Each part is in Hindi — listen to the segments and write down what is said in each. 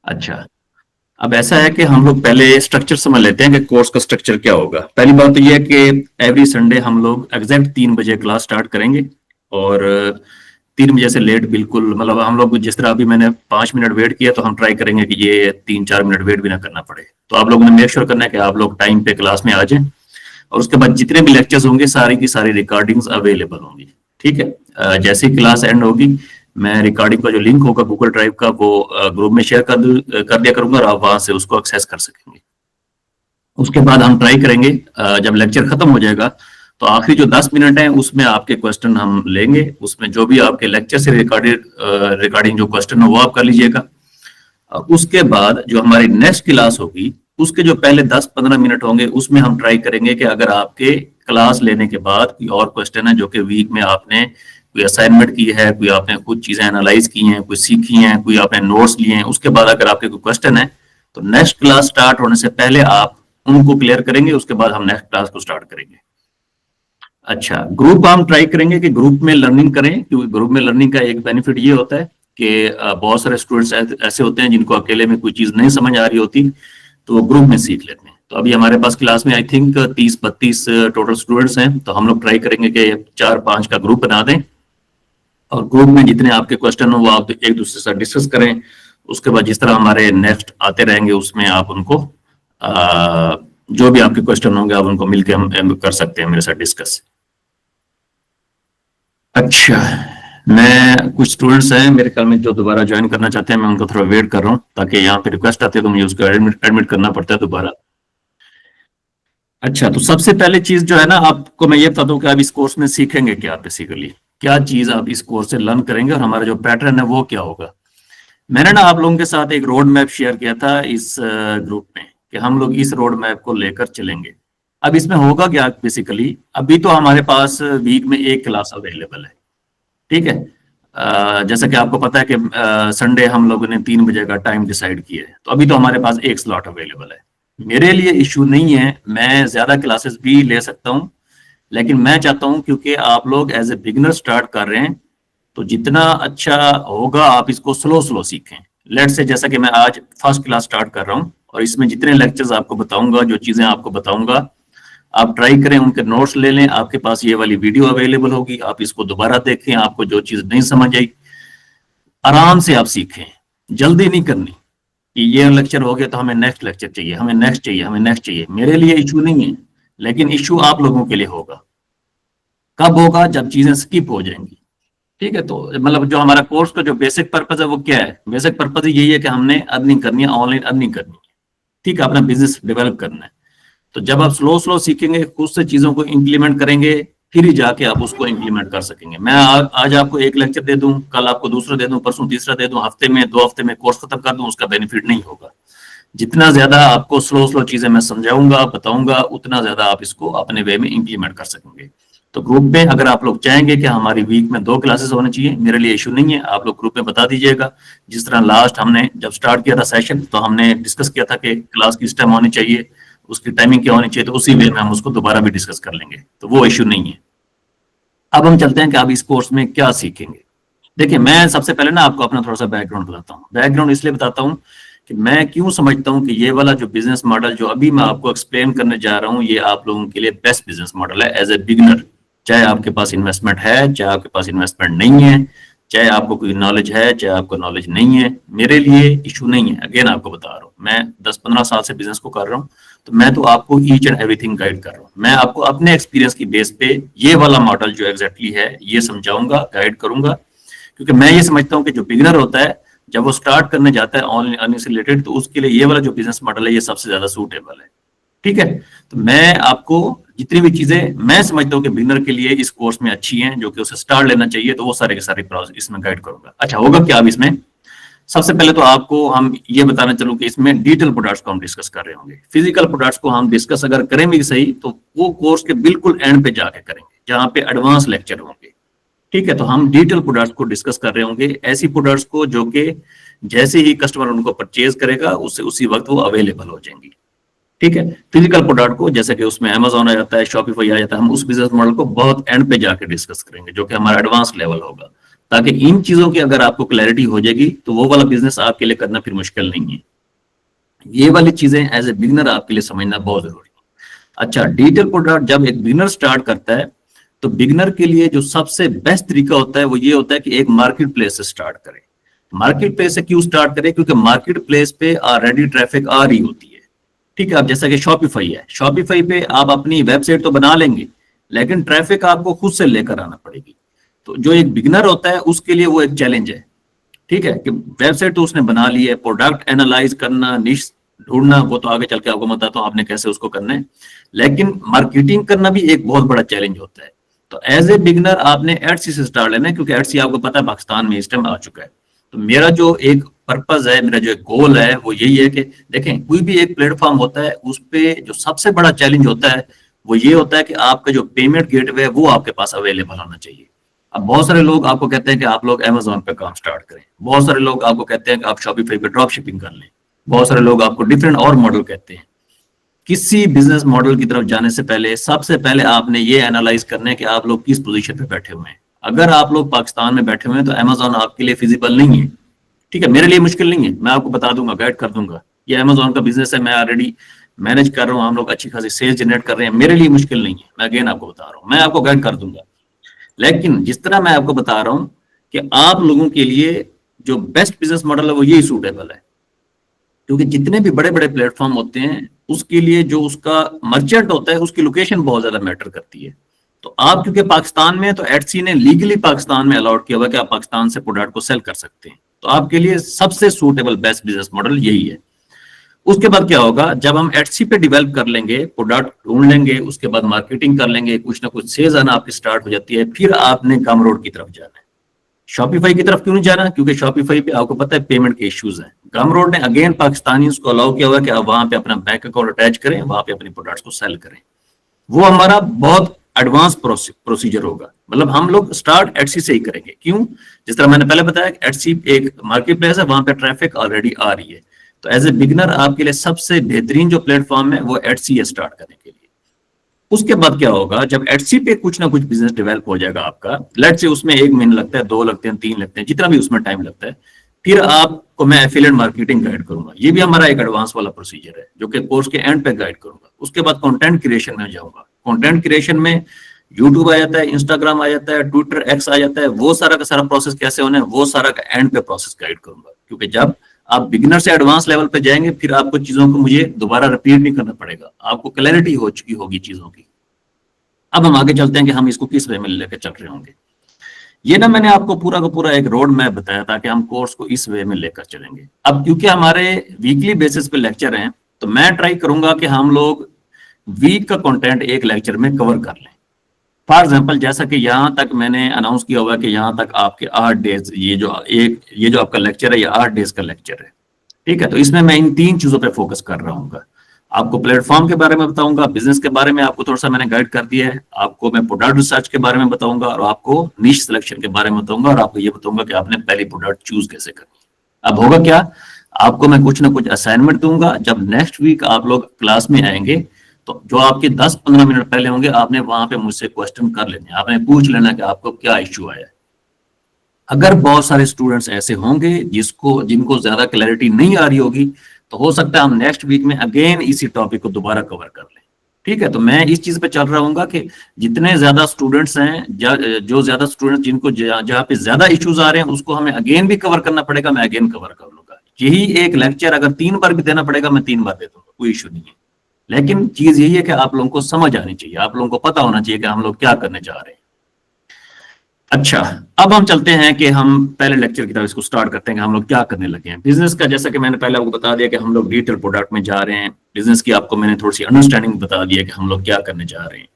अच्छा, अब ऐसा है कि हम लोग पहले स्ट्रक्चर समझ लेते हैं कि कोर्स का स्ट्रक्चर क्या होगा। पहली बात तो ये है कि एवरी संडे हम लोग एग्जैक्ट 3 बजे क्लास स्टार्ट करेंगे, और 3 बजे से लेट बिल्कुल, मतलब हम लोग जिस तरह अभी मैंने 5 मिनट वेट किया, तो हम ट्राई करेंगे कि ये 3-4 मिनट वेट भी ना करना पड़े। तो आप लोगों ने मेक श्योर करना है कि आप लोग टाइम पे क्लास में आ जाएं, और उसके बाद जितने भी लेक्चर्स होंगे सारी की सारी रिकॉर्डिंग्स अवेलेबल होंगी। ठीक है, जैसे ही क्लास एंड होगी, मैं रिकॉर्डिंग का जो लिंक होगा गूगल ड्राइव का, वो ग्रुप में शेयर कर दिया करूंगा, और आप वहां से उसको एक्सेस कर सकेंगे। उसके बाद हम ट्राई करेंगे, जब लेक्चर खत्म हो जाएगा तो आखिरी जो 10 मिनट है उसमें आपके क्वेश्चन हम लेंगे। उसमें जो भी आपके लेक्चर से रिकॉर्डिंग जो क्वेश्चन हो वो आप कर लीजिएगा। उसके बाद जो हमारी नेक्स्ट क्लास होगी, उसके जो पहले 10-15 मिनट होंगे, उसमें हम ट्राई करेंगे कि अगर आपके क्लास लेने के बाद कोई और क्वेश्चन है जो कि वीक में आपने कोई असाइनमेंट की है, कोई आपने कुछ चीजें एनालाइज की हैं, कोई सीखी हैं, कोई आपने नोट्स लिए हैं, उसके बाद अगर आपके कोई क्वेश्चन है, तो नेक्स्ट क्लास स्टार्ट होने से पहले आप उनको क्लियर करेंगे। उसके बाद हम नेक्स्ट क्लास को स्टार्ट करेंगे। अच्छा, ग्रुप हम ट्राई करेंगे कि ग्रुप में लर्निंग करें, क्योंकि ग्रुप में लर्निंग का एक बेनिफिट ये होता है कि बहुत सारे स्टूडेंट्स ऐसे होते हैं जिनको अकेले में कोई चीज नहीं समझ आ रही होती, तो वो ग्रुप में सीख लेते हैं। तो अभी हमारे पास क्लास में आई थिंक 30-32 टोटल स्टूडेंट्स हैं, तो हम लोग ट्राई करेंगे कि 4-5 का ग्रुप बना दें, और ग्रुप में जितने आपके क्वेश्चन हो वो आप एक दूसरे से डिस्कस करें। उसके बाद जिस तरह हमारे नेक्स्ट आते रहेंगे उसमें आप उनको जो भी आपके क्वेश्चन होंगे आप उनको मिलकर हम कर सकते हैं मेरे साथ डिस्कस। अच्छा, मैं कुछ स्टूडेंट्स हैं मेरे ख्याल में जो दोबारा ज्वाइन करना चाहते हैं, मैं उनको थोड़ा वेट कर रहा हूँ, ताकि यहाँ पे रिक्वेस्ट आती है तो मुझे उसको एडमिट करना पड़ता है दोबारा। अच्छा, तो सबसे पहले चीज जो है ना, आपको मैं ये बता दूं कि आप इस कोर्स में सीखेंगे क्या, बेसिकली क्या चीज आप इस कोर्स से लर्न करेंगे, और हमारा जो पैटर्न है वो क्या होगा। मैंने ना आप लोगों के साथ एक रोड मैप शेयर किया था इस ग्रुप में, कि हम लोग इस रोड मैप को लेकर चलेंगे। अब इसमें होगा क्या, बेसिकली अभी तो हमारे पास वीक में एक क्लास अवेलेबल है। ठीक है, जैसा कि आपको पता है कि संडे हम लोगों ने 3 बजे का टाइम डिसाइड किया है, तो अभी तो हमारे पास एक स्लॉट अवेलेबल है। मेरे लिए इश्यू नहीं है, मैं ज्यादा क्लासेस भी ले सकता हूँ, लेकिन मैं चाहता हूँ क्योंकि आप लोग एज ए बिगिनर स्टार्ट कर रहे हैं, तो जितना अच्छा होगा आप इसको स्लो स्लो सीखें। लेट से जैसा कि मैं आज फर्स्ट क्लास स्टार्ट कर रहा हूँ, और इसमें जितने लेक्चर्स आपको बताऊंगा, जो चीजें आपको बताऊंगा, आप ट्राई करें, उनके नोट्स ले लें। आपके पास ये वाली वीडियो अवेलेबल होगी, आप इसको दोबारा देखें, आपको जो चीज नहीं समझ आई आराम से आप सीखें। जल्दी नहीं करनी कि ये लेक्चर हो गया तो हमें नेक्स्ट लेक्चर चाहिए, हमें नेक्स्ट चाहिए, हमें नेक्स्ट चाहिए। मेरे लिए इशू नहीं है, लेकिन इशू आप लोगों के लिए होगा। कब होगा, जब चीजें स्किप हो जाएंगी। ठीक है, तो मतलब जो हमारा कोर्स का जो बेसिक पर्पज है वो क्या है, बेसिक पर्पज यही है कि हमने अर्निंग करनी है, ऑनलाइन अर्निंग करनी है। ठीक है, अपना बिजनेस डेवलप करना है। तो जब आप स्लो स्लो सीखेंगे, खुद से चीजों को इंप्लीमेंट करेंगे, फिर ही जाके आप उसको इंप्लीमेंट कर सकेंगे। मैं आज आपको एक लेक्चर दे दूं, कल आपको दूसरा दे दूं, परसों तीसरा दे दूं, हफ्ते में 2 हफ्ते में कोर्स खत्म कर दूं, उसका बेनिफिट नहीं होगा। जितना ज्यादा आपको स्लो स्लो चीजें मैं समझाऊंगा, बताऊंगा, उतना ज्यादा आप इसको अपने वे में इंप्लीमेंट कर सकेंगे। तो ग्रुप में अगर आप लोग चाहेंगे कि हमारी वीक में 2 क्लासेस होनी चाहिए, मेरे लिए इशू नहीं है, आप लोग ग्रुप में बता दीजिएगा। जिस तरह लास्ट हमने जब स्टार्ट किया था सेशन, तो हमने डिस्कस किया था कि क्लास किस टाइम होनी चाहिए, उसकी टाइमिंग क्या होनी चाहिए, तो उसी वे में हम उसको दोबारा भी डिस्कस कर लेंगे, तो वो इशू नहीं है। अब हम चलते हैं कि आप इस कोर्स में क्या सीखेंगे। देखिए, मैं सबसे पहले ना आपको अपना थोड़ा सा बैकग्राउंड बताता हूँ। बैकग्राउंड इसलिए बताता हूँ कि मैं क्यों समझता हूँ कि ये वाला जो बिजनेस मॉडल जो अभी मैं आपको एक्सप्लेन करने जा रहा हूँ, ये आप लोगों के लिए बेस्ट बिजनेस मॉडल है एज ए बिगिनर। चाहे आपके पास इन्वेस्टमेंट है, चाहे आपके पास इन्वेस्टमेंट नहीं है, चाहे आपको कोई नॉलेज है, चाहे आपको नॉलेज नहीं है, मेरे लिए इशू नहीं है। अगेन आपको बता रहा हूँ, मैं 10-15 साल से बिजनेस को कर रहा हूँ, तो मैं तो आपको ईच एंड एवरीथिंग गाइड कर रहा हूँ। मैं आपको अपने एक्सपीरियंस की बेस पे ये वाला मॉडल जो एग्जैक्टली है ये समझाऊंगा, गाइड करूंगा। क्योंकि मैं ये समझता हूँ कि जो बिगिनर होता है, जब वो स्टार्ट करने जाता है ऑनलाइन अर्निंग से रिलेटेड, तो उसके लिए ये वाला जो बिजनेस मॉडल है ये सबसे ज्यादा सूटेबल है। ठीक है, तो मैं आपको जितनी भी चीजें मैं समझता हूँ कि बिगिनर के लिए इस कोर्स में अच्छी हैं, जो कि उसे स्टार्ट लेना चाहिए, तो वो सारे के सारे प्रोसेस इसमें गाइड करूंगा। अच्छा, होगा क्या अब इसमें, सबसे पहले तो आपको हम ये बताना चलूं कि इसमें डिजिटल प्रोडक्ट्स को हम डिस्कस कर रहे होंगे। फिजिकल प्रोडक्ट्स को हम डिस्कस अगर करें भी सही, तो वो कोर्स के बिल्कुल एंड पे जाके करेंगे, जहां पे एडवांस लेक्चर होंगे। ठीक है, तो हम डिजिटल प्रोडक्ट्स को डिस्कस कर रहे होंगे, ऐसी प्रोडक्ट्स को जो कि जैसे ही कस्टमर उनको परचेज करेगा उससे उसी वक्त वो अवेलेबल हो जाएंगी। ठीक है, फिजिकल प्रोडक्ट को जैसे कि उसमें अमेजोन आ जाता है, शॉपिफाई आ जाता है, हम उस बिजनेस मॉडल को बहुत एंड पे जाके डिस्कस करेंगे, जो कि हमारा एडवांस लेवल होगा। ताकि इन चीजों की अगर आपको क्लैरिटी हो जाएगी तो वो वाला बिजनेस आपके लिए करना फिर मुश्किल नहीं है। ये वाली चीजें एज ए बिगिनर आपके लिए समझना बहुत जरूरी है। अच्छा, डिजिटल प्रोडक्ट जब एक बिगिनर स्टार्ट करता है तो बिगिनर के लिए जो सबसे बेस्ट तरीका होता है वो ये होता है कि एक मार्केट प्लेस से स्टार्ट करें। मार्केट प्लेस से क्यों स्टार्ट करें? क्योंकि मार्केट प्लेस पे ऑलरेडी ट्रैफिक आ रही होती है। ठीक है, अब जैसा कि शॉपिफाई है, शॉपिफाई पे आप अपनी वेबसाइट तो बना लेंगे लेकिन ट्रैफिक आपको खुद से लेकर आना पड़ेगी। तो जो एक बिगिनर होता है उसके लिए वो एक चैलेंज है। ठीक है, कि वेबसाइट तो उसने बना ली है, प्रोडक्ट एनालाइज करना, निश ढूंढना, वो तो आगे चल के आपको बताता हूँ आपने कैसे उसको करना है, लेकिन मार्केटिंग करना भी एक बहुत बड़ा चैलेंज होता है। तो एज ए बिगिनर आपने एडसी से स्टार्ट लेना है, क्योंकि एडसी आपको पता है पाकिस्तान में इस टाइम आ चुका है। तो मेरा जो एक पर्पज है, मेरा जो एक गोल है वो यही है कि देखें, कोई भी एक प्लेटफॉर्म होता है उस पे जो सबसे बड़ा चैलेंज होता है वो ये होता है कि आपका जो पेमेंट गेटवे है वो आपके पास अवेलेबल होना चाहिए। अब बहुत सारे लोग आपको कहते हैं कि आप लोग अमेजोन पे काम स्टार्ट करें, बहुत सारे लोग आपको कहते हैं कि आप शॉपिफाई पे ड्रॉप शिपिंग कर लें, बहुत सारे लोग आपको डिफरेंट और मॉडल कहते हैं। किसी बिजनेस मॉडल की तरफ जाने से पहले सबसे पहले आपने ये एनालाइज करना है कि आप लोग किस पोजीशन पे बैठे हुए हैं। अगर आप लोग पाकिस्तान में बैठे हुए हैं तो अमेजोन आपके लिए फिजिबल नहीं है। ठीक है, मेरे लिए मुश्किल नहीं है, मैं आपको बता दूंगा, गाइड कर दूंगा। ये अमेजोन का बिजनेस है, मैं ऑलरेडी मैनेज कर रहा हूँ, हम लोग अच्छी खासी सेल्स जनरेट कर रहे हैं, मेरे लिए मुश्किल नहीं है। मैं अगेन आपको बता रहा हूँ, मैं आपको गाइड कर दूंगा। लेकिन जिस तरह मैं आपको बता रहा हूं कि आप लोगों के लिए जो बेस्ट बिजनेस मॉडल है वो यही सूटेबल है। क्योंकि जितने भी बड़े बड़े प्लेटफॉर्म होते हैं उसके लिए जो उसका मर्चेंट होता है उसकी लोकेशन बहुत ज्यादा मैटर करती है। तो आप क्योंकि पाकिस्तान में, तो एटसी ने लीगली पाकिस्तान में अलाउड किया हुआ कि आप पाकिस्तान से प्रोडक्ट को सेल कर सकते हैं। तो आपके लिए सबसे सूटेबल बेस्ट बिजनेस मॉडल यही है। उसके बाद क्या होगा, जब हम एटसी पे डेवलप कर लेंगे, प्रोडक्ट ढूंढ लेंगे, उसके बाद मार्केटिंग कर लेंगे, कुछ ना कुछ सेल्स आना आपकी स्टार्ट हो जाती है, फिर आपने गम रोड की तरफ जाना है। शॉपिफाई की तरफ क्यों नहीं जाना? क्योंकि शॉपिफाई पे आपको पता है पेमेंट के इश्यूज हैं। गम रोड ने अगेन पाकिस्तानी को अलाउ किया हुआ कि आप वहां पे अपना बैंक अकाउंट अटैच करें, वहां पे अपनी प्रोडक्ट्स को सेल करें। वो हमारा बहुत एडवांस प्रोसीजर होगा। मतलब हम लोग स्टार्ट एटसी से ही करेंगे। क्यों? जिस तरह मैंने पहले बताया, एटसी एक मार्केट प्लेस है, वहां पे ट्रैफिक ऑलरेडी आ रही है। तो एज ए बिगिनर आपके लिए सबसे बेहतरीन जो प्लेटफॉर्म है वो एटसी है स्टार्ट करने के लिए। उसके बाद क्या होगा, जब एटसी पे कुछ ना कुछ बिजनेस डेवलप हो जाएगा आपका, लेट से उसमें 1 महीना लगता है, 2 लगते हैं, 3 लगते हैं, जितना भी उसमें टाइम लगता है, फिर आपको मैं एफिलिएट मार्केटिंग गाइड करूंगा। ये भी हमारा एक एडवांस वाला प्रोसीजर है जो कि कोर्स के एंड पे गाइड करूंगा। उसके बाद कंटेंट क्रिएशन में जाऊंगा। कंटेंट क्रिएशन में यूट्यूब आ जाता है, इंस्टाग्राम आ जाता है, ट्विटर, एक्स आ जाता है, वो सारा का सारा प्रोसेस कैसे होना है वो सारा का एंड पे प्रोसेस गाइड करूंगा। क्योंकि जब आप बिगिनर से एडवांस लेवल पे जाएंगे फिर आपको चीजों को मुझे दोबारा रिपीट नहीं करना पड़ेगा, आपको क्लैरिटी हो चुकी होगी चीजों की। अब हम आगे चलते हैं कि हम इसको किस वे में लेकर चल रहे होंगे। ये ना मैंने आपको पूरा का पूरा एक रोड मैप बताया था कि हम कोर्स को इस वे में लेकर चलेंगे। अब क्योंकि हमारे वीकली बेसिस पे लेक्चर हैं तो मैं ट्राई करूंगा कि हम लोग वीक का कंटेंट एक लेक्चर में कवर कर लें। फॉर एग्जाम्पल, जैसा कि यहाँ तक मैंने अनाउंस किया हुआ कि यहाँ तक आपके 8 डेज, ये जो आपका लेक्चर है ये 8 डेज का लेक्चर है। ठीक है, तो इसमें मैं इन 3 चीजों पे फोकस कर रहा हूँ। आपको प्लेटफॉर्म के बारे में बताऊंगा, बिजनेस के बारे में आपको थोड़ा सा मैंने गाइड कर दिया है, आपको मैं प्रोडक्ट रिसर्च के बारे में बताऊंगा, और आपको निश सिलेक्शन के बारे में बताऊंगा, और आपको ये बताऊंगा कि आपने पहली प्रोडक्ट चूज कैसे करनी है। अब होगा क्या, आपको मैं कुछ ना कुछ असाइनमेंट दूंगा। जब नेक्स्ट वीक आप लोग क्लास में आएंगे तो जो आपके 10-15 मिनट पहले होंगे आपने वहां पे मुझसे क्वेश्चन कर लेने, आपने पूछ लेना कि आपको क्या इश्यू आया है। अगर बहुत सारे स्टूडेंट्स ऐसे होंगे जिनको ज्यादा क्लैरिटी नहीं आ रही होगी तो हो सकता है हम नेक्स्ट वीक में अगेन इसी टॉपिक को दोबारा कवर कर लें। ठीक है, तो मैं इस चीज पे चल रहा हूँ कि जितने ज्यादा स्टूडेंट्स हैं, जो ज्यादा स्टूडेंट्स जिनको जहाँ पे ज्यादा इश्यूज आ रहे हैं उसको हमें अगेन भी कवर करना पड़ेगा, मैं अगेन कवर कर लूंगा। यही एक लेक्चर अगर 3 बार भी देना पड़ेगा मैं 3 बार दे दूंगा, कोई इशू नहीं है। लेकिन चीज यही है कि आप लोगों को समझ आनी चाहिए, आप लोगों को पता होना चाहिए कि हम लोग क्या करने जा रहे हैं। अच्छा, अब हम चलते हैं कि हम पहले लेक्चर की तरफ इसको स्टार्ट करते हैं कि हम लोग क्या करने लगे हैं बिजनेस का। जैसा कि मैंने पहले आपको बता दिया कि हम लोग डिजिटल प्रोडक्ट में जा रहे हैं, बिजनेस की आपको मैंने थोड़ी सी अंडरस्टैंडिंग बता दी है कि हम लोग क्या करने जा रहे हैं।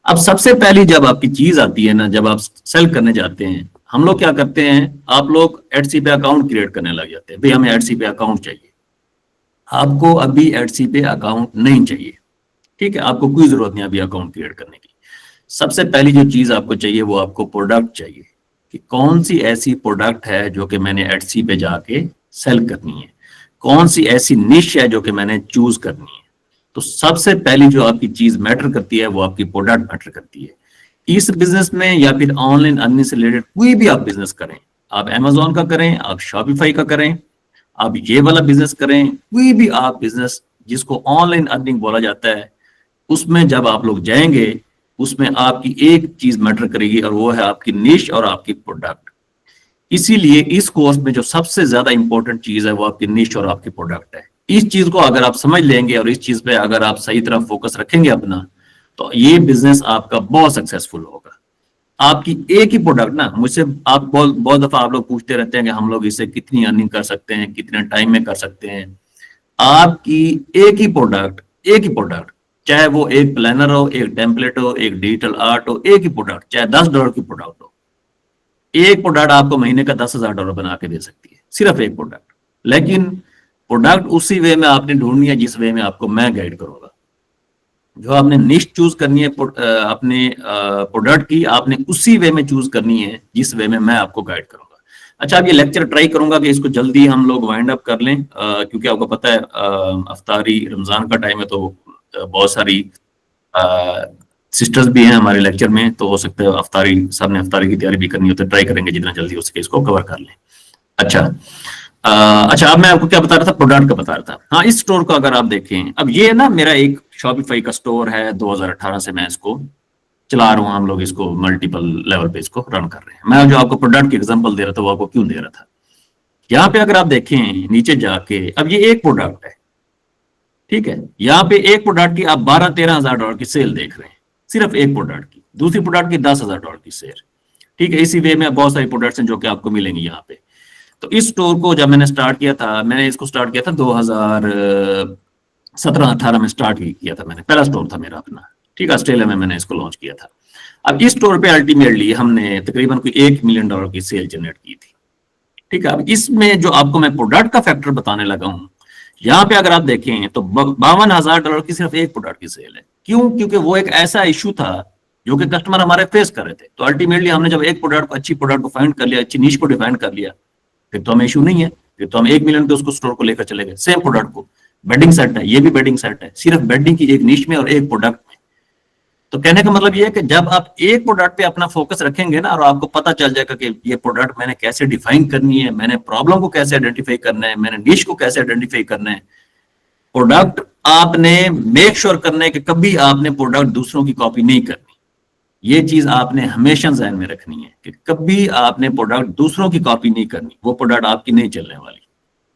अब सबसे पहली जब आपकी चीज आती है ना, जब आप सेल करने जाते हैं, हम लोग क्या करते हैं, आप लोग एटसी पे अकाउंट क्रिएट करने लग जाते हैं। भाई हमें एटसी पे अकाउंट चाहिए। आपको अभी एटसी पे अकाउंट नहीं चाहिए। ठीक है, आपको कोई जरूरत नहीं अभी अकाउंट क्रिएट करने की। सबसे पहली जो चीज आपको चाहिए वो आपको प्रोडक्ट चाहिए, कि कौन सी ऐसी प्रोडक्ट है जो कि मैंने एटसी पे जाके सेल करनी है, कौन सी ऐसी निश है जो कि मैंने चूज करनी है। तो सबसे पहली जो आपकी चीज मैटर करती है वो आपकी प्रोडक्ट मैटर करती है। इस बिजनेस में या फिर ऑनलाइन अर्निंग से रिलेटेड कोई भी आप बिजनेस करें, आप Amazon का करें, आप Shopify का करें, आप ये वाला बिजनेस करें, कोई भी आप बिजनेस जिसको ऑनलाइन अर्निंग बोला जाता है, उसमें जब आप लोग जाएंगे, उसमें आपकी एक चीज मैटर करेगी और वो है आपकी निश और आपकी प्रोडक्ट। इसीलिए इस कोर्स में जो सबसे ज्यादा इंपॉर्टेंट चीज है वो आपकी निश और आपकी प्रोडक्ट है। इस चीज को अगर आप समझ लेंगे और इस चीज पे अगर आप सही तरह फोकस रखेंगे अपना, तो ये बिजनेस आपका बहुत सक्सेसफुल होगा। आपकी एक ही प्रोडक्ट ना, मुझसे आप बहुत बहुत दफा आप लोग पूछते रहते हैं कि हम लोग इससे कितनी अर्निंग कर सकते हैं, कितने टाइम में कर सकते हैं। आपकी एक ही प्रोडक्ट, चाहे वो एक प्लानर हो, एक टेम्पलेट हो, एक डिजिटल आर्ट हो, एक ही प्रोडक्ट, चाहे $10 की प्रोडक्ट हो, एक प्रोडक्ट आपको महीने का $10,000 बना के दे सकती है, सिर्फ एक प्रोडक्ट। लेकिन प्रोडक्ट उसी वे में आपने ढूंढनी है जिस वे में आपको मैं गाइड करूंगा। जो आपने निश चूज करनी है अपने प्रोडक्ट की, आपने उसी वे में चूज करनी है जिस वे में मैं आपको गाइड करूंगा। अच्छा, अब ये लेक्चर ट्राई करूंगा कि इसको जल्दी हम लोग वाइंड अप कर लें, क्योंकि आपको पता है अफ्तारी रमजान का टाइम है, तो बहुत सारी सिस्टर्स भी हैं हमारे लेक्चर में, तो हो सकता है अफ्तारी सामने अफ्तारी की तैयारी भी करनी हो, तो ट्राई करेंगे जितना जल्दी हो सके इसको कवर कर लें। अच्छा, अच्छा, अब मैं आपको क्या बता रहा था, प्रोडक्ट का बता रहा था। हाँ, इस स्टोर को अगर आप देखें, अब ये ना मेरा एक शॉपिफाई का स्टोर है, 2018 से मैं इसको चला रहा हूँ, हम लोग इसको मल्टीपल लेवल पे इसको रन कर रहे हैं। मैं जो आपको प्रोडक्ट की एग्जांपल दे रहा था वो आपको क्यों दे रहा था, यहाँ पे अगर आप देखें नीचे जाके, अब ये एक प्रोडक्ट है, ठीक है, यहाँ पे एक प्रोडक्ट की आप $12-13 की सेल देख रहे हैं, सिर्फ एक प्रोडक्ट की। दूसरी प्रोडक्ट की $10,000 की सेल, ठीक है। इसी वे में बहुत सारी प्रोडक्ट्स हैं जो कि आपको मिलेंगी यहाँ पे। तो इस स्टोर को जब मैंने स्टार्ट किया था, मैंने इसको स्टार्ट किया था 2017-18 में स्टार्ट किया था मैंने, पहला स्टोर था मेरा अपना, ठीक है, ऑस्ट्रेलिया में मैंने इसको लॉन्च किया था। अब इस स्टोर पे अल्टीमेटली हमने तकरीबन कोई $1 मिलियन की सेल जनरेट की थी, ठीक है। अब इसमें जो आपको मैं प्रोडक्ट का फैक्टर बताने लगा हूँ, यहाँ पे अगर आप देखें तो $52,000 की सिर्फ एक प्रोडक्ट की सेल है। क्यों? क्योंकि वो एक ऐसा इशू था जो कि कस्टमर हमारे फेस कर रहे थे। तो अल्टीमेटली हमने जब एक प्रोडक्ट, अच्छी प्रोडक्ट को फाइंड कर लिया, अच्छी नीश को डिफाइन कर लिया, फिर तो हमें इशू नहीं है, फिर तो हम 1 मिलियन पे उसको स्टोर को लेकर चले गए। सेम प्रोडक्ट को, बेडिंग सेट है, ये भी बेडिंग सेट है, सिर्फ बेडिंग की एक नीश में और एक प्रोडक्ट में। तो कहने का मतलब ये है कि जब आप एक प्रोडक्ट पे अपना फोकस रखेंगे ना, और आपको पता चल जाएगा कि ये प्रोडक्ट मैंने कैसे डिफाइन करनी है, मैंने प्रॉब्लम को कैसे आइडेंटिफाई करना है, मैंने निश को कैसे आइडेंटिफाई करना है, प्रोडक्ट आपने मेक श्योर करना है कि कभी आपने प्रोडक्ट दूसरों की कॉपी नहीं करनी। ये चीज आपने हमेशा ध्यान में रखनी है कि कभी आपने प्रोडक्ट दूसरों की कॉपी नहीं करनी, वो प्रोडक्ट आपकी नहीं चलने वाली,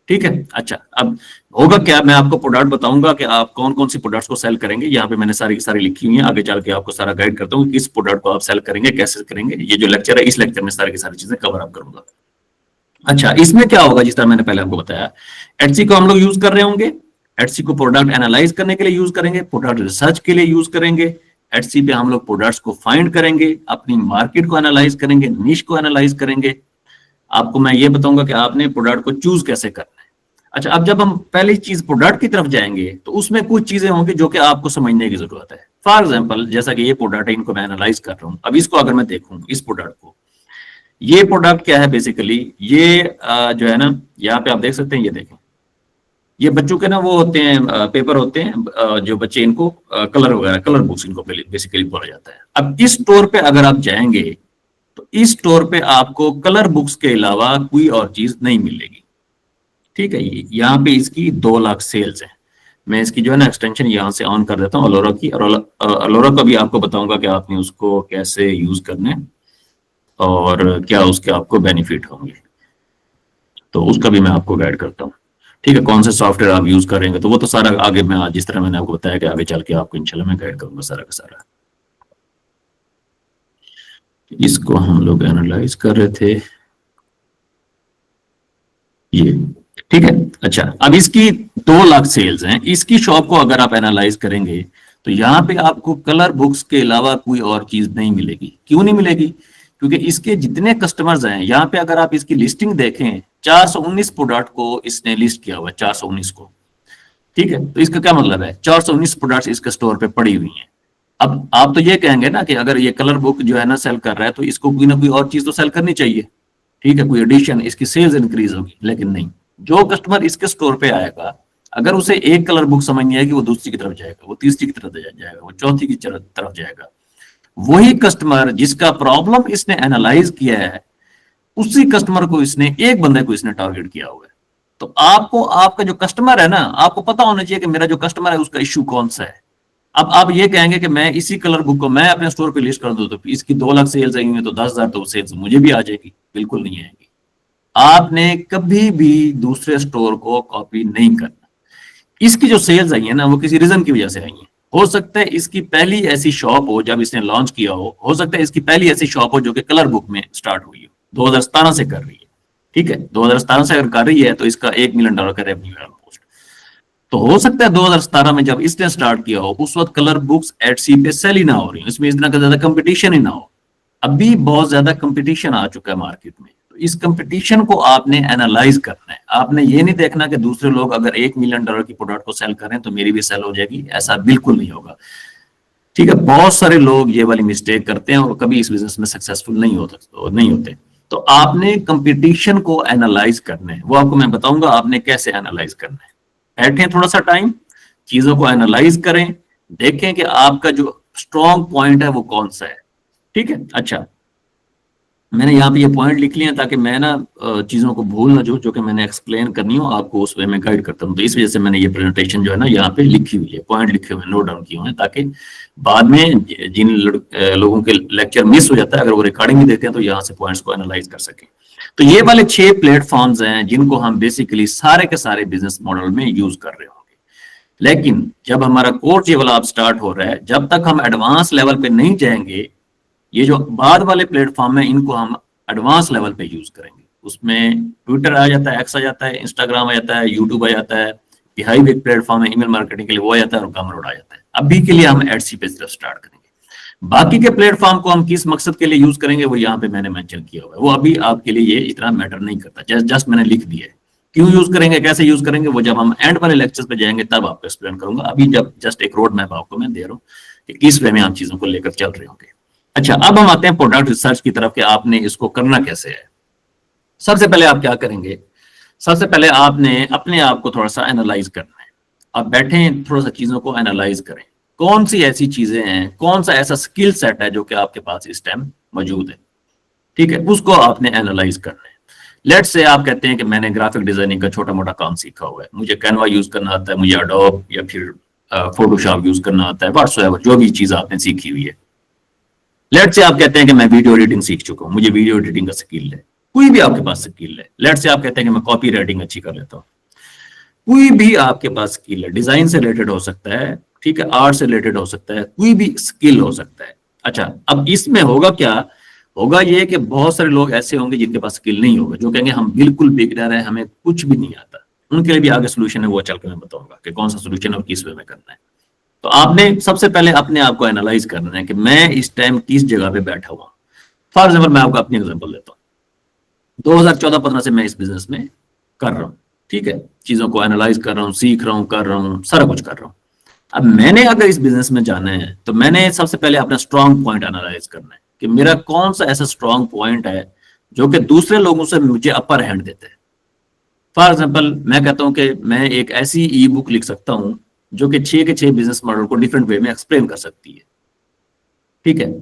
ठीक है। अच्छा, अब होगा क्या, मैं आपको प्रोडक्ट बताऊंगा कि आप कौन कौन सी प्रोडक्ट्स को सेल करेंगे। यहाँ पे मैंने सारी की सारी लिखी हुई है, आगे चल के आपको सारा गाइड करता हूँ किस प्रोडक्ट को आप सेल करेंगे, कैसे करेंगे। ये जो लेक्चर है, इस लेक्चर में सारी की सारी चीजें कवर अप करूंगा। अच्छा, इसमें क्या होगा, जिस तरह मैंने पहले आपको बताया, एटसी को हम लोग यूज कर रहे होंगे। एटसी को प्रोडक्ट एनालाइज करने के लिए यूज करेंगे, प्रोडक्ट रिसर्च के लिए यूज करेंगे। एटसी पे हम लोग प्रोडक्ट्स को फाइंड करेंगे, अपनी मार्केट को एनालाइज करेंगे, निश को एनालाइज करेंगे। आपको मैं ये बताऊंगा कि आपने प्रोडक्ट को चूज कैसे करना है। अच्छा, अब जब हम पहली चीज प्रोडक्ट की तरफ जाएंगे तो उसमें कुछ चीजें होंगी जो कि आपको समझने की जरूरत है। फॉर एग्जाम्पल, जैसा कि ये प्रोडक्ट है, इनको मैं एनालाइज कर रहा हूँ। अब इसको अगर मैं देखूँ, इस प्रोडक्ट को, ये प्रोडक्ट क्या है बेसिकली, ये जो है ना, यहाँ पे आप देख सकते हैं, ये देखें, ये बच्चों के ना वो होते हैं, पेपर होते हैं, जो बच्चे इनको कलर वगैरह, कलर बुक्स इनको बेसिकली बोला जाता है। अब इस स्टोर पे अगर आप जाएंगे तो इस स्टोर पे आपको कलर बुक्स के अलावा कोई और चीज नहीं मिलेगी, ठीक है। यहाँ पे इसकी 2 लाख सेल्स है। मैं इसकी जो है ना एक्सटेंशन यहाँ से ऑन कर देता हूँ अलोरा की, और अलोरा को भी आपको बताऊंगा कि आपने उसको कैसे यूज करना है और क्या उसके आपको बेनिफिट होंगे, तो उसका भी मैं आपको गाइड करता हूँ, ठीक है। कौन से सॉफ्टवेयर आप यूज करेंगे तो वो तो सारा आगे मैं, जिस तरह मैंने आपको बताया कि आगे चल के आपको इंशाल्लाह मैं गाइड करूंगा सारा का सारा। इसको हम लोग एनालाइज कर रहे थे, ये, ठीक है। अच्छा, अब इसकी 2 लाख सेल्स हैं। इसकी शॉप को अगर आप एनालाइज करेंगे तो यहाँ पे आपको कलर बुक्स के अलावा कोई और चीज नहीं मिलेगी। क्यों नहीं मिलेगी? क्योंकि इसके जितने कस्टमर्स हैं, यहाँ पे अगर आप इसकी लिस्टिंग देखें, 419 प्रोडक्ट को इसने लिस्ट किया हुआ है, 419 को, ठीक है। तो इसका क्या मतलब है, 419 प्रोडक्ट्स इसके स्टोर पे पड़ी हुई हैं। अब आप तो ये कहेंगे ना कि अगर ये कलर बुक जो है ना सेल कर रहा है, तो इसको कोई ना कोई और चीज तो सेल करनी चाहिए, ठीक है, कोई एडिशन, इसकी सेल्स इंक्रीज होगी। लेकिन नहीं, जो कस्टमर इसके स्टोर पे आएगा, अगर उसे एक कलर बुक समझ नहीं आएगी, वो दूसरी की तरफ जाएगा, वो तीसरी की तरफ जाएगा, वो चौथी की तरफ जाएगा, वही कस्टमर जिसका प्रॉब्लम इसने एनालाइज किया है, उसी कस्टमर को इसने, एक बंदे को इसने टारगेट किया हुआ है। तो आपको, आपका जो कस्टमर है ना, आपको पता होना चाहिए कि मेरा जो कस्टमर है उसका इश्यू कौन सा है। अब आप ये कहेंगे कि मैं इसी कलर बुक को मैं अपने स्टोर पे लिस्ट कर दूं तो इसकी 2 लाख सेल्स आएंगी, तो 10,000 तो सेल्स मुझे भी आ जाएगी। बिल्कुल नहीं आएगी। आपने कभी भी दूसरे स्टोर को कॉपी नहीं करना। इसकी जो सेल्स आई है ना, वो किसी रीजन की वजह से आई है। हो सकता है इसकी पहली ऐसी शॉप हो जब इसने लॉन्च किया हो सकता है इसकी पहली ऐसी शॉप हो जो कि कलर बुक में स्टार्ट हुई हो, 2017 से कर रही है। ठीक है, 2017 से अगर कर रही है तो इसका $1 मिलियन का रेवेन्यू है ऑलमोस्ट। तो हो सकता है 2017 में जब इसने स्टार्ट किया हो उस वक्त कलर बुक्स एटसी पे सेल ही ना हो रही हो, इसमें इतना ज्यादा कंपटीशन ही ना हो। अभी बहुत ज्यादा कंपटीशन आ चुका है मार्केट में, तो इस कंपटीशन को आपने एनालाइज करना है। आपने ये नहीं देखना कि दूसरे लोग अगर $1 मिलियन की प्रोडक्ट को सेल करें तो मेरी भी सेल हो जाएगी, ऐसा बिल्कुल नहीं होगा। ठीक है, बहुत सारे लोग ये वाली मिस्टेक करते हैं और कभी इस बिजनेस में सक्सेसफुल नहीं होते। तो आपने कंपटीशन को एनालाइज करना है, वो आपको मैं बताऊंगा आपने कैसे एनालाइज करना है। बैठें थोड़ा सा टाइम, चीजों को एनालाइज करें, देखें कि आपका जो स्ट्रॉन्ग पॉइंट है वो कौन सा है। ठीक है, अच्छा मैंने यहाँ पे ये पॉइंट लिख लिए हैं ताकि मैं ना चीजों को भूल ना जो कि मैंने एक्सप्लेन करनी हो आपको उस वे में गाइड करता हूँ। तो इस वजह से मैंने ये प्रेजेंटेशन जो है ना यहाँ पे लिखी हुई है, पॉइंट लिखे हुए, नोट डाउन किए हुए हैं, ताकि बाद में जिन लोगों के लेक्चर मिस हो जाता है अगर वो रिकॉर्डिंग भी देते हैं तो यहाँ से पॉइंट्स को एनालाइज कर सके। तो ये वाले 6 प्लेटफॉर्म्स हैं जिनको हम बेसिकली सारे के सारे बिजनेस मॉडल में यूज कर रहे होंगे। लेकिन जब हमारा कोर्स ये वाला आप स्टार्ट हो रहा है, जब तक हम एडवांस लेवल पे नहीं जाएंगे, ये जो बाद वाले प्लेटफॉर्म है इनको हम एडवांस लेवल पे यूज करेंगे। उसमें ट्विटर आ जाता है, एक्स आ जाता है, इंस्टाग्राम आ जाता है, यूट्यूब आ जाता है, हाई एक प्लेटफॉर्म है ईमेल मार्केटिंग के लिए, वो आ जाता है, और गमरोड आ जाता है। अभी के लिए हम एडसी पे सिर्फ स्टार्ट करेंगे। बाकी के प्लेटफॉर्म को हम किस मकसद के लिए यूज करेंगे वो यहाँ पे मैंने मेंशन किया हुआ है, वो अभी आपके लिए ये इतना मैटर नहीं करता, जस्ट मैंने लिख दिया है। क्यों यूज करेंगे, कैसे यूज करेंगे, वो जब हम एंड वाले लेक्चर्स पे जाएंगे तब आपको एक्सप्लेन करूंगा। अभी जब जस्ट एक रोड मैप आपको मैं दे रहा हूँ कि किस वे में हम चीजों को लेकर चल रहे होंगे। अच्छा, अब हम आते हैं प्रोडक्ट रिसर्च की तरफ कि आपने इसको करना कैसे है। सबसे पहले आप क्या करेंगे, सबसे पहले आपने अपने आप को थोड़ा सा एनालाइज करना है। आप बैठें, थोड़ा सा चीजों को एनालाइज करें, कौन सी ऐसी चीजें हैं, कौन सा ऐसा स्किल सेट है जो कि आपके पास इस टाइम मौजूद है। ठीक है, उसको आपने एनालाइज करना है। लेट से आप कहते हैं कि मैंने ग्राफिक डिजाइनिंग का छोटा मोटा काम सीखा हुआ है, मुझे कैनवा यूज करना आता है, मुझे एडोब या फिर फोटोशॉप यूज करना आता है, व्हाट्सएवर, जो भी चीज आपने सीखी हुई है। लेट से आप कहते हैं कि मैं वीडियो एडिटिंग सीख चुका हूं, मुझे वीडियो एडिटिंग का स्किल है, कोई भी आपके पास स्किल है। लेट से आप कहते हैं कि मैं कॉपी राइटिंग अच्छी कर लेता हूँ, कोई भी आपके पास स्किल है, डिजाइन से रिलेटेड हो सकता है, ठीक है, आर्ट से रिलेटेड हो सकता है, कोई भी स्किल हो सकता है। अच्छा, अब इसमें होगा क्या, होगा ये कि बहुत सारे लोग ऐसे होंगे जिनके पास स्किल नहीं होगा, जो कहेंगे हम बिल्कुल बिगिनर है, हमें कुछ भी नहीं आता। उनके लिए भी आगे सोल्यूशन है, वो चल के मैं बताऊंगा कि कौन सा सोल्यूशन और किस वे में करना है। तो आपने सबसे पहले अपने आप को एनालाइज करना है कि मैं इस टाइम किस जगह पे बैठा हुआ। फॉर एग्जाम्पल मैं आपको अपनी एग्जाम्पल देता हूँ, 2014-15 से मैं इस बिजनेस में कर रहा हूँ। ठीक है, चीजों को एनालाइज कर रहा हूँ, सीख रहा हूँ, कर रहा हूँ, सारा कुछ कर रहा हूँ। अब मैंने अगर इस बिजनेस में जाना है तो मैंने सबसे पहले अपना स्ट्रॉन्ग पॉइंट एनालाइज करना है कि मेरा कौन सा ऐसा स्ट्रॉन्ग पॉइंट है जो कि दूसरे लोगों से मुझे अपर हैंड देते हैं। फॉर एग्जाम्पल मैं कहता हूं कि मैं एक ऐसी ई बुक लिख सकता हूं जो कि 6 के 6 बिजनेस मॉडल को डिफरेंट वे में एक्सप्लेन कर सकती है। ठीक है,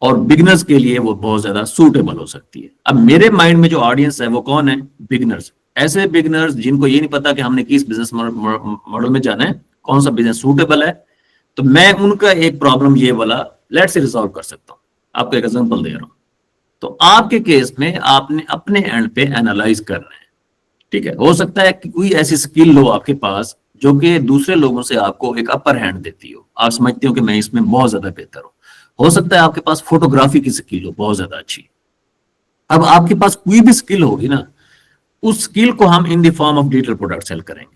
और बिगनर्स के लिए वो बहुत ज्यादा सूटेबल हो सकती है। अब मेरे माइंड में जो ऑडियंस है वो कौन है, बिगनर्स। ऐसे बिगनर्स जिनको ये नहीं पता कि हमने किस बिजनेस मॉडल में जाना है, कौन सा बिजनेस सूटेबल है, तो मैं उनका एक प्रॉब्लम ये वाला लेट से रिजॉल्व कर सकता हूँ। आपको एक एग्जांपल दे रहा हूँ। तो आपके केस में आपने अपने एंड पे एनालाइज करना है। ठीक है, हो सकता है कि कोई ऐसी स्किल हो आपके पास जो कि दूसरे लोगों से आपको एक अपर हैंड देती हो, आप समझते हो कि मैं इसमें बहुत ज्यादा बेहतर हूँ। हो सकता है आपके पास फोटोग्राफी की स्किल हो बहुत ज्यादा अच्छी। अब आपके पास कोई भी स्किल होगी ना, उस स्किल को हम in the form of digital product sale करेंगे।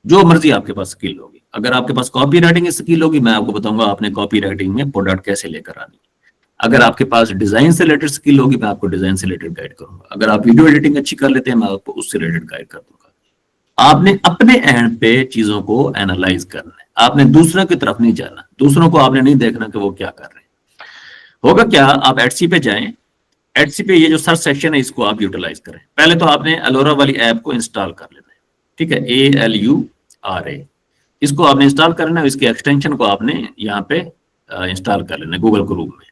जो मर्जी आपके पास स्किल होगी, अगर आपके पास कॉपी राइटिंग स्किल होगी, मैं आपको बताऊंगा आपने कॉपी राइटिंग में प्रोडक्ट कैसे लेकर आनी। अगर आपके पास डिजाइन से रिलेटेड स्किल होगी, मैं आपको डिजाइन से रिलेटेड गाइड करूंगा। अगर आप वीडियो एडिटिंग अच्छी कर लेते हैं, मैं आपको उससे रिलेटेड गाइड कर दूंगा। आपने अपने एंड पे चीजों को एनालाइज करना है, आपने दूसरों की तरफ नहीं जाना, दूसरों को आपने नहीं देखना कि वो क्या कर रहे हैं। होगा क्या, आप एडसी पे जाएं, एडसी पे ये जो सर्च सेक्शन है इसको आप यूटिलाइज करें। पहले तो आपने अलोरा वाली ऐप को इंस्टॉल कर लेना है। ठीक है, ALURA, इसको आपने इंस्टॉल करना है, इसके एक्सटेंशन को आपने यहाँ पे इंस्टॉल कर लेना गूगल क्रोम में।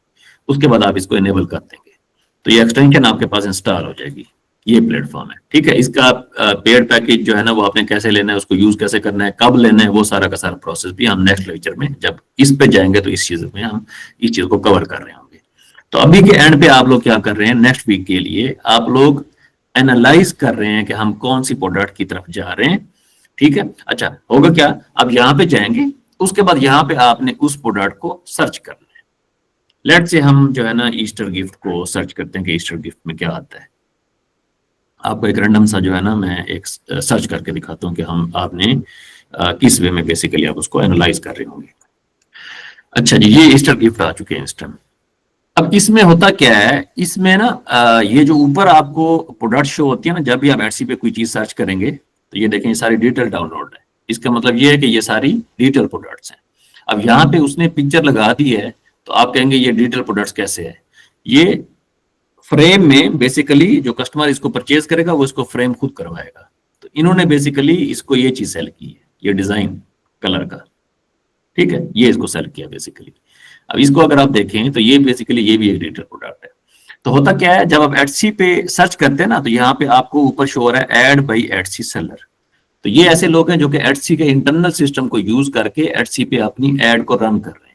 उसके बाद आप इसको इनेबल कर देंगे तो ये एक्सटेंशन आपके पास इंस्टॉल हो जाएगी। ये प्लेटफॉर्म है, ठीक है। इसका पेड पैकेज जो है ना वो आपने कैसे लेना है, उसको यूज कैसे करना है, कब लेना है, वो सारा का सारा प्रोसेस भी हम नेक्स्ट लेक्चर में जब इस पे जाएंगे तो इस चीज में हम इस चीज को कवर कर रहे होंगे। तो अभी के एंड पे आप लोग क्या कर रहे हैं, नेक्स्ट वीक के लिए आप लोग एनालाइज कर रहे हैं कि हम कौन सी प्रोडक्ट की तरफ जा रहे हैं, ठीक है। अच्छा होगा क्या, अब यहाँ पे जाएंगे, उसके बाद यहाँ पे आपने उस प्रोडक्ट को सर्च करना है। लेट से हम जो है ना ईस्टर गिफ्ट को सर्च करते हैं कि ईस्टर गिफ्ट में क्या आता है। आपको एक रैंडम सा जो है ना मैं एक सर्च करके दिखाता हूँ कि हम आपने किस वे में बेसिकली आप उसको एनालाइज कर रहे होंगे। अच्छा जी, ये ईस्टर गिफ्ट आ चुके हैं इंस्टा में। अब इसमें होता क्या है, इसमें ना ये जो ऊपर आपको प्रोडक्ट शो होती है ना, जब भी आप एडसी पे कोई चीज सर्च करेंगे तो ये देखें ये सारी डिटेल डाउनलोड है। इसका मतलब ये है कि ये सारी डिटेल प्रोडक्ट्स हैं। अब यहाँ पे उसने पिक्चर लगा दी है तो आप कहेंगे ये डिटेल प्रोडक्ट्स कैसे है। ये फ्रेम में बेसिकली जो कस्टमर इसको परचेज करेगा वो इसको फ्रेम खुद करवाएगा। तो इन्होंने बेसिकली इसको ये चीज सेल की है, ये डिजाइन कलर का, ठीक है, ये इसको सेल किया बेसिकली। अब इसको अगर आप देखें तो ये बेसिकली ये भी एक डिटेल प्रोडक्ट है। तो होता क्या है, जब आप एडसी पे सर्च करते हैं ना तो यहाँ पे आपको ऊपर शो हो रहा है एड बाई एडसी सेलर। तो ये ऐसे लोग हैं जो कि एडसी के इंटरनल सिस्टम को यूज करके एडसी पे अपनी एड को रन कर रहे हैं।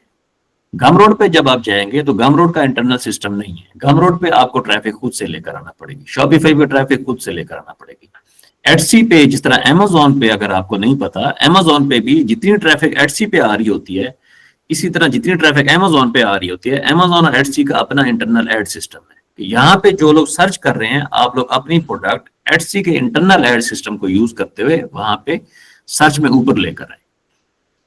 गमरोड पे जब आप जाएंगे तो गमरोड का इंटरनल सिस्टम नहीं है। गमरोड पे आपको ट्रैफिक खुद से लेकर आना पड़ेगी, शॉपिफाई पे ट्रैफिक खुद से लेकर आना पड़ेगी। एडसी पे जिस तरह अमेजोन पे, अगर आपको नहीं पता, अमेजोन पे भी जितनी ट्रैफिक एडसी पे आ रही होती है इसी तरह जितनी ट्रैफिक अमेजोन पे आ रही होती है, अमेजोन और एडसी का अपना इंटरनल एड सिस्टम है। यहाँ पे जो लोग सर्च कर रहे हैं, आप लोग अपनी प्रोडक्ट एडसी के इंटरनल एड सिस्टम को यूज करते हुए वहां पे सर्च में ऊपर लेकर आए।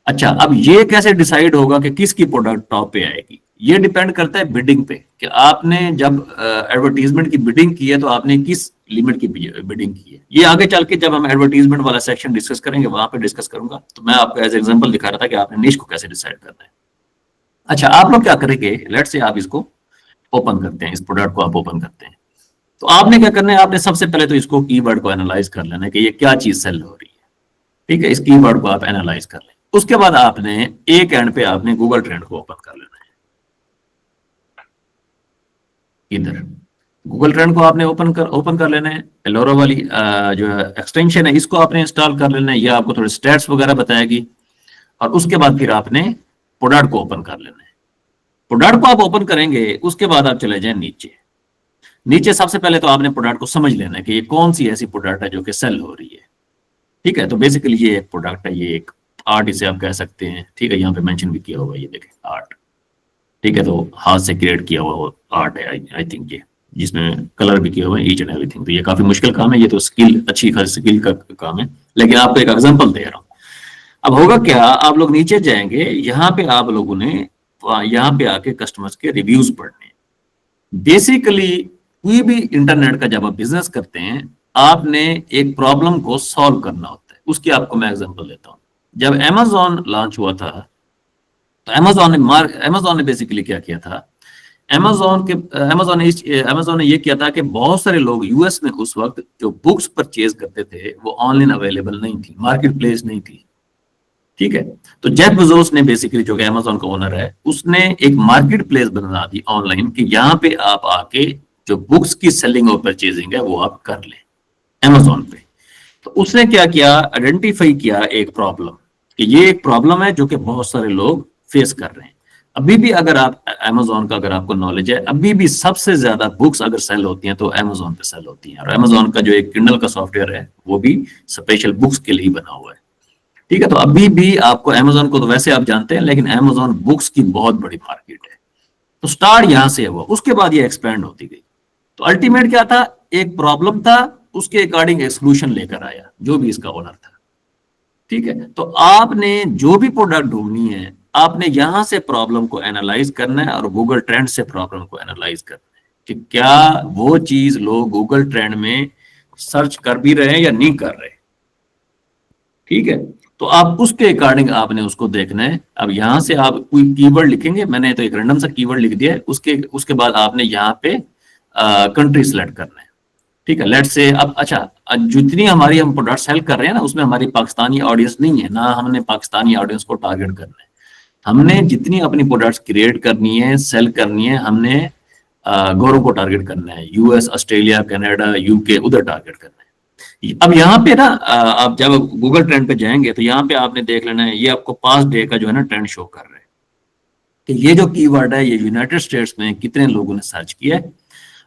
अच्छा, अब ये कैसे डिसाइड होगा कि किसकी प्रोडक्ट टॉप पे आएगी? ये डिपेंड करता है बिडिंग पे कि आपने जब एडवर्टीजमेंट की बिडिंग की है तो आपने किस लिमिट की बिडिंग की है। ये आगे चल के जब हम एडवर्टीजमेंट वाला सेक्शन डिस्कस करेंगे वहां पे डिस्कस करूंगा। तो मैं आपको एज एग्जांपल दिखा रहा था कि आपने निश को कैसे डिसाइड करना है। अच्छा, आप लोग क्या करेंगे, लेट से आप इसको ओपन करते हैं, इस प्रोडक्ट को आप ओपन करते हैं, तो आपने क्या करना है, आपने सबसे पहले तो इसको कीवर्ड को एनालाइज कर लेना है कि ये क्या चीज सेल हो रही है, ठीक है। इस कीवर्ड को आप एनालाइज कर लें। उसके बाद आपने एक एंड पे आपने गूगल ट्रेंड को ओपन कर लेना है। इधर गूगल ट्रेंड को आपने ओपन कर लेना है। एलोरा वाली जो एक्सटेंशन है इसको आपने इंस्टॉल कर लेना है, ये आपको थोड़े स्टैट्स वगैरह बताएगी। और उसके बाद फिर आपने प्रोडक्ट को ओपन कर लेना है। प्रोडक्ट को आप ओपन करेंगे, उसके बाद आप चले जाए नीचे। नीचे सबसे पहले तो आपने प्रोडक्ट को समझ लेना है कि ये कौन सी ऐसी प्रोडक्ट है जो कि सेल हो रही है, ठीक है। तो बेसिकली ये एक प्रोडक्ट है, ये एक आर्ट इसे आप कह सकते हैं, ठीक है। यहाँ पे मेंशन भी किया हुआ है, ये देखें आर्ट, ठीक है। तो हाथ से क्रिएट किया हुआ आर्ट है आई थिंक ये, जिसमें कलर भी किया हुआ है ईच एंड एवरीथिंग। तो ये काफी मुश्किल काम है, ये तो स्किल अच्छी खासी स्किल का काम है, लेकिन आपको एक एग्जांपल दे रहा हूँ। अब होगा क्या, आप लोग नीचे जाएंगे, यहाँ पे आप लोगों ने यहाँ पे आके कस्टमर्स के रिव्यूज पढ़ने। बेसिकली कोई भी इंटरनेट का जब आप बिजनेस करते हैं, आपने एक प्रॉब्लम को सॉल्व करना होता है। उसकी आपको मैं एग्जांपल देता हूँ। जब अमेजोन लॉन्च हुआ था तो अमेजोन ने बेसिकली क्या किया था, अमेजोन ने ये किया था कि बहुत सारे लोग यूएस में उस वक्त जो बुक्स परचेज करते थे वो ऑनलाइन अवेलेबल नहीं थी, मार्केट प्लेस नहीं थी, ठीक है। तो जेफ बेजोस ने बेसिकली, जो कि अमेजोन का ओनर है, उसने एक मार्केट प्लेस बना दी ऑनलाइन कि यहाँ पे आप आके जो बुक्स की सेलिंग और परचेजिंग है वो आप कर लें अमेजोन पे। तो उसने क्या किया, आइडेंटिफाई किया एक प्रॉब्लम कि ये एक प्रॉब्लम है जो कि बहुत सारे लोग फेस कर रहे हैं। अभी भी अगर आप अमेजोन का, अगर आपको नॉलेज है, अभी भी सबसे ज्यादा बुक्स अगर सेल होती हैं तो अमेजोन पे सेल होती हैं। और अमेजोन का जो एक किंडल का सॉफ्टवेयर है वो भी स्पेशल बुक्स के लिए ही बना हुआ है, ठीक है। तो अभी भी आपको अमेजोन को तो वैसे आप जानते हैं, लेकिन अमेजोन बुक्स की बहुत बड़ी मार्केट है। तो स्टार्ट यहां से हुआ, उसके बाद ये एक्सपेंड होती गई। तो अल्टीमेट क्या था, एक प्रॉब्लम था, उसके अकॉर्डिंग एक सोल्यूशन लेकर आया जो भी इसका ओनर था, ठीक है। तो आपने जो भी प्रोडक्ट ढूंढनी है, आपने यहां से प्रॉब्लम को एनालाइज करना है और गूगल ट्रेंड से प्रॉब्लम को एनालाइज करना है कि क्या वो चीज लोग गूगल ट्रेंड में सर्च कर भी रहे हैं या नहीं कर रहे, ठीक है। तो आप उसके अकॉर्डिंग आपने उसको देखना है। अब यहां से आप कोई कीवर्ड लिखेंगे, मैंने तो एक रैंडम सा कीवर्ड लिख दिया है, उसके बाद आपने यहाँ पे कंट्री सेलेक्ट करना है, ठीक है। लेट से अब अच्छा, जितनी हमारी हम प्रोडक्ट सेल कर रहे हैं ना, उसमें हमारी पाकिस्तानी ऑडियंस नहीं है, ना हमने पाकिस्तानी ऑडियंस को टारगेट करना है। हमने जितनी अपनी प्रोडक्ट्स क्रिएट करनी है, सेल करनी है, हमने गौरव को टारगेट करना है, यूएस, ऑस्ट्रेलिया, कनाडा, यूके, उधर टारगेट करना है। अब यहाँ पे ना आप जब गूगल ट्रेंड पे जाएंगे तो यहाँ पे आपने देख लेना है, ये आपको पास्ट डे का जो है ना ट्रेंड शो कर रहा है कि ये जो कीवर्ड है ये यूनाइटेड स्टेट्स में कितने लोगों ने सर्च किया है।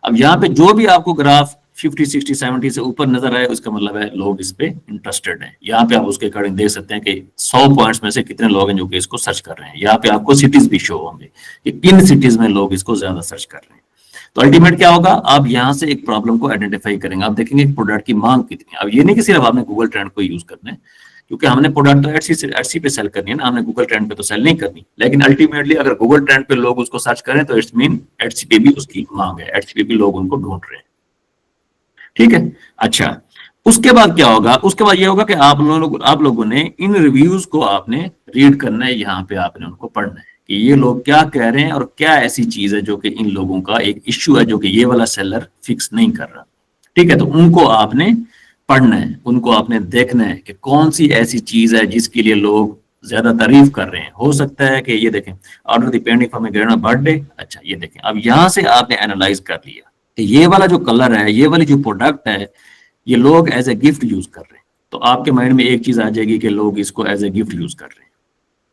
अब यहाँ पे जो भी आपको ग्राफ 50, 60, 70 से ऊपर नजर आए उसका मतलब है लोग इस पे इंटरेस्टेड हैं। यहाँ पे आप उसके अकॉर्डिंग देख सकते हैं कि 100 पॉइंट्स में से कितने लोग हैं जो कि इसको सर्च कर रहे हैं। यहाँ पे आपको सिटीज भी शो होंगे कि किन सिटीज में लोग इसको ज्यादा सर्च कर रहे हैं। तो अल्टीमेट क्या होगा, आप यहाँ से एक प्रॉब्लम को आइडेंटिफाई करेंगे, आप देखेंगे प्रोडक्ट की मांग कितनी है। अब ये नहीं कि सिर्फ आपने गूगल ट्रेंड को यूज करना है, क्योंकि हमने प्रोडक्ट एटसी पे सेल करनी है ना, हमने गूगल ट्रेंड पे तो सेल नहीं करनी। लेकिन अल्टीमेटली अगर गूगल ट्रेंड पे लोग उसको सर्च करें तो इट्स मीन एटसी पे भी उसकी मांग है, एटसी पे भी लोग उनको ढूंढ रहे हैं। ठीक है, अच्छा उसके बाद क्या होगा, उसके बाद ये होगा कि आप लोगों ने इन रिव्यूज को आपने रीड करना है, यहाँ पे आपने उनको पढ़ना है कि ये लोग क्या कह रहे हैं और क्या ऐसी चीज है जो कि इन लोगों का एक इश्यू है जो कि ये वाला सेलर फिक्स नहीं कर रहा। ठीक है, तो उनको आपने पढ़ना है, उनको आपने देखना है कि कौन सी ऐसी चीज है जिसके लिए लोग ज्यादा तारीफ कर रहे हैं। हो सकता है कि ये देखें, order the painting for my grand birthday, अच्छा ये देखें, अब यहाँ से आपने एनालाइज कर लिया कि ये वाला जो कलर है, ये वाली जो प्रोडक्ट है, ये लोग एज ए गिफ्ट यूज कर रहे हैं। तो आपके माइंड में एक चीज आ जाएगी कि लोग इसको एज ए गिफ्ट यूज कर रहे हैं।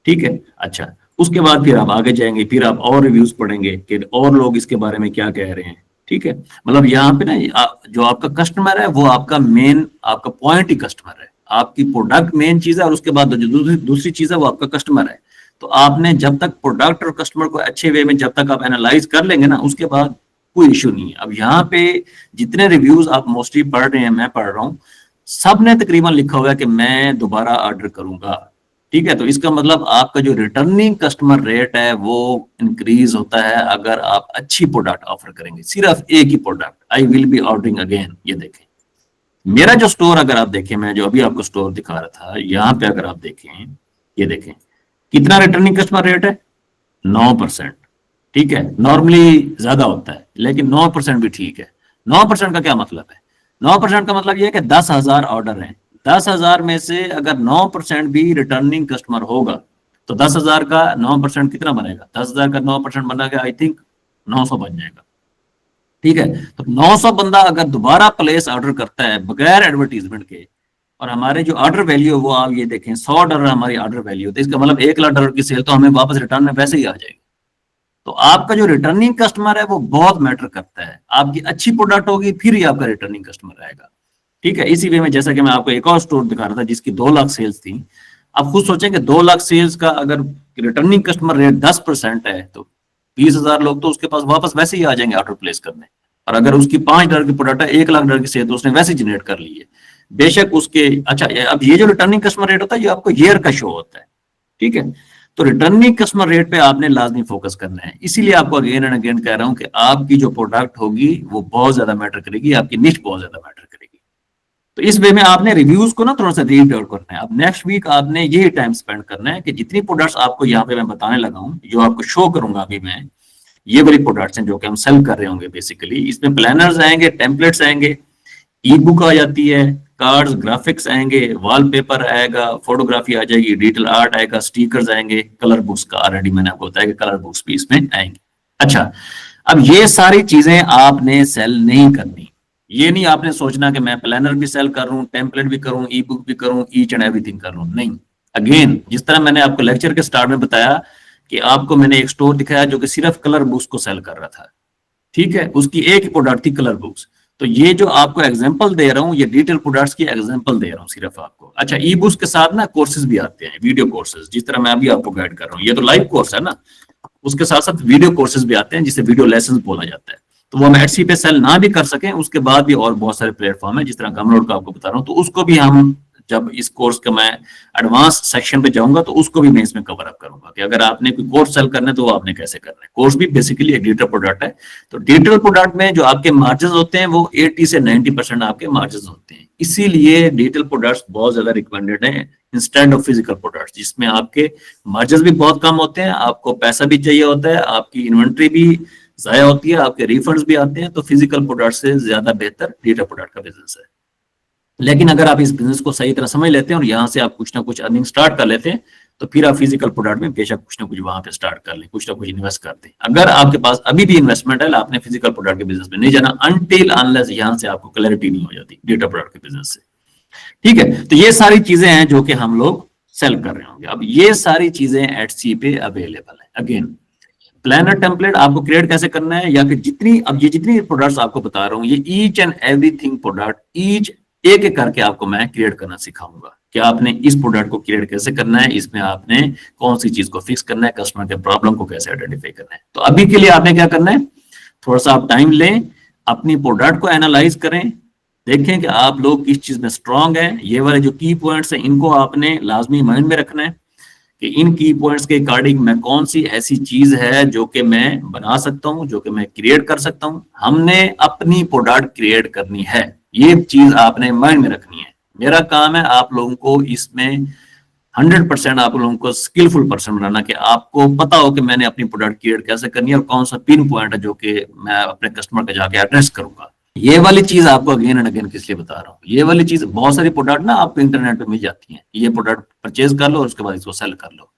ठीक है, अच्छा उसके बाद फिर आप आगे जाएंगे, फिर आप और रिव्यूज पढ़ेंगे कि और लोग इसके बारे में क्या कह रहे हैं। ठीक है, मतलब यहाँ पे ना जो आपका कस्टमर है वो आपका मेन, आपका पॉइंट ही कस्टमर है। आपकी प्रोडक्ट मेन चीज है और उसके बाद जो दूसरी चीज है वो आपका कस्टमर है। तो आपने जब तक प्रोडक्ट और कस्टमर को अच्छे वे में जब तक आप एनालाइज कर लेंगे ना, उसके बाद कोई इश्यू नहीं है। अब यहाँ पे जितने रिव्यूज आप मोस्टली पढ़ रहे हैं, मैं पढ़ रहा हूँ, सब ने तकरीबन लिखा हुआ है कि मैं दोबारा ऑर्डर करूंगा। ठीक है, तो इसका मतलब आपका जो रिटर्निंग कस्टमर रेट है वो इंक्रीज होता है अगर आप अच्छी प्रोडक्ट ऑफर करेंगे। सिर्फ एक ही product, I will be ordering again. ये देखें मेरा जो स्टोर, अगर आप देखें, मैं जो अभी आपको स्टोर दिखा रहा था, यहाँ पे अगर आप देखें, ये देखें कितना रिटर्निंग कस्टमर रेट है, 9%। ठीक है, नॉर्मली ज्यादा होता है लेकिन 9% भी ठीक है। 9% का क्या मतलब है, 9% का मतलब ये है कि 10,000 ऑर्डर हैं, 10,000 में से अगर 9% भी रिटर्निंग कस्टमर होगा तो 10,000 का 9% कितना बनेगा, 10,000 का 9% बनेगा आई थिंक 900 बन जाएगा। ठीक है, तो 900 बंदा अगर दोबारा प्लेस ऑर्डर करता है बगैर एडवर्टीजमेंट के, और हमारे जो ऑर्डर वैल्यू वो आप ये देखें $100 हमारी ऑर्डर वैल्यू, तो इसका मतलब $1,00,000 की सेल तो हमें वापस रिटर्न में वैसे ही आ जाएगी। तो आपका जो रिटर्निंग कस्टमर है वो बहुत मैटर करता है। आपकी अच्छी प्रोडक्ट होगी फिर ही आपका रिटर्निंग कस्टमर आएगा। ठीक है, इसी वे में जैसा कि मैं आपको एक और स्टोर दिखा रहा था जिसकी 2 लाख सेल्स थी, आप खुद सोचें कि 2 लाख सेल्स का अगर रिटर्निंग कस्टमर रेट 10% है तो 20,000 लोग तो उसके पास वापस वैसे ही आ जाएंगे ऑर्डर प्लेस करने। और अगर उसकी $5 की प्रोडक्ट है, $1,00,000 की सेल, तो उसने वैसे जनरेट कर ली है बेशक उसके। अच्छा, अब ये जो रिटर्निंग कस्टमर रेट होता है ये आपको ईयर का शो होता है। ठीक है, तो रिटर्निंग कस्टमर रेट पे आपने लाजमी फोकस करना है। इसीलिए आपको अगेन एंड अगेन कह रहा हूं कि आपकी जो प्रोडक्ट होगी वो बहुत ज्यादा मैटर करेगी, आपकी निश बहुत ज्यादा मैटर करेगी। तो इस वे में आपने रिव्यूज को ना थोड़ा सा रीड आउट करना है। अब नेक्स्ट वीक आपने यही टाइम स्पेंड करना है कि जितनी प्रोडक्ट्स आपको यहाँ पे मैं बताने लगा हूँ, जो आपको शो करूंगा अभी मैं, ये वाली प्रोडक्ट्स हैं जो कि हम सेल कर रहे होंगे बेसिकली। इसमें प्लानर्स आएंगे, टेम्पलेट्स आएंगे, ई बुक आ जाती है, कार्ड्स, ग्राफिक्स आएंगे, वॉलपेपर आएगा, फोटोग्राफी आ जाएगी, डिजिटल आर्ट आएगा, स्टिकर्स आएंगे, कलर बुक्स का ऑलरेडी मैंने आपको बताया कि कलर बुक्स भी इसमें आएंगे। अच्छा, अब ये सारी चीजें आपने सेल नहीं करनी। ये नहीं आपने सोचना कि मैं प्लानर भी सेल कर रहा हूँ, टेम्पलेट भी करूँ, ई बुक भी करूँ, ईच एंड एवरीथिंग कर रहा हूँ, नहीं। अगेन जिस तरह मैंने आपको लेक्चर के स्टार्ट में बताया कि आपको मैंने एक स्टोर दिखाया जो कि सिर्फ कलर बुक्स को सेल कर रहा था। ठीक है, उसकी एक ही प्रोडक्ट थी कलर बुक्स। तो ये जो आपको एग्जांपल दे रहा हूँ ये डिटेल प्रोडक्ट्स की एग्जांपल दे रहा हूँ सिर्फ आपको। अच्छा, ई बुक्स के साथ ना कोर्सेज भी आते हैं, वीडियो कोर्सेज, जिस तरह मैं अभी आपको गाइड कर रहा हूँ, ये तो लाइव कोर्स है ना, उसके साथ साथ वीडियो कोर्सेज भी आते हैं जिसे वीडियो लेसन बोला जाता है। तो वो हम एटसी पे सेल ना भी कर सकें उसके बाद भी और बहुत सारे प्लेटफॉर्म है, जिस तरह गमरोड का आपको बता रहा हूँ, तो उसको भी हम जब इस कोर्स का मैं एडवांस सेक्शन पे जाऊंगा तो उसको भी मैं इसमें कवर अप करूंगा कि अगर आपने कोई कोर्स सेल करना है तो वो आपने कैसे करना है। कोर्स भी बेसिकली एक डिजिटल प्रोडक्ट है। तो डिजिटल प्रोडक्ट में जो आपके मार्जिन होते हैं वो 80 से 90% आपके मार्जिन होते हैं। इसीलिए डिजिटल प्रोडक्ट्स बहुत ज्यादा रिकमेंडेड है इंस्टेड ऑफ फिजिकल प्रोडक्ट्स, जिसमें आपके मार्जिन भी बहुत कम होते हैं, आपको पैसा भी चाहिए होता है, आपकी इन्वेंट्री भी जाया होती है, आपके रिफंड्स भी आते हैं। तो फिजिकल प्रोडक्ट से ज्यादा बेहतर डिजिटल प्रोडक्ट का बिजनेस है। लेकिन अगर आप इस बिजनेस को सही तरह समझ लेते हैं और यहाँ से आप कुछ ना कुछ अर्निंग स्टार्ट कर लेते हैं तो फिर आप फिजिकल प्रोडक्ट में बेशक कुछ ना कुछ वहां पे स्टार्ट कर लें, कुछ ना कुछ इन्वेस्ट कर दें। अगर आपके पास अभी भी इन्वेस्टमेंट है, आपने फिजिकल प्रोडक्ट के बिजनेस में नहीं जाना अनटिल अनलेस यहाँ से आपको क्लैरिटी नहीं हो जाती डेटा प्रोडक्ट के बिजनेस से। ठीक है, तो ये सारी चीजें हैं जो कि हम लोग सेल कर रहे होंगे। अब ये सारी चीजें एटसी पे अवेलेबल है। अगेन प्लानर टेम्पलेट आपको क्रिएट कैसे करना है, या फिर जितनी प्रोडक्ट्स आपको बता रहा हूँ, ये ईच एंड एवरीथिंग प्रोडक्ट एक एक करके आपको मैं क्रिएट करना सिखाऊंगा कि आपने इस प्रोडक्ट को क्रिएट कैसे करना है, इसमें आपने कौन सी चीज को फिक्स करना है, कस्टमर के प्रॉब्लम को कैसे आइडेंटिफाई करना है। तो अभी के लिए आपने क्या करना है, थोड़ा सा आप टाइम लें, अपनी प्रोडक्ट को एनालाइज करें, देखें कि आप लोग किस चीज में स्ट्रांग है। ये वाले जो की पॉइंट्स हैं इनको आपने लाजमी माइंड में रखना है कि इन की पॉइंट्स के अकॉर्डिंग मैं कौन सी ऐसी चीज है जो कि मैं बना सकता हूं, जो कि मैं क्रिएट कर सकता हूं। हमने अपनी प्रोडक्ट क्रिएट करनी है, ये चीज आपने माइंड में रखनी है। मेरा काम है आप लोगों को इसमें 100% आप लोगों को स्किलफुल पर्सन बनाना, कि आपको पता हो कि मैंने अपनी प्रोडक्ट क्रिएट कैसे करनी है और कौन सा पिन पॉइंट है जो कि मैं अपने कस्टमर का जाके एड्रेस करूंगा। ये वाली चीज आपको अगेन एंड अगेन किस लिए बता रहा हूँ, ये वाली चीज बहुत सारी प्रोडक्ट ना आपको इंटरनेट पे मिल जाती हैं, ये प्रोडक्ट परचेज कर लो और उसके बाद इसको सेल कर लो।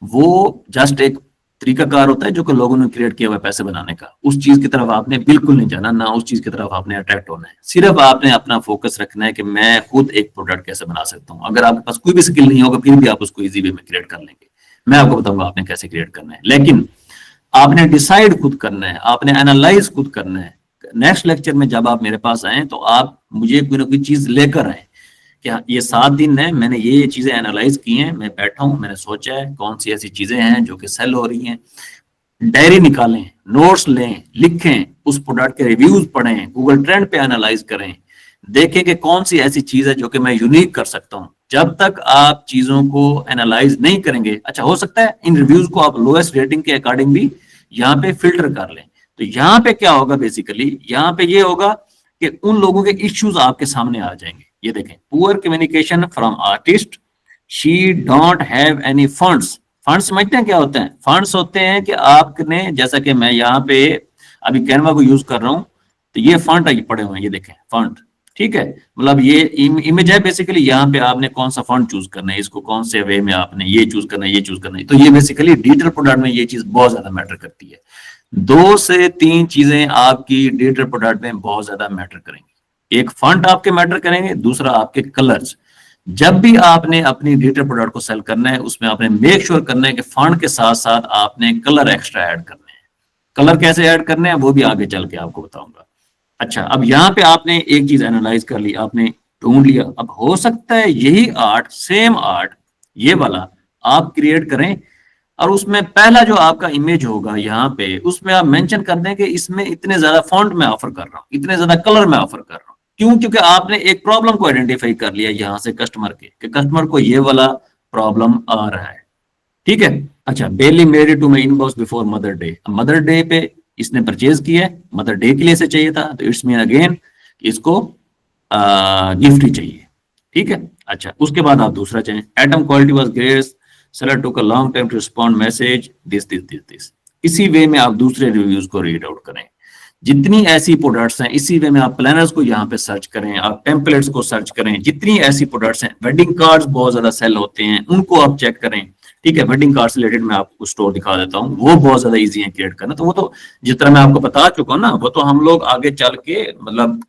वो जस्ट एक तरीकाकार होता है जो कि लोगों ने क्रिएट किया हुआ है पैसे बनाने का। उस चीज की तरफ आपने बिल्कुल नहीं जाना, ना उस चीज की तरफ आपने अट्रैक्ट होना है। सिर्फ आपने अपना फोकस रखना है कि मैं खुद एक प्रोडक्ट कैसे बना सकता हूँ। अगर आपके पास कोई भी स्किल नहीं होगा फिर भी आप उसको इजी वे में क्रिएट कर लेंगे। मैं आपको बताऊंगा आपने कैसे क्रिएट करना है, लेकिन आपने डिसाइड खुद करना है, आपने एनालाइज खुद करना है। नेक्स्ट लेक्चर में जब आप मेरे पास आए तो आप मुझे कोई ना कोई चीज लेकर आए कि ये 7 दिन है, मैंने ये चीजें एनालाइज की हैं, मैं बैठा हूं, मैंने सोचा है कौन सी ऐसी चीजें हैं जो कि सेल हो रही हैं। डायरी निकालें, नोट्स लें, लिखें, उस प्रोडक्ट के रिव्यूज पढ़ें, गूगल ट्रेंड पे एनालाइज करें, देखें कि कौन सी ऐसी चीज है जो कि मैं यूनिक कर सकता हूं। जब तक आप चीजों को एनालाइज नहीं करेंगे, अच्छा हो सकता है इन रिव्यूज को आप लोएस्ट रेटिंग के अकॉर्डिंग भी यहाँ पे फिल्टर कर लें। तो यहाँ पे क्या होगा, बेसिकली यहाँ पे ये होगा कि उन लोगों के इश्यूज आपके सामने आ जाएंगे। ये देखें, poor communication from artist, she don't have any funds. Funds समझते हैं क्या होते हैं? फंड्स होते हैं कि आपने, जैसा कि मैं यहाँ पे अभी कैनवा को यूज कर रहा हूँ, तो ये फंड पड़े हुए हैं, ये देखें फंड, ठीक है, मतलब ये इमेज है बेसिकली। यहाँ पे आपने कौन सा फंड चूज करना है, इसको कौन से वे में आपने ये चूज करना है, ये चूज करना है। तो ये बेसिकली डिजिटल प्रोडक्ट में ये चीज बहुत ज्यादा मैटर करती है। 2 से 3 चीजें आपकी डिजिटल प्रोडक्ट में बहुत ज्यादा मैटर करेंगी। एक फंड आपके मैटर करेंगे, दूसरा आपके कलर्स। जब भी आपने अपनी डिजिटल प्रोडक्ट को सेल करना है, उसमें आपने मेक श्योर करना है कि फंड के साथ साथ आपने कलर एक्स्ट्रा ऐड करने हैं। कलर कैसे ऐड करने हैं वो भी आगे चल के आपको बताऊंगा। अच्छा, अब यहाँ पे आपने एक चीज एनालाइज कर ली, आपने ढूंढ लिया। अब हो सकता है यही आर्ट, सेम आर्ट ये वाला आप क्रिएट करें और उसमें पहला जो आपका इमेज होगा यहाँ पे, उसमें आप मेंशन कर दें कि इसमें इतने ज्यादा फॉन्ट में ऑफर कर रहा हूँ, इतने ज्यादा कलर में ऑफर कर रहा हूँ। क्यों? क्योंकि आपने एक प्रॉब्लम को आइडेंटिफाई कर लिया यहाँ से कस्टमर के, कि कस्टमर को ये वाला प्रॉब्लम आ रहा है। ठीक है, अच्छा, बेली मेरी to my inbox before mother day. Mother day पे इसने परचेज किया है, मदर डे के लिए से चाहिए था, तो इट्स मीन अगेन इसको गिफ्ट ही चाहिए। ठीक है, अच्छा, उसके बाद आप दूसरा चाहें, item quality was great, seller took a long time to respond message, this. इसी वे में आप दूसरे रिव्यूज को रीड आउट करें। जितनी ऐसी प्रोडक्ट्स हैं, इसी वे में आप प्लानर्स को यहाँ पे सर्च करें, आप टेम्पलेट्स को सर्च करें। जितनी ऐसी प्रोडक्ट्स हैं, वेडिंग कार्ड्स बहुत ज्यादा सेल होते हैं, उनको आप चेक करें। ठीक है, वेडिंग कार्ड से रिलेटेड मैं आपको स्टोर दिखा देता हूँ, वो बहुत ज्यादा इजी है क्रिएट करना। तो वो तो जिस तरह मैं आपको बता चुका हूँ ना, वो तो हम लोग आगे चल के, मतलब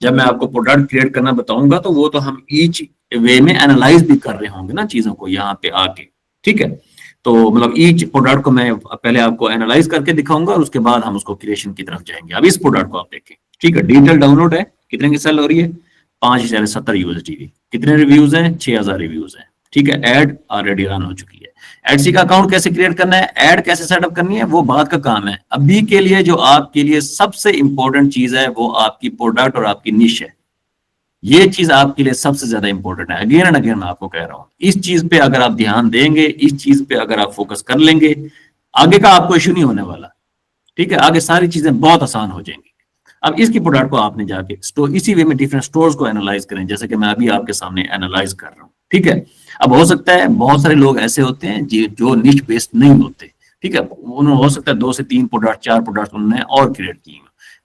जब मैं आपको प्रोडक्ट क्रिएट करना बताऊंगा तो वो तो हम ईच वे में एनालाइज भी कर रहे होंगे ना चीजों को यहाँ पे आके। ठीक है, तो मतलब ईच प्रोडक्ट को मैं पहले आपको एनालाइज करके दिखाऊंगा और उसके बाद हम उसको क्रिएशन की तरफ जाएंगे। अब इस प्रोडक्ट को आप देखें, ठीक है, डिजिटल डाउनलोड है, कितने की सेल हो रही है? 5070 USD। कितने रिव्यूज हैं? 6000 रिव्यूज हैं। ठीक है, एड ऑलरेडी रन हो चुकी है। एडसी का अकाउंट कैसे क्रिएट करना है, एड कैसे सेटअप करनी है, वो बात का काम है। अभी के लिए जो आपके लिए सबसे इंपॉर्टेंट चीज है वो आपकी प्रोडक्ट और आपकी निश है। ये चीज आपके लिए सबसे ज्यादा इंपॉर्टेंट है। अगेन एंड अगेन मैं आपको कह रहा हूं, इस चीज पे अगर आप ध्यान देंगे, इस चीज पे अगर आप फोकस कर लेंगे, आगे का आपको इश्यू नहीं होने वाला। ठीक है, आगे सारी चीजें बहुत आसान हो जाएंगी। अब इसकी प्रोडक्ट को आपने जाके स्टोर, इसी वे में डिफरेंट स्टोर्स को एनालाइज करें, जैसे कि मैं अभी आपके सामने एनालाइज कर रहा हूँ। ठीक है, अब हो सकता है बहुत सारे लोग ऐसे होते हैं जो निश बेस्ड नहीं होते। ठीक है, उन्होंने हो सकता है 2 से 3 प्रोडक्ट, 4 प्रोडक्ट उन्होंने और क्रिएट किए।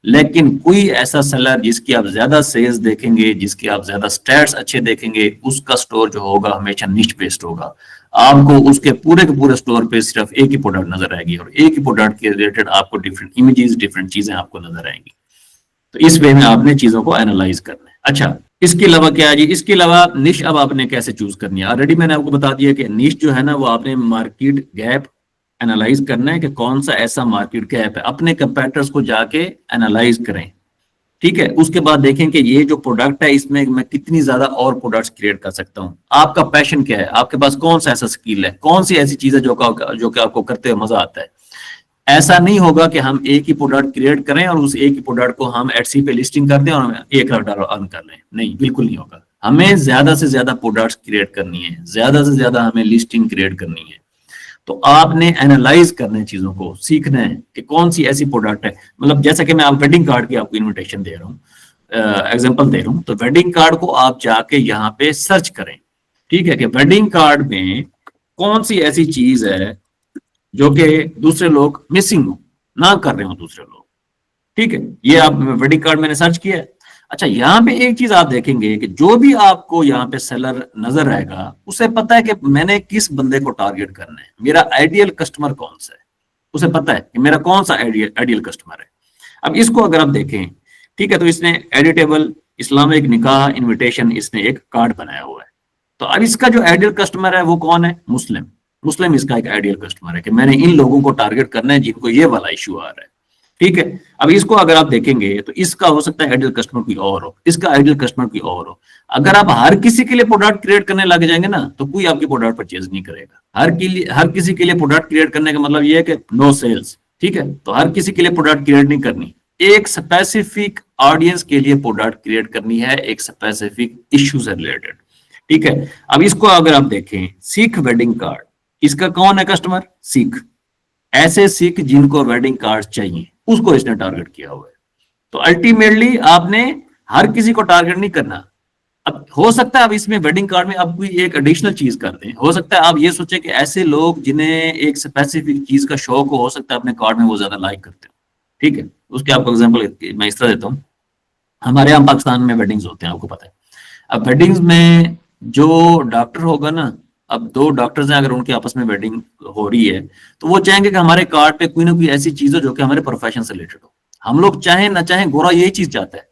लेकिन कोई ऐसा सेलर जिसकी आप ज्यादा सेल्स देखेंगे, जिसके आप ज्यादा स्टैट्स अच्छे देखेंगे, उसका स्टोर जो होगा हमेशा निश बेस्ड होगा। आपको उसके पूरे के पूरे स्टोर पे सिर्फ एक ही प्रोडक्ट नजर आएगी और एक ही प्रोडक्ट के रिलेटेड आपको डिफरेंट इमेजेस, डिफरेंट चीजें आपको नजर आएंगी। तो इस वे में आपने चीजों को एनालाइज करना है। अच्छा, इसके अलावा क्या है जी, इसके अलावा निश अब आपने कैसे चूज करनी है। ऑलरेडी मैंने आपको बता दिया कि निश जो है ना वो आपने मार्केट गैप एनालाइज करना है कि कौन सा ऐसा मार्केट गैप है, अपने कंपेटिटर्स को जाके एनालाइज करें। ठीक है, उसके बाद देखें कि ये जो प्रोडक्ट है इसमें मैं कितनी ज्यादा और प्रोडक्ट्स क्रिएट कर सकता हूँ। आपका पैशन क्या है, आपके पास कौन सा ऐसा स्किल है, कौन सी ऐसी चीज है जो कि आपको करते हुए मजा आता है। ऐसा नहीं होगा कि हम एक ही प्रोडक्ट क्रिएट करें और उस एक ही प्रोडक्ट को हम एटसी पे लिस्टिंग कर दें और हम $1 लाख अर्न कर लें। नहीं, बिल्कुल नहीं होगा। हमें ज्यादा से ज्यादा प्रोडक्ट्स क्रिएट करनी है, ज्यादा से ज्यादा हमें लिस्टिंग क्रिएट करनी है। तो आपने एनालाइज करना है, चीजों को सीखना है कि कौन सी ऐसी प्रोडक्ट है। मतलब जैसे कि मैं आप वेडिंग कार्ड की आपको इन्विटेशन दे रहा हूँ, एग्जांपल दे रहा हूँ, तो वेडिंग कार्ड को आप जाके यहाँ पे सर्च करें। ठीक है, कि वेडिंग कार्ड में कौन सी ऐसी चीज है जो कि दूसरे लोग मिसिंग हो, ना कर रहे हो दूसरे लोग। ठीक है, ये आप वेडिंग कार्ड मैंने सर्च किया है। अच्छा, यहाँ पे एक चीज आप देखेंगे कि जो भी आपको यहाँ पे सेलर नजर आएगा उसे पता है कि मैंने किस बंदे को टारगेट करना है, मेरा आइडियल कस्टमर कौन सा है, उसे पता है कि मेरा कौन सा आइडियल कस्टमर है। अब इसको अगर आप देखें, ठीक है, तो इसने एडिटेबल इस्लामिक निकाह इन्विटेशन इसने एक कार्ड बनाया हुआ है। तो अब इसका जो आइडियल कस्टमर है वो कौन है, मुस्लिम। मुस्लिम इसका एक आइडियल कस्टमर है कि मैंने इन लोगों को टारगेट करना है जिनको ये वाला इश्यू आ रहा है। ठीक है, अब इसको अगर आप देखेंगे तो इसका हो सकता है आइडियल कस्टमर कोई और हो, इसका आइडियल कस्टमर कोई और हो। अगर आप हर किसी के लिए प्रोडक्ट क्रिएट करने लग जाएंगे ना तो कोई आपकी प्रोडक्ट परचेज नहीं करेगा। हर किसी के लिए प्रोडक्ट क्रिएट करने का मतलब ये है कि नो सेल्स। ठीक है, तो हर किसी के लिए प्रोडक्ट क्रिएट नहीं करनी, एक स्पेसिफिक ऑडियंस के लिए प्रोडक्ट क्रिएट करनी है, एक स्पेसिफिक इश्यू से रिलेटेड। ठीक है, अब इसको अगर आप देखें, सिख वेडिंग कार्ड, इसका कौन है कस्टमर, सिख। ऐसे सिख जिनको वेडिंग कार्ड चाहिए उसको इसने टारगेट किया हुआ है। तो अल्टीमेटली आपने हर किसी को टारगेट नहीं करना। अब हो सकता है अब इसमें वेडिंग कार्ड में आप कोई एक एडिशनल चीज कर दें, हो सकता है आप ये सोचे कि ऐसे लोग जिन्हें एक स्पेसिफिक चीज का शौक हो सकता है अपने कार्ड में वो ज्यादा लाइक करते हो। ठीक है, उसके आपको एग्जांपल मैं इस तरह देता हूँ। हमारे यहाँ पाकिस्तान में वेडिंग्स होते हैं, आपको पता है। अब वेडिंग्स में जो डॉक्टर होगा ना, अब दो डॉक्टर्स हैं, अगर उनकी आपस में वेडिंग हो रही है तो वो चाहेंगे कि हमारे कार्ड पे कोई ना कोई ऐसी चीज हो जो कि हमारे प्रोफेशन से रिलेटेड हो। हम लोग चाहें ना चाहें, गोरा यही चीज चाहता है।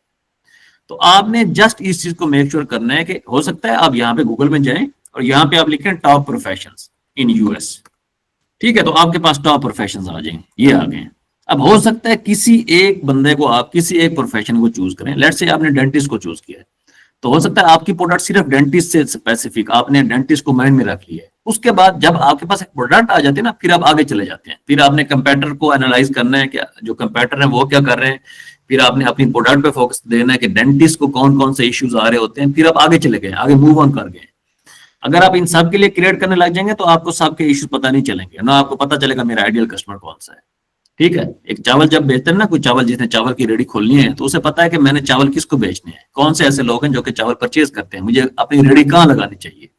तो आपने जस्ट इस चीज को मेक श्योर करना है कि हो सकता है आप यहाँ पे गूगल में जाएं और यहाँ पे आप लिखें टॉप प्रोफेशंस इन यूएस। ठीक है, तो आपके पास टॉप प्रोफेशंस आ जाएंगे, ये आ गए। अब हो सकता है किसी एक बंदे को, आप किसी एक प्रोफेशन को चूज करें। लेट्स से आपने डेंटिस्ट को चूज किया है, तो हो सकता है आपकी प्रोडक्ट सिर्फ डेंटिस्ट से स्पेसिफिक, आपने डेंटिस्ट को माइंड में रख लिया है। उसके बाद जब आपके पास एक प्रोडक्ट आ जाती है ना, फिर आप आगे चले जाते हैं। फिर आपने कंपेटर को एनालाइज करना है कि जो कंपेटर है वो क्या कर रहे हैं। फिर आपने अपनी प्रोडक्ट पे फोकस देना है कि डेंटिस्ट को कौन कौन से इश्यूज आ रहे होते हैं। फिर आप आगे चले गए, आगे मूव ऑन कर गए। अगर आप इन सब के लिए क्रिएट करने लग जाएंगे तो आपको सबके इश्यूज पता नहीं चलेंगे, ना आपको पता चलेगा मेरा आइडियल कस्टमर कौन सा है। ठीक है, एक चावल जब बेचते हैं ना, कोई चावल जिसने चावल की रेडी खोलनी है तो उसे पता है कि मैंने चावल किसको बेचने हैं, कौन से ऐसे लोग हैं जो कि चावल परचेज करते हैं, मुझे अपनी रेडी कहाँ लगानी चाहिए।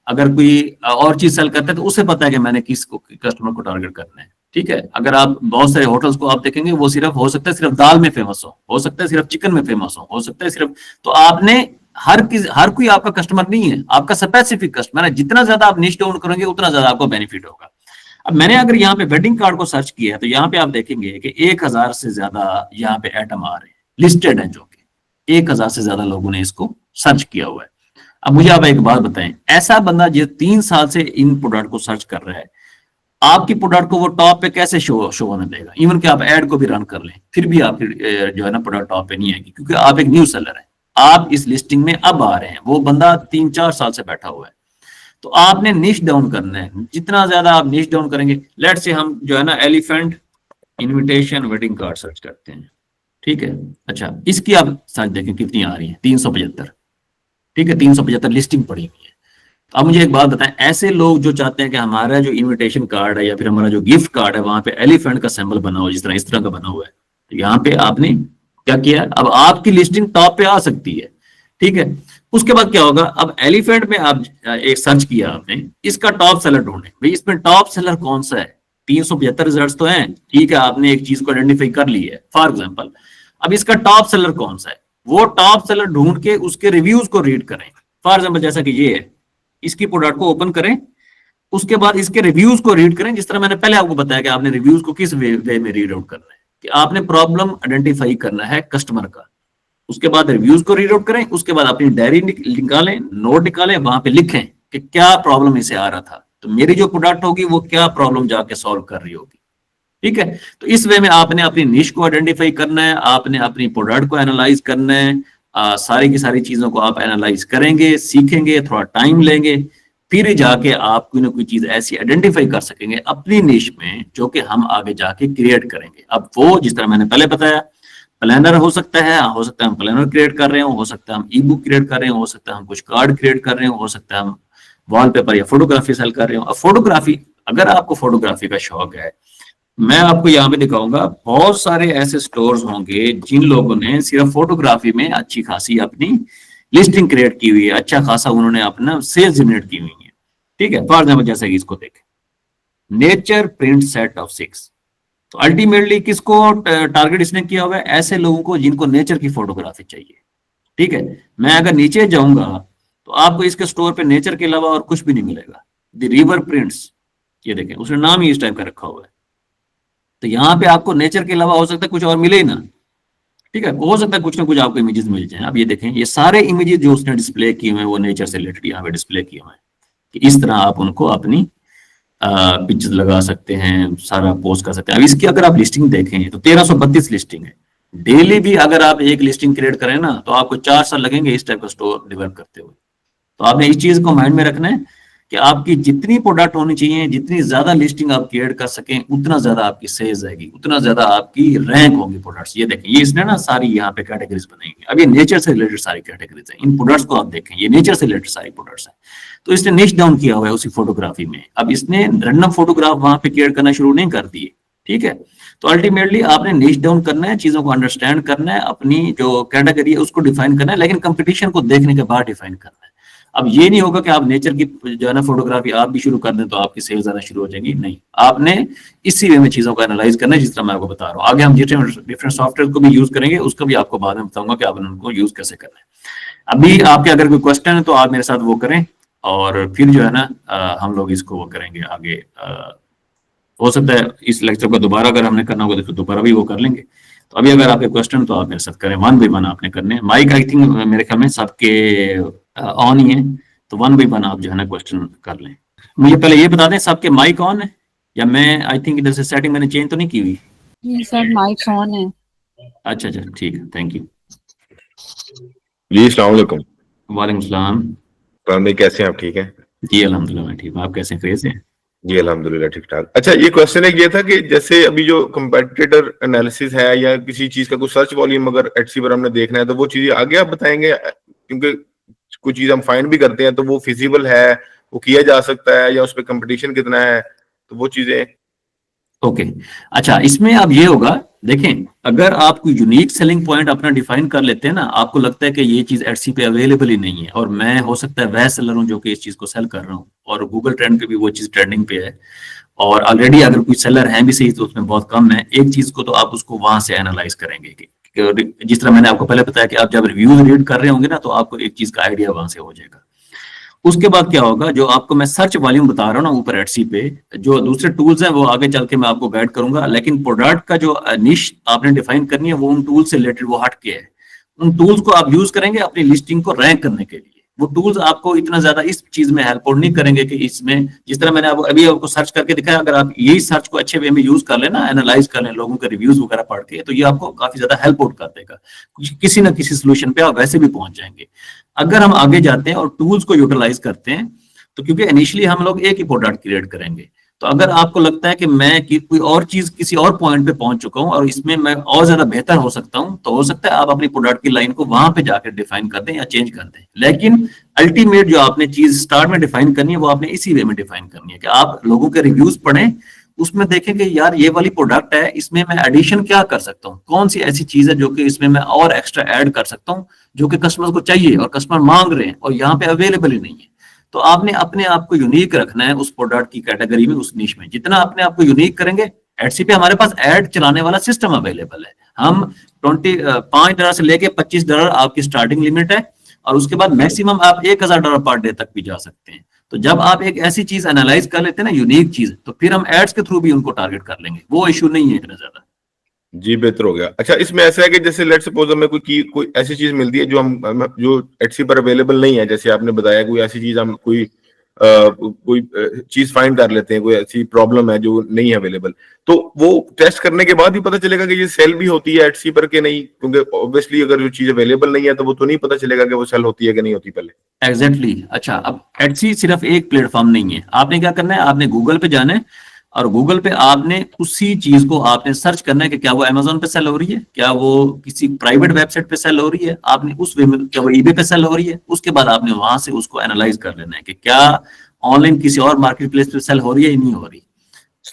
अगर कोई और चीज सेल करता है तो उसे पता है कि मैंने किसको कस्टमर को टारगेट करना है। ठीक है, अगर आप बहुत सारे होटल्स को आप देखेंगे वो सिर्फ हो सकता है सिर्फ दाल में फेमस हो सकता है सिर्फ चिकन में फेमस हो सकता है सिर्फ। तो आपने हर कोई आपका कस्टमर नहीं है, आपका स्पेसिफिक कस्टमर है। जितना ज्यादा आप निश डाउन करेंगे उतना ज्यादा आपको बेनिफिट होगा। अब मैंने अगर यहाँ पे वेडिंग कार्ड को सर्च किया है तो यहाँ पे आप देखेंगे कि 1000 से ज्यादा यहाँ पे आइटम आ रहे हैं, लिस्टेड हैं, जो कि 1000 से ज्यादा लोगों ने इसको सर्च किया हुआ है। अब मुझे आप एक बात बताएं, ऐसा बंदा जो 3 साल से इन प्रोडक्ट को सर्च कर रहा है, आपकी प्रोडक्ट को वो टॉप पे कैसे शो होने देगा। इवन कि आप एड को भी रन कर लें फिर भी आपकी जो है ना प्रोडक्ट टॉप पे नहीं आएगी, क्योंकि आप एक न्यू सेलर है, आप इस लिस्टिंग में अब आ रहे हैं, वो बंदा 3-4 साल से बैठा हुआ है। तो आपने निश डाउन करना है, जितना ज्यादा आप निश डाउन करेंगे। लेट से हम जो है ना elephant invitation wedding card search करते हैं। ठीक है, अच्छा इसकी आप सर्च देखें कितनी आ रही है, 375। ठीक है, 375 लिस्टिंग पड़ी हुई है। तो आप मुझे एक बात बताएं, ऐसे लोग जो चाहते हैं कि हमारा जो इनविटेशन कार्ड है या फिर हमारा जो गिफ्ट कार्ड है वहां पे एलिफेंट का सिंबल बना हो, जिस तरह इस तरह का बना हुआ है, तो यहाँ पे आपने क्या किया, अब आपकी लिस्टिंग टॉप पे आ सकती है। ठीक है, उसके बाद क्या होगा, अब एलिफेंट में आप एक सर्च किया आपने, इसका टॉप सेलर ढूंढे, भाई इसमें टॉप सेलर कौन सा है। 375 रिजल्ट्स तो हैं, ठीक है, आपने एक चीज को आइडेंटिफाई कर ली है। फॉर एग्जांपल अब इसका टॉप सेलर कौन सा है, वो टॉप सेलर ढूंढ के उसके रिव्यूज को रीड करें। फॉर एग्जाम्पल जैसा कि ये है, इसकी प्रोडक्ट को ओपन करें, उसके बाद इसके रिव्यूज को रीड करें। जिस तरह मैंने पहले आपको बताया कि आपने रिव्यूज को किस वे में रीड आउट करना है, कि आपने प्रॉब्लम आइडेंटिफाई करना है कस्टमर का, उसके बाद रिव्यूज को रीड आउट करें, उसके बाद अपनी डायरी निकालें, नोट निकालें, वहां पे लिखें कि क्या प्रॉब्लम इसे आ रहा था, तो मेरी जो प्रोडक्ट होगी वो क्या प्रॉब्लम जाके सॉल्व कर रही होगी। ठीक है, तो इस वे में आपने अपनी निश को आइडेंटिफाई करना है, आपने अपनी प्रोडक्ट को एनालाइज करना है। सारी की सारी चीजों को आप एनालाइज करेंगे, सीखेंगे, थोड़ा टाइम लेंगे, फिर जाके आप कोई ना कोई चीज ऐसी आइडेंटिफाई कर सकेंगे अपनी निश में जो कि हम आगे जाके क्रिएट करेंगे। अब वो जिस तरह मैंने पहले बताया, प्लानर हो सकता है हम प्लानर क्रिएट कर रहे हो सकता है हम ई बुक क्रिएट कर रहे हो सकता है हम कुछ कार्ड क्रिएट कर रहे हो सकता है हम वॉलपेपर या फोटोग्राफी सेल कर रहे हो। अब फोटोग्राफी, अगर आपको फोटोग्राफी का शौक है, मैं आपको यहाँ पे दिखाऊंगा बहुत सारे ऐसे स्टोर्स होंगे जिन लोगों ने सिर्फ फोटोग्राफी में अच्छी खासी अपनी लिस्टिंग क्रिएट की हुई है, अच्छा खासा उन्होंने अपना सेल्स जनरेट की हुई है। ठीक है, फॉर एग्जाम्पल जैसे कि इसको देखें, नेचर प्रिंट सेट ऑफ 6, तो अल्टीमेटली किसको टारगेट इसने किया हुआ है, ऐसे लोगों को जिनको नेचर की फोटोग्राफी चाहिए। ठीक है, मैं अगर नीचे जाऊंगा तो आपको इसके स्टोर पे नेचर के अलावा और कुछ भी नहीं मिलेगा। द रिवर प्रिंट्स, ये देखें उसने नाम ही इस टाइप का रखा हुआ है, तो यहाँ पे आपको नेचर के अलावा हो सकता है कुछ और मिले ही ना। ठीक है, हो सकता है कुछ ना कुछ आपको इमेजेस मिल जाए। अब ये देखें, ये सारे इमेजेस जो उसने डिस्प्ले किए हुए हैं वो नेचर से रिलेटेड यहाँ पे डिस्प्ले किए हुए हैं, कि इस तरह आप उनको अपनी पिक्चर्स लगा सकते हैं, सारा पोस्ट कर सकते हैं। अब इसकी अगर आप लिस्टिंग देखें तो 1332 लिस्टिंग है। डेली भी अगर आप एक लिस्टिंग क्रिएट करें ना तो आपको 4 साल लगेंगे इस टाइप का स्टोर डेवलप करते हुए। तो आपने इस चीज को माइंड में रखना है कि आपकी जितनी प्रोडक्ट होनी चाहिए, जितनी ज्यादा लिस्टिंग आप क्रिएट कर सकें, उतना ज्यादा आपकी सेल्स आएगी, उतना ज्यादा आपकी रैंक होगी प्रोडक्ट्स। ये देखें, ये इसने ना सारी यहाँ पे कैटेगरीज बनाई है। अब ये नेचर से रिलेटेड सारी कैटेगरीज है, इन प्रोडक्ट्स को आप देखें, ये नेचर से रिलेटेड सारी प्रोडक्ट्स है। तो इसने निश डाउन किया हुआ है उसी फोटोग्राफी में। अब इसने रैंडम फोटोग्राफ वहां पे क्रिएट करना शुरू नहीं कर दिए। ठीक है, तो अल्टीमेटली आपने निश डाउन करना है, चीजों को अंडरस्टैंड करना है, अपनी जो कैटेगरी है उसको डिफाइन करना है, लेकिन कंपटीशन को देखने के बाद डिफाइन करना है। अब ये नहीं होगा कि आप नेचर की जो है ना फोटोग्राफी आप भी शुरू कर दें तो आपकी सेल्स आना शुरू हो जाएंगी, नहीं। आपने इसी वे में चीजों को एनालाइज करना है जिस तरह मैं आपको बता रहा हूँ। आगे हम डिफरेंट सॉफ्टवेयर को भी यूज करेंगे, उसका भी आपको बाद में बताऊंगा कि आपने उनको यूज कैसे करना है। अभी आपके अगर कोई क्वेश्चन है तो आप मेरे साथ वो करें, और फिर जो है ना हम लोग इसको वो करेंगे आगे। हो सकता है इस लेक्चर को दोबारा अगर हमने करना होगा तो दोबारा भी वो कर लेंगे। तो अभी अगर आपके क्वेश्चन तो आप मेरे साथ करें, वन बाई वन आपने करने हैं। माइक आई थिंक मेरे ख्याल में सबके ऑन ही है, तो वन बाई वन आप जो है ना क्वेश्चन कर लें। मुझे पहले ये बता दें सबके माइक ऑन है या मैं आई थिंक इधर से सेटिंग मैंने चेंज तो नहीं की हुई? सर माइक ऑन है। अच्छा अच्छा, ठीक है, थैंक यू जी। अस्सलाम वालेकुम। वालेकुम सलाम। भाई कैसे हैं आप? ठीक हैं जी अल्हम्दुलिल्लाह मैं ठीक हूँ, आप कैसे हैं? हैं? जी अल्हम्दुलिल्लाह ठीक ठाक। अच्छा, ये क्वेश्चन एक ये था कि जैसे अभी जो कंपेटिटर एनालिसिस है या किसी चीज का कुछ सर्च वॉल्यूम अगर एटसी पर हमने देखना है तो वो चीजें आगे आप बताएंगे, क्योंकि कुछ चीज हम फाइंड भी करते हैं तो वो फिजिबल है, वो किया जा सकता है, या उस पर कंपटीशन कितना है, तो वो चीजें। ओके अच्छा, इसमें अब ये होगा, देखें अगर आप कोई यूनिक सेलिंग पॉइंट अपना डिफाइन कर लेते हैं ना, आपको लगता है कि ये चीज एटसी पे अवेलेबल ही नहीं है, और मैं हो सकता है वह सेलर हूं जो कि इस चीज को सेल कर रहा हूं, और गूगल ट्रेंड पे भी वो चीज ट्रेंडिंग पे है, और ऑलरेडी अगर कोई सेलर है भी सही तो उसमें बहुत कम है। एक चीज को तो आप उसको वहां से एनालाइज करेंगे कि जिस तरह मैंने आपको पहले बताया कि आप जब रिव्यूज रीड कर रहे होंगे ना तो आपको एक चीज का आइडिया वहां से हो जाएगा। उसके बाद क्या होगा, जो आपको मैं सर्च वॉल्यूम बता रहा हूँ ना ऊपर एटसी पे, जो दूसरे टूल्स हैं वो आगे चल के मैं आपको गाइड करूंगा, लेकिन प्रोडक्ट का जो निश आपने डिफाइन करनी है वो उन टूल से रिलेटेड वो हट के है। उन टूल्स को आप यूज करेंगे अपनी लिस्टिंग को रैंक करने के लिए। वो टूल्स आपको इतना ज्यादा इस चीज में हेल्प नहीं करेंगे कि इसमें जिस तरह मैंने अभी आपको सर्च करके दिखाया, अगर आप यही सर्च को अच्छे वे में यूज कर लेना, एनालाइज कर लें, लोगों के रिव्यूज वगैरह पढ़ के, तो ये आपको काफी ज्यादा हेल्प आउट कर देगा, किसी ना किसी सोल्यूशन पे आप वैसे भी पहुंच जाएंगे। अगर हम आगे जाते हैं और टूल्स को यूटिलाइज करते हैं तो क्योंकि इनिशियली हम लोग एक ही प्रोडक्ट क्रिएट करेंगे, तो अगर आपको लगता है कि मैं कोई और चीज किसी और पॉइंट पे पहुंच चुका हूं और इसमें मैं और ज्यादा बेहतर हो सकता हूं, तो हो सकता है आप अपनी प्रोडक्ट की लाइन को वहां पे जाकर डिफाइन कर दें या चेंज कर दें। लेकिन अल्टीमेट जो आपने चीज स्टार्ट में डिफाइन करनी है वो आपने इसी वे में डिफाइन करनी है कि आप लोगों के रिव्यूज पढ़ें, उसमें देखें कि यार ये वाली प्रोडक्ट है, इसमें मैं एडिशन क्या कर सकता हूँ, कौन सी ऐसी चीज है जो कि इसमें मैं और एक्स्ट्रा ऐड कर सकता हूँ जो कि कस्टमर को चाहिए और कस्टमर मांग रहे हैं और यहाँ पे अवेलेबल ही नहीं है। तो आपने अपने आप को यूनिक रखना है उस प्रोडक्ट की कैटेगरी में, उस निश में। जितना अपने आप को यूनिक करेंगे एडसी पे हमारे पास एड चलाने वाला सिस्टम अवेलेबल है। हम $5 से लेके $25 आपकी स्टार्टिंग लिमिट है, और उसके बाद मैक्सिमम आप $1000 पर डे तक भी जा सकते हैं। तो जब आप एक ऐसी चीज एनालाइज कर लेते हैं ना, यूनिक चीज, तो फिर हम एड्स के थ्रू भी उनको टारगेट कर लेंगे, वो इश्यू नहीं है इतना ज्यादा। जी, बेहतर हो गया। अच्छा, इसमें ऐसा है कि जैसे लेट्स सपोज हमें कोई ऐसी चीज मिलती है जो एटसी पर अवेलेबल नहीं है, जैसे आपने बताया कोई ऐसी चीज हम कोई चीज फाइंड कर लेते हैं, कोई ऐसी प्रॉब्लम है जो नहीं है अवेलेबल, तो वो टेस्ट करने के बाद ही पता चलेगा कि ये सेल भी होती है एटसी पर कि नहीं, क्योंकि ऑब्वियसली अगर जो चीज अवेलेबल नहीं है तो वो तो नहीं पता चलेगा कि वो सेल होती है कि नहीं होती पहले। एग्जैक्टली। अच्छा, अब एटसी सिर्फ एक प्लेटफॉर्म नहीं है। आपने क्या करना है, आपने गूगल पे जाना है, और गूगल पे आपने उसी चीज को आपने सर्च करना है कि क्या वो अमेजोन पे सेल हो रही है, क्या वो किसी प्राइवेट वेबसाइट पे सेल हो रही है, आपने उस वे में, क्या वो ईबे पे सेल हो रही है। उसके बाद आपने वहां से उसको एनालाइज कर लेना है कि क्या ऑनलाइन किसी और मार्केट प्लेस पे सेल हो रही है या नहीं हो रही।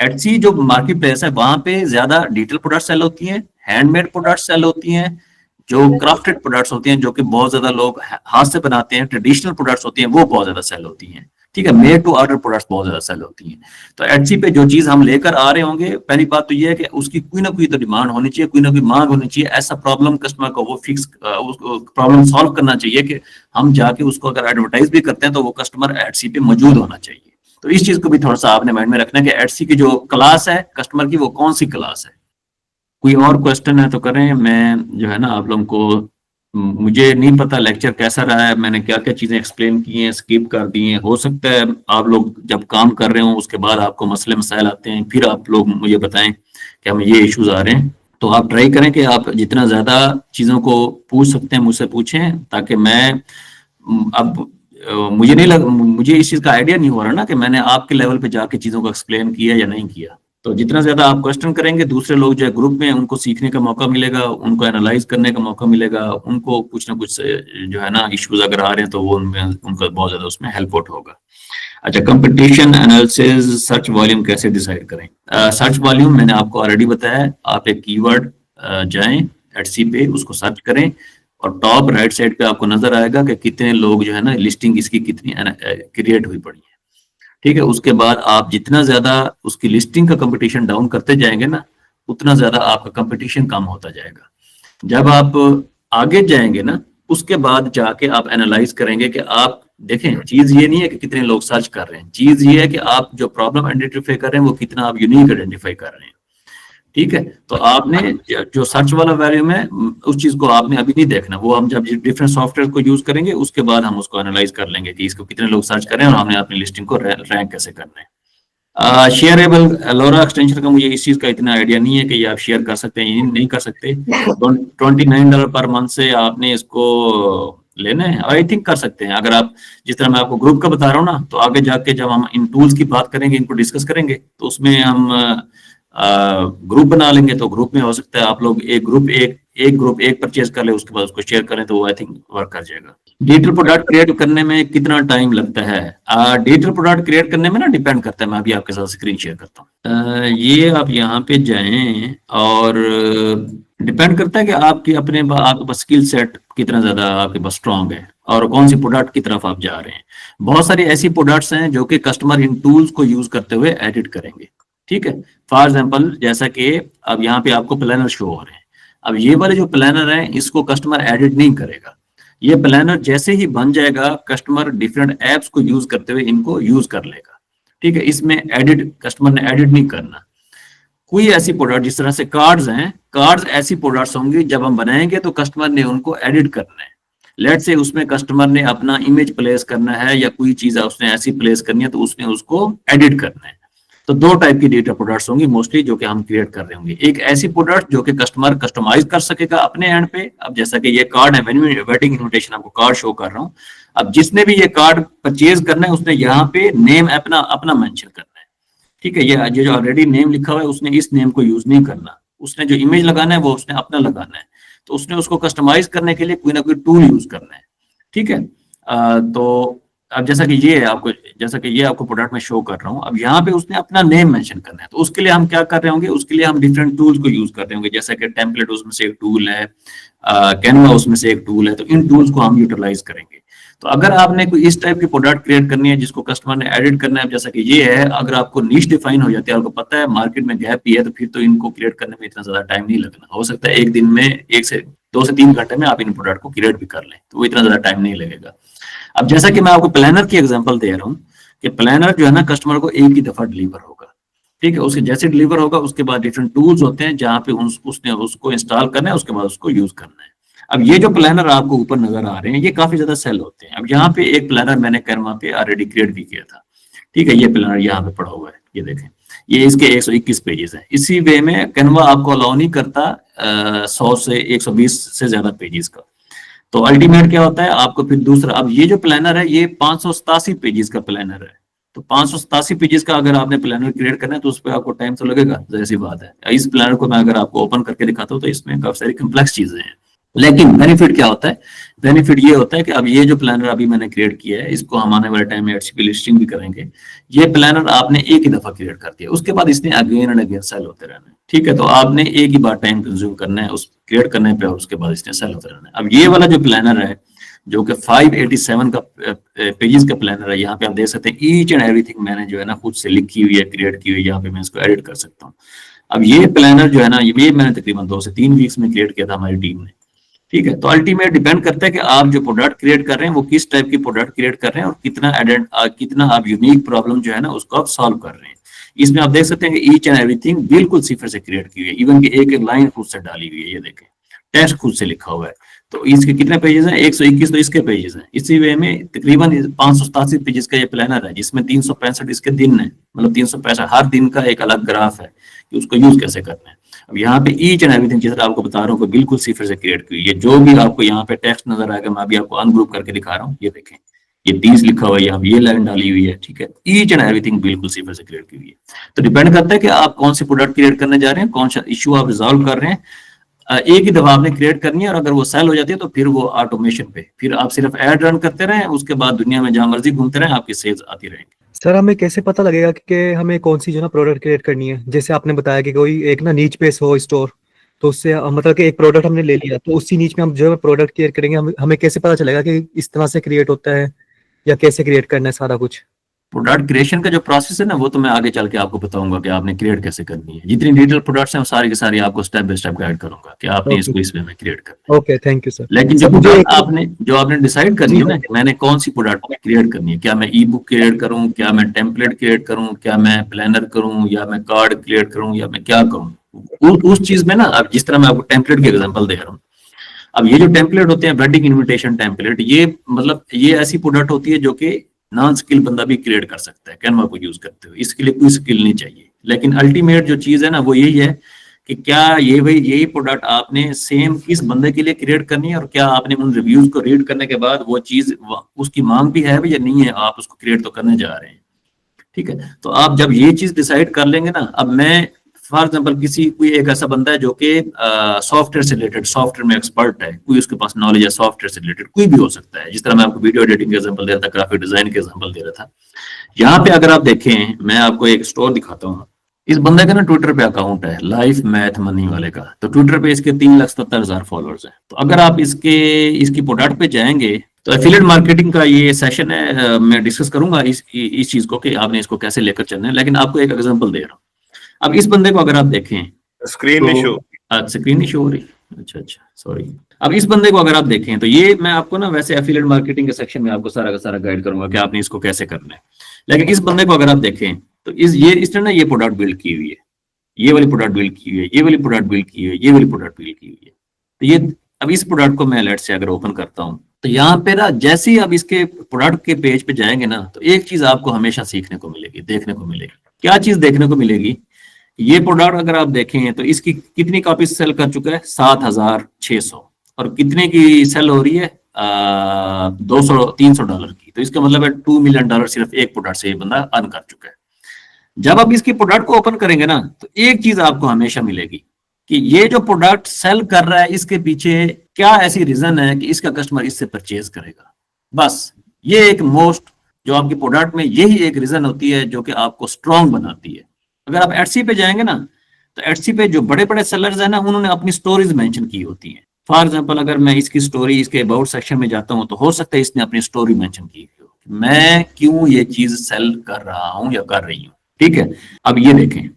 एटसी जो मार्केट प्लेस है, वहां पे ज्यादा डिटेल प्रोडक्ट सेल होती हैं, हैंडमेड प्रोडक्ट्स सेल होती हैं, जो क्राफ्टेड प्रोडक्ट्स होती हैं, जो कि बहुत ज्यादा लोग हाथ से बनाते हैं, ट्रेडिशनल प्रोडक्ट्स होती हैं, वो बहुत ज्यादा सेल होती हैं। ठीक है, मेड टू ऑर्डर प्रोडक्ट्स बहुत ज्यादा सेल होती हैं। तो एटसी पे जो चीज हम लेकर आ रहे होंगे, पहली बात तो ये है कि उसकी कोई ना कोई तो डिमांड होनी चाहिए, कोई ना कोई मांग होनी चाहिए। ऐसा प्रॉब्लम कस्टमर को वो फिक्स प्रॉब्लम सॉल्व करना चाहिए कि हम जाके उसको अगर एडवर्टाइज भी करते हैं तो वो कस्टमर एटसी पे मौजूद होना चाहिए। तो इस चीज को भी थोड़ा सा आपने माइंड में रखना है कि एटसी की जो क्लास है कस्टमर की, वो कौन सी क्लास है। कोई और क्वेश्चन है तो करें। मैं जो है ना आप लोगों को, मुझे नहीं पता लेक्चर कैसा रहा है, मैंने क्या क्या चीजें एक्सप्लेन की हैं, स्किप कर दी हैं। हो सकता है आप लोग जब काम कर रहे हो उसके बाद आपको मसले मसाइल आते हैं, फिर आप लोग मुझे बताएं कि हमें ये इश्यूज आ रहे हैं। तो आप ट्राई करें कि आप जितना ज्यादा चीजों को पूछ सकते हैं मुझसे पूछें, ताकि मैं अब मुझे नहीं लग मुझे इस चीज का आइडिया नहीं हो रहा ना कि मैंने आपके लेवल पे जाके चीजों को एक्सप्लेन किया या नहीं किया। तो जितना ज्यादा आप क्वेश्चन करेंगे, दूसरे लोग जो है ग्रुप में, उनको सीखने का मौका मिलेगा, उनको एनालाइज करने का मौका मिलेगा, उनको कुछ ना कुछ जो है ना इश्यूज अगर आ रहे हैं तो वो उनमें उनका बहुत ज्यादा उसमें हेल्प आउट होगा। अच्छा, कंपटीशन एनालिसिस सर्च वॉल्यूम कैसे डिसाइड करें। सर्च वॉल्यूम मैंने आपको ऑलरेडी बताया। आप एक कीवर्ड जाएं एटसी पे, उसको सर्च करें, और टॉप राइट साइड पे आपको नजर आएगा कि कितने लोग जो है ना लिस्टिंग इसकी कितनी क्रिएट हुई पड़ी है। ठीक है, उसके बाद आप जितना ज्यादा उसकी लिस्टिंग का कंपटीशन डाउन करते जाएंगे ना, उतना ज्यादा आपका कंपटीशन कम होता जाएगा। जब आप आगे जाएंगे ना, उसके बाद जाके आप एनालाइज करेंगे कि आप देखें, चीज ये नहीं है कि कितने लोग सर्च कर रहे हैं, चीज ये है कि आप जो प्रॉब्लम आइडेंटिफाई कर रहे हैं वो कितना आप यूनिक आइडेंटिफाई कर रहे हैं। ठीक है, तो आपने जो सर्च वाला वैल्यूम है उस चीज को आपने अभी नहीं देखना, वो हम जब डिफरेंट सॉफ्टवेयर को यूज करेंगे उसके बाद हम उसको एनालाइज कर लेंगे कि इसको कितने लोग सर्च कर रहे हैं और हमने अपनी लिस्टिंग को रैंक कैसे करना है। शेयरेबल लोरा एक्सटेंशन का मुझे इस चीज का इतना आइडिया नहीं है कि ये आप शेयर कर सकते हैं या नहीं कर सकते। $29 पर मंथ से आपने इसको लेना है, आई थिंक कर सकते हैं। अगर आप, जिस तरह मैं आपको ग्रुप का बता रहा हूँ ना, तो आगे जाके जब हम इन टूल्स की बात करेंगे, इनको डिस्कस करेंगे, तो उसमें हम ग्रुप बना लेंगे। तो ग्रुप में हो सकता है आप लोग एक ग्रुप एक परचेज कर ले, उसके बाद उसको शेयर करें, तो वो आई थिंक वर्क कर जाएगा। डिजिटल प्रोडक्ट क्रिएट करने में कितना टाइम लगता है। डिजिटल प्रोडक्ट क्रिएट करने में ना डिपेंड करता है। मैं अभी आपके साथ स्क्रीन शेयर करता हूँ। ये आप यहाँ पे जाएं, और डिपेंड करता है कि आपकी अपने आपके पास स्किल सेट कितना ज्यादा आपके पास स्ट्रांग है और कौन सी प्रोडक्ट की तरफ आप जा रहे हैं। बहुत सारी ऐसी प्रोडक्ट्स हैं जो कि कस्टमर इन टूल्स को यूज करते हुए एडिट करेंगे। ठीक है, फॉर एग्जाम्पल जैसा कि अब यहाँ पे आपको प्लानर शो हो रहे हैं। अब ये वाले जो प्लानर है, इसको कस्टमर एडिट नहीं करेगा। ये प्लानर जैसे ही बन जाएगा, कस्टमर डिफरेंट एप्स को यूज करते हुए इनको यूज कर लेगा। ठीक है, इसमें एडिट कस्टमर ने एडिट नहीं करना। कोई ऐसी प्रोडक्ट, जिस तरह से कार्ड्स हैं, कार्ड्स ऐसी प्रोडक्ट्स होंगी जब हम बनाएंगे तो कस्टमर ने उनको एडिट करना है। लेट से उसमें कस्टमर ने अपना इमेज प्लेस करना है या कोई चीज उसने ऐसी प्लेस करनी है, तो उसमें उसको एडिट करना है। तो दो टाइप की डेटा प्रोडक्ट्स होंगी मोस्टली जो कि हम क्रिएट कर रहे होंगे। एक ऐसी प्रोडक्ट जो कि कस्टमर कस्टमाइज कर सकेगा अपने एंड पे। अब जैसा कि ये कार्ड है, वेडिंग इनविटेशन, आपको कार्ड शो कर रहा हूँ। अब जिसने भी ये कार्ड परचेज करना है, उसने यहाँ पे नेम अपना मेंशन करना है। ठीक है, ये जो ऑलरेडी नेम लिखा हुआ है, उसने इस नेम को यूज नहीं करना। उसने जो इमेज लगाना है वो उसने अपना लगाना है। तो उसने उसको कस्टमाइज करने के लिए कोई ना कोई टूल यूज करना है। ठीक है, तो अब जैसा कि ये आपको प्रोडक्ट में शो कर रहा हूँ, अब यहाँ पे उसने अपना नेम मेंशन करना है। तो उसके लिए हम क्या कर रहे होंगे, उसके लिए हम डिफरेंट टूल्स को यूज कर रहे होंगे। जैसा कि टेम्पलेट उसमें से एक टूल है, कैनवा उसमें से एक टूल है। तो इन टूल्स को हम यूटिलाइज करेंगे। तो अगर आपने कोई इस टाइप की प्रोडक्ट क्रिएट करनी है जिसको कस्टमर ने एडिट करना है, जैसा कि ये है, अगर आपको नीश डिफाइन हो जाती है, आपको पता है मार्केट में गैप ही है, तो फिर तो इनको क्रिएट करने में इतना ज्यादा टाइम नहीं लगना। हो सकता है एक दिन में 2 से 3 घंटे में आप इन प्रोडक्ट को क्रिएट भी कर लें, तो वो इतना ज्यादा टाइम नहीं लगेगा। अब जैसा कि मैं आपको प्लानर की एग्जांपल दे रहा हूँ कि प्लानर जो है ना कस्टमर को एक ही दफा डिलीवर होगा, ठीक है। उसके जैसे डिलीवर होगा उसके बाद डिफरेंट टूल्स होते हैं जहाँ पे उसने उसको इंस्टॉल करना है, उसके बाद उसको यूज करना है। अब ये जो प्लानर आपको ऊपर नजर आ रहे हैं ये काफी ज्यादा सेल होते हैं। अब यहाँ पे एक प्लानर मैंने कैनवा पे ऑलरेडी क्रिएट भी किया था, ठीक है। ये प्लानर यहाँ पे पड़ा हुआ है, ये देखें, ये इसके 121 पेजेस है। इसी वे में कैनवा आपको अलाउ नहीं करता 100 से 120 से ज्यादा पेजेस का। तो अल्टीमेट क्या होता है आपको फिर दूसरा, अब ये जो प्लानर है ये 587 पेजेस का प्लानर है। तो 587 पेजेस का अगर आपने प्लानर क्रिएट करना है तो उस पर आपको टाइम तो लगेगा, जैसी बात है। इस प्लानर को मैं अगर आपको ओपन करके दिखाता हूँ तो इसमें काफी सारी कॉम्प्लेक्स चीजें हैं, लेकिन बेनिफिट क्या होता है, बेनिफिट ये होता है कि अब ये जो प्लानर अभी मैंने क्रिएट किया है इसको हम आने वाले टाइम में एचसीपी लिस्टिंग भी करेंगे। ये प्लानर आपने एक ही दफा क्रिएट कर दिया, उसके बाद इसने अगेन एंड अगेन सेल होते रहना है, ठीक है। तो आपने एक ही बार टाइम कंज्यूम करना है उस क्रिएट करने पे और उसके बाद इसने सेल होते रहना है। अब ये वाला जो प्लानर है जो कि 587 का पेजेस का प्लानर है, यहाँ पे आप देख सकते हैं ईच एंड एवरीथिंग मैंने जो है ना खुद से लिखी हुई है, क्रिएट की हुई है। यहाँ पे मैं इसको एडिट कर सकता हूँ। अब ये प्लानर जो है ना ये मैंने तकरीबन 2 से 3 वीक्स में क्रिएट किया था हमारी टीम ने, ठीक है। तो अल्टीमेट डिपेंड करता है कि आप जो प्रोडक्ट क्रिएट कर रहे हैं वो किस टाइप की प्रोडक्ट क्रिएट कर रहे हैं और कितना आप यूनिक प्रॉब्लम जो है ना उसको आप सॉल्व कर रहे हैं। इसमें आप देख सकते हैं कि ईच एंड एवरीथिंग बिल्कुल सिफर से क्रिएट की हुई है, इवन की एक एक लाइन खुद से डाली हुई है। ये देखें, टेक्स्ट खुद से लिखा हुआ है। तो इसके कितने पेजेस हैं, 121 तो इसके पेजेस हैं। इसी वे में तकरीबन 587 पेजेस का ये प्लानर है जिसमें 365 इसके दिन है, मतलब 365 हर दिन का एक अलग ग्राफ है कि उसको यूज कैसे करना है। अब यहाँ पे ईच एंड एवरीथिंग जिस तरह आपको बता रहा हूँ बिल्कुल सिफर से क्रिएट की हुई है। जो भी आपको यहाँ पे टेक्स्ट नजर आएगा मैं अभी आपको अनग्रुप करके दिखा रहा हूँ, ये देखें, ये 30 लिखा हुआ है, यहाँ ये लाइन डाली हुई है, ठीक है। ईच एंड एवरीथिंग बिल्कुल सिफर से क्रिएट की हुई है। तो डिपेंड करता है कि आप कौन सी प्रोडक्ट क्रिएट करने जा रहे हैं, कौन सा इश्यू आप रिजॉल्व कर रहे हैं। एक ही दफा आपने क्रिएट करनी है और अगर वो सेल हो जाती है तो फिर वो ऑटोमेशन पे, फिर आप सिर्फ ऐड रन करते रहें, उसके बाद दुनिया में जहां मर्जी घूमते रहें, आपकी सेल्स आती रहेंगी। सर हमें कैसे पता लगेगा कि हमें कौन सी जो ना प्रोडक्ट क्रिएट करनी है? जैसे आपने बताया कि कोई एक ना नीच बेस हो स्टोर, तो उससे मतलब कि एक प्रोडक्ट हमने ले लिया तो उसी नीच में हम जो है प्रोडक्ट क्रिएट करेंगे। हमें कैसे पता चलेगा कि इस तरह से क्रिएट होता है या कैसे क्रिएट करना है सारा कुछ? प्रोडक्ट क्रिएशन का जो प्रोसेस है ना वो तो मैं आगे चल के आपको बताऊंगा कि आपने क्रिएट कैसे करनी है। जितनी डिटेल प्रोडक्ट्स हैं वो सारी की सारी आपको स्टेप बाय स्टेप गाइड करूंगा कि आपने इसको इसमें में क्रिएट करना है। Okay, thank you sir. लेकिन जो प्रोडक्ट आपने डिसाइड करनी है ना कि मैंने कौन सी प्रोडक्ट क्रिएट करनी है, क्या मैं ई बुक क्रिएट करूं, क्या मैं टेम्पलेट क्रिएट करूं, क्या मैं प्लानर करूं, या मैं कार्ड क्रिएट करूं, या मैं क्या करूं, उस चीज में ना अब जिस तरह मैं आपको टेम्पलेट की एग्जांपल दे रहा हूँ। अब ये जो टेम्पलेट होते हैं वेडिंग इन्विटेशन टेम्पलेट, ये मतलब ये ऐसी प्रोडक्ट होती है जो कि नॉन स्किल बंदा भी क्रिएट कर सकता है कैनवा को यूज करते हुए, इसके लिए कोई स्किल नहीं चाहिए। लेकिन अल्टीमेट जो चीज है ना वो यही है कि क्या यही प्रोडक्ट आपने सेम किस बंदे के लिए क्रिएट करनी है और क्या आपने उन रिव्यूज को रीड करने के बाद वो चीज उसकी मांग भी है या नहीं है, आप उसको क्रिएट तो करने जा रहे हैं, ठीक है। तो आप जब ये चीज डिसाइड कर लेंगे ना, अब मैं फॉर एग्जाम्पल कोई एक ऐसा बंदा है जो कि सॉफ्टवेयर से रिलेटेड, सॉफ्टवेयर में एक्सपर्ट है, कोई उसके पास नॉलेज है सॉफ्टवेयर से रिलेटेड, कोई भी हो सकता है। जिस तरह मैं आपको वीडियो एडिटिंग के एग्जांपल दे रहा था, ग्राफिक डिजाइन के एग्जांपल दे रहा था। यहाँ पे अगर आप देखें, मैं आपको एक स्टोर दिखाता हूँ। इस बंदे का ना ट्विटर पे अकाउंट है, लाइफ मैथ मनी वाले का। तो ट्विटर पे इसके 3,77,000 फॉलोअर्स हैं। तो अगर आप इसकी प्रोडक्ट पे जाएंगे तो एफिलिएट मार्केटिंग का ये सेशन है, मैं डिस्कस करूंगा इस चीज को कि आपने इसको कैसे लेकर चलना है। लेकिन आपको एक एग्जांपल दे रहा हूँ। अब इस बंदे को अगर आप देखें, स्क्रीन नहीं शो, स्क्रीन नहीं शो हो रही, अच्छा सॉरी। अब इस बंदे को अगर आप देखें तो ये मैं आपको ना वैसे एफिलिएट मार्केटिंग के सेक्शन में आपको सारा का सारा गाइड करूंगा कि आपने इसको कैसे करना है। लेकिन इस बंदे को अगर आप देखें तो इसने ना ये प्रोडक्ट बिल्ड की हुई है, ये वाली प्रोडक्ट बिल्ड की हुई है, ये वाली प्रोडक्ट बिल्ड की हुई है, ये वाली प्रोडक्ट बिल्ड की हुई है। तो ये अब इस प्रोडक्ट को मैं लेट से अगर ओपन करता हूँ तो यहाँ पे ना जैसे ही आप इसके प्रोडक्ट के पेज पे जाएंगे ना तो एक चीज आपको हमेशा सीखने को मिलेगी, देखने को मिलेगी। क्या चीज देखने को मिलेगी? ये प्रोडक्ट अगर आप देखें तो इसकी कितनी कॉपी सेल कर चुका है, 7,600, और कितने की सेल हो रही है, 200-300 डॉलर की। तो इसका मतलब है $2 मिलियन सिर्फ एक प्रोडक्ट से ये बंदा अर्न कर चुका है। जब आप इसकी प्रोडक्ट को ओपन करेंगे ना तो एक चीज आपको हमेशा मिलेगी कि ये जो प्रोडक्ट सेल कर रहा है इसके पीछे क्या ऐसी रीजन है कि इसका कस्टमर इससे परचेज करेगा। बस ये एक मोस्ट जो आपकी प्रोडक्ट में यही एक रीजन होती है जो कि आपको स्ट्रॉन्ग बनाती है। अगर आप एटसी पे जाएंगे ना तो एटसी पे जो बड़े बड़े सेलर्स हैं ना उन्होंने अपनी स्टोरीज मेंशन की होती हैं। फॉर एग्जाम्पल अगर मैं इसकी स्टोरी इसके अबाउट सेक्शन में जाता हूँ तो हो सकता है इसने अपनी स्टोरी मेंशन की हो, मैं क्यों ये चीज सेल कर रहा हूँ या कर रही हूँ। ठीक है, अब ये देखें,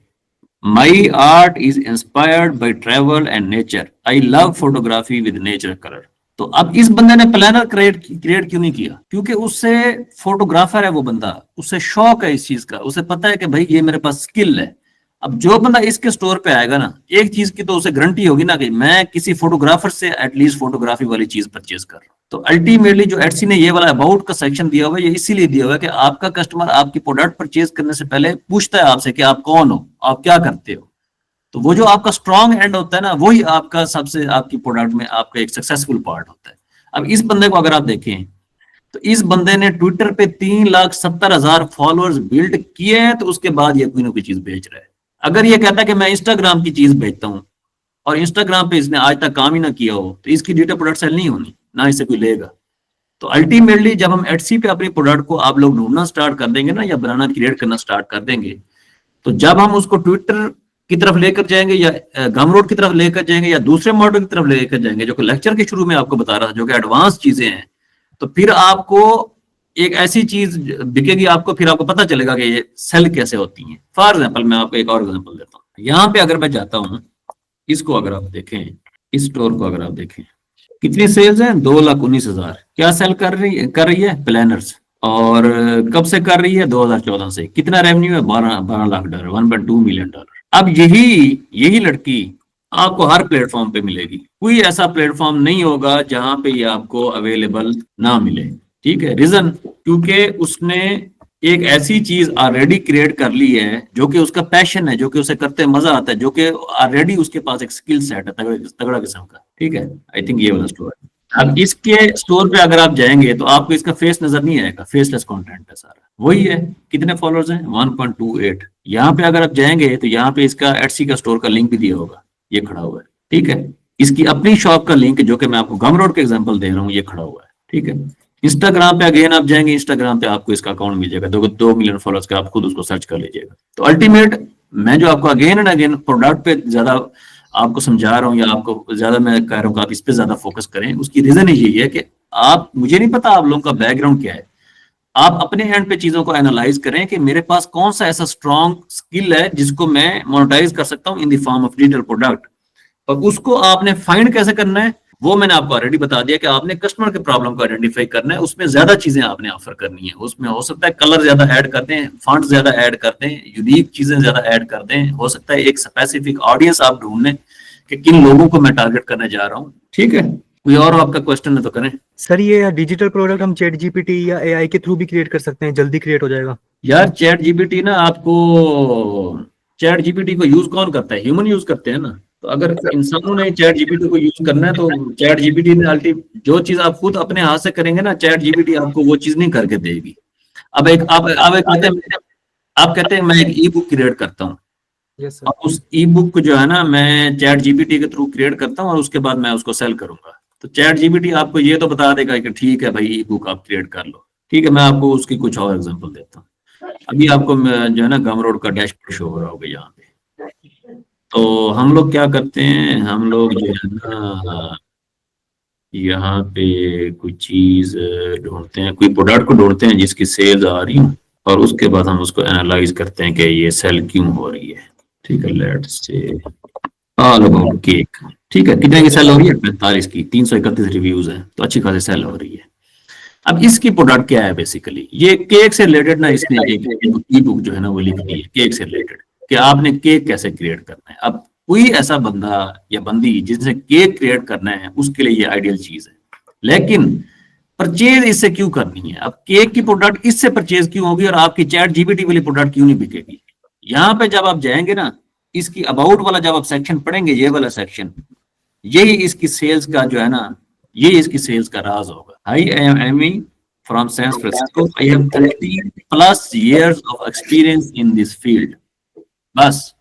my art is inspired by travel and nature, I love photography with nature colour. तो अब इस बंदे ने प्लानर क्रिएट क्यों नहीं किया? क्योंकि उससे फोटोग्राफर है वो बंदा, उससे शौक है इस चीज का, उसे पता है कि भाई ये मेरे पास स्किल है। अब जो बंदा इसके स्टोर पे आएगा ना, एक चीज की तो उसे गारंटी होगी ना कि मैं किसी फोटोग्राफर से एटलीस्ट फोटोग्राफी वाली चीज परचेज कर रहा हूं। तो अल्टीमेटली जो एटसी ने ये वाला अबाउट का सेक्शन दिया हुआ है, ये इसीलिए दिया हुआ है कि आपका कस्टमर आपकी प्रोडक्ट परचेज करने से पहले पूछता है आपसे कि आप कौन हो, आप क्या करते हो। तो वो जो आपका स्ट्रॉन्ग एंड होता है ना, वही आपका सबसे आपकी प्रोडक्ट में आपका एक सक्सेसफुल पार्ट होता है। अब इस बंदे को अगर आप देखें तो इस बंदे ने ट्विटर पे 3,70,000 फॉलोअर्स बिल्ड किए हैं, तो उसके बाद ये कोई ना कोई चीज बेच रहा है। अगर ये कहता है कि मैं इंस्टाग्राम की चीज बेचता हूँ और इंस्टाग्राम पे इसने आज तक काम ही ना किया हो, तो इसकी डिजिटल प्रोडक्ट सेल नहीं होनी, ना इसे कोई लेगा। तो अल्टीमेटली जब हम एटसी पे अपनी प्रोडक्ट को आप लोग ढूंढना स्टार्ट कर देंगे ना, या बनाना क्रिएट करना स्टार्ट कर देंगे, तो जब हम उसको ट्विटर की तरफ लेकर जाएंगे या गमरोड की तरफ लेकर जाएंगे या दूसरे मॉडल की तरफ लेकर जाएंगे, जो कि लेक्चर के शुरू में आपको बता रहा था, जो कि एडवांस चीजें हैं, तो फिर आपको एक ऐसी चीज बिकेगी आपको, फिर आपको पता चलेगा कि ये सेल कैसे होती है। फॉर एग्जाम्पल मैं आपको एक और एग्जाम्पल देता हूँ। यहाँ पे अगर मैं जाता हूँ, इसको अगर आप देखें, इस स्टोर को अगर आप देखें, कितनी सेल्स हैं? 2,19,000। क्या सेल कर रही है? प्लानर्स। और कब से कर रही है? 2014 से। कितना रेवेन्यू है? 12 लाख डॉलर, $1.2 मिलियन। अब यही लड़की आपको हर प्लेटफॉर्म पे मिलेगी, कोई ऐसा प्लेटफॉर्म नहीं होगा जहां पे ये आपको अवेलेबल ना मिले। ठीक है, रीजन क्योंकि उसने एक ऐसी चीज ऑलरेडी क्रिएट कर ली है जो कि उसका पैशन है, जो कि उसे करते मजा आता है, जो कि ऑलरेडी उसके पास एक स्किल सेट है तगड़ा किस्म का। ठीक है, आई थिंक ये वाला स्टोर है। अब इसके स्टोर पे अगर आप जाएंगे तो आपको इसका फेस नजर नहीं आएगा, फेसलेस कंटेंट है सारा। वही है, कितने फॉलोअर्स हैं? 1.28। यहाँ पे अगर आप जाएंगे तो यहाँ पे इसका एटसी का स्टोर का लिंक भी दिया होगा, ये खड़ा हुआ है। ठीक है, इसकी अपनी शॉप का लिंक, जो कि मैं आपको गमरोड के एग्जांपल दे रहा हूँ, ये खड़ा हुआ है। ठीक है, इंस्टाग्राम पे अगेन आप जाएंगे, इंस्टाग्राम पे आपको इसका अकाउंट मिल जाएगा, 2 मिलियन फॉलोअर्स का, आप खुद उसको सर्च कर लीजिएगा। तो अल्टीमेट मैं जो आपको अगेन एंड अगेन प्रोडक्ट पे ज्यादा आपको समझा रहा हूँ, या आपको ज्यादा मैं कह रहा हूँ कि आप इस पे ज्यादा फोकस करें, उसकी रीजन यही है कि आप, मुझे नहीं पता आप लोगों का बैकग्राउंड क्या है, आप अपने एंड पे चीजों को एनालाइज करें कि मेरे पास कौन सा ऐसा स्ट्रॉन्ग स्किल है जिसको मैं मोनेटाइज कर सकता हूँ इन the form of digital product. और उसको आपने फाइंड कैसे करना है, वो मैंने आपको ऑलरेडी बता दिया कि आपने कस्टमर के प्रॉब्लम को आइडेंटिफाई करना है, उसमें ज्यादा चीजें आपने ऑफर करनी है। उसमें हो सकता है कलर ज्यादा ऐड कर दें, फॉन्ट ज्यादा ऐड कर दें, यूनिक चीजें ज्यादा ऐड कर दें, हो सकता है एक स्पेसिफिक ऑडियंस आप ढूंढ लें कि किन लोगों को मैं टारगेट करने जा रहा हूँ। ठीक है, कोई और आपका क्वेश्चन है तो करें। सर ये डिजिटल प्रोडक्ट हम चैट जीपीटी या एआई के थ्रू भी क्रिएट कर सकते हैं, जल्दी क्रिएट हो जाएगा? यार चैट जीपीटी ना, आपको चैट जीपीटी को यूज कौन करता है? ह्यूमन यूज करते हैं ना। तो अगर इंसानों ने चैट जीपीटी को यूज करना है तो चैट जीपीटी ने अल्टीमेट जो चीज आप खुद अपने हाथ से करेंगे ना, चैट जीपीटी आपको वो चीज नहीं करके देगी। अब एक आप कहते हैं मैं एक ई बुक क्रिएट करता हूँ, यस सर। अब उस ई बुक को जो है ना मैं चैट जीपीटी के थ्रू क्रिएट करता हूँ और उसके बाद मैं उसको सेल करूंगा। तो चैट जीपीटी आपको ये तो बता देगा कि ठीक है भाई ई बुक आप क्रिएट कर लो। ठीक है, मैं आपको उसकी कुछ और एग्जांपल देता हूँ। अभी आपको जो है ना गमरोड का डैशबोर्ड शो हो रहा होगा यहाँ पे। तो हम लोग क्या करते हैं, हम लोग जो है ना यहाँ पे कोई चीज ढूंढते हैं, कोई प्रोडक्ट को ढूंढते हैं जिसकी सेल्स आ रही हो, और उसके बाद हम उसको एनालाइज करते हैं कि ये सेल क्यों हो रही है। ठीक है, let's say all about cake. ठीक है, कितने की सेल हो रही है? 45 की, 331 रिव्यूज है, तो अच्छी खासी सेल हो रही है। अब इसकी प्रोडक्ट क्या है? बेसिकली ये केक से रिलेटेड ना, इसने एक ई बुक जो है ना वो लिख दी है केक से रिलेटेड, कि आपने केक कैसे क्रिएट करना है। अब कोई ऐसा बंदा या बंदी जिसने केक क्रिएट करना है, उसके लिए ये आइडियल चीज है। लेकिन परचेज इससे क्यों करनी है? अब केक की प्रोडक्ट इससे परचेज क्यों होगी और आपकी चैट जीपीटी वाली प्रोडक्ट क्यों नहीं बिकेगी? यहाँ पे जब आप जाएंगे ना, इसकी अबाउट वाला जब आप सेक्शन पढ़ेंगे, ये वाला सेक्शन, यही इसकी सेल्स का जो है ना, ये इसकी सेल्स का राज होगा। I am Amy from San Francisco, I have 30+ years of experience in this field। बस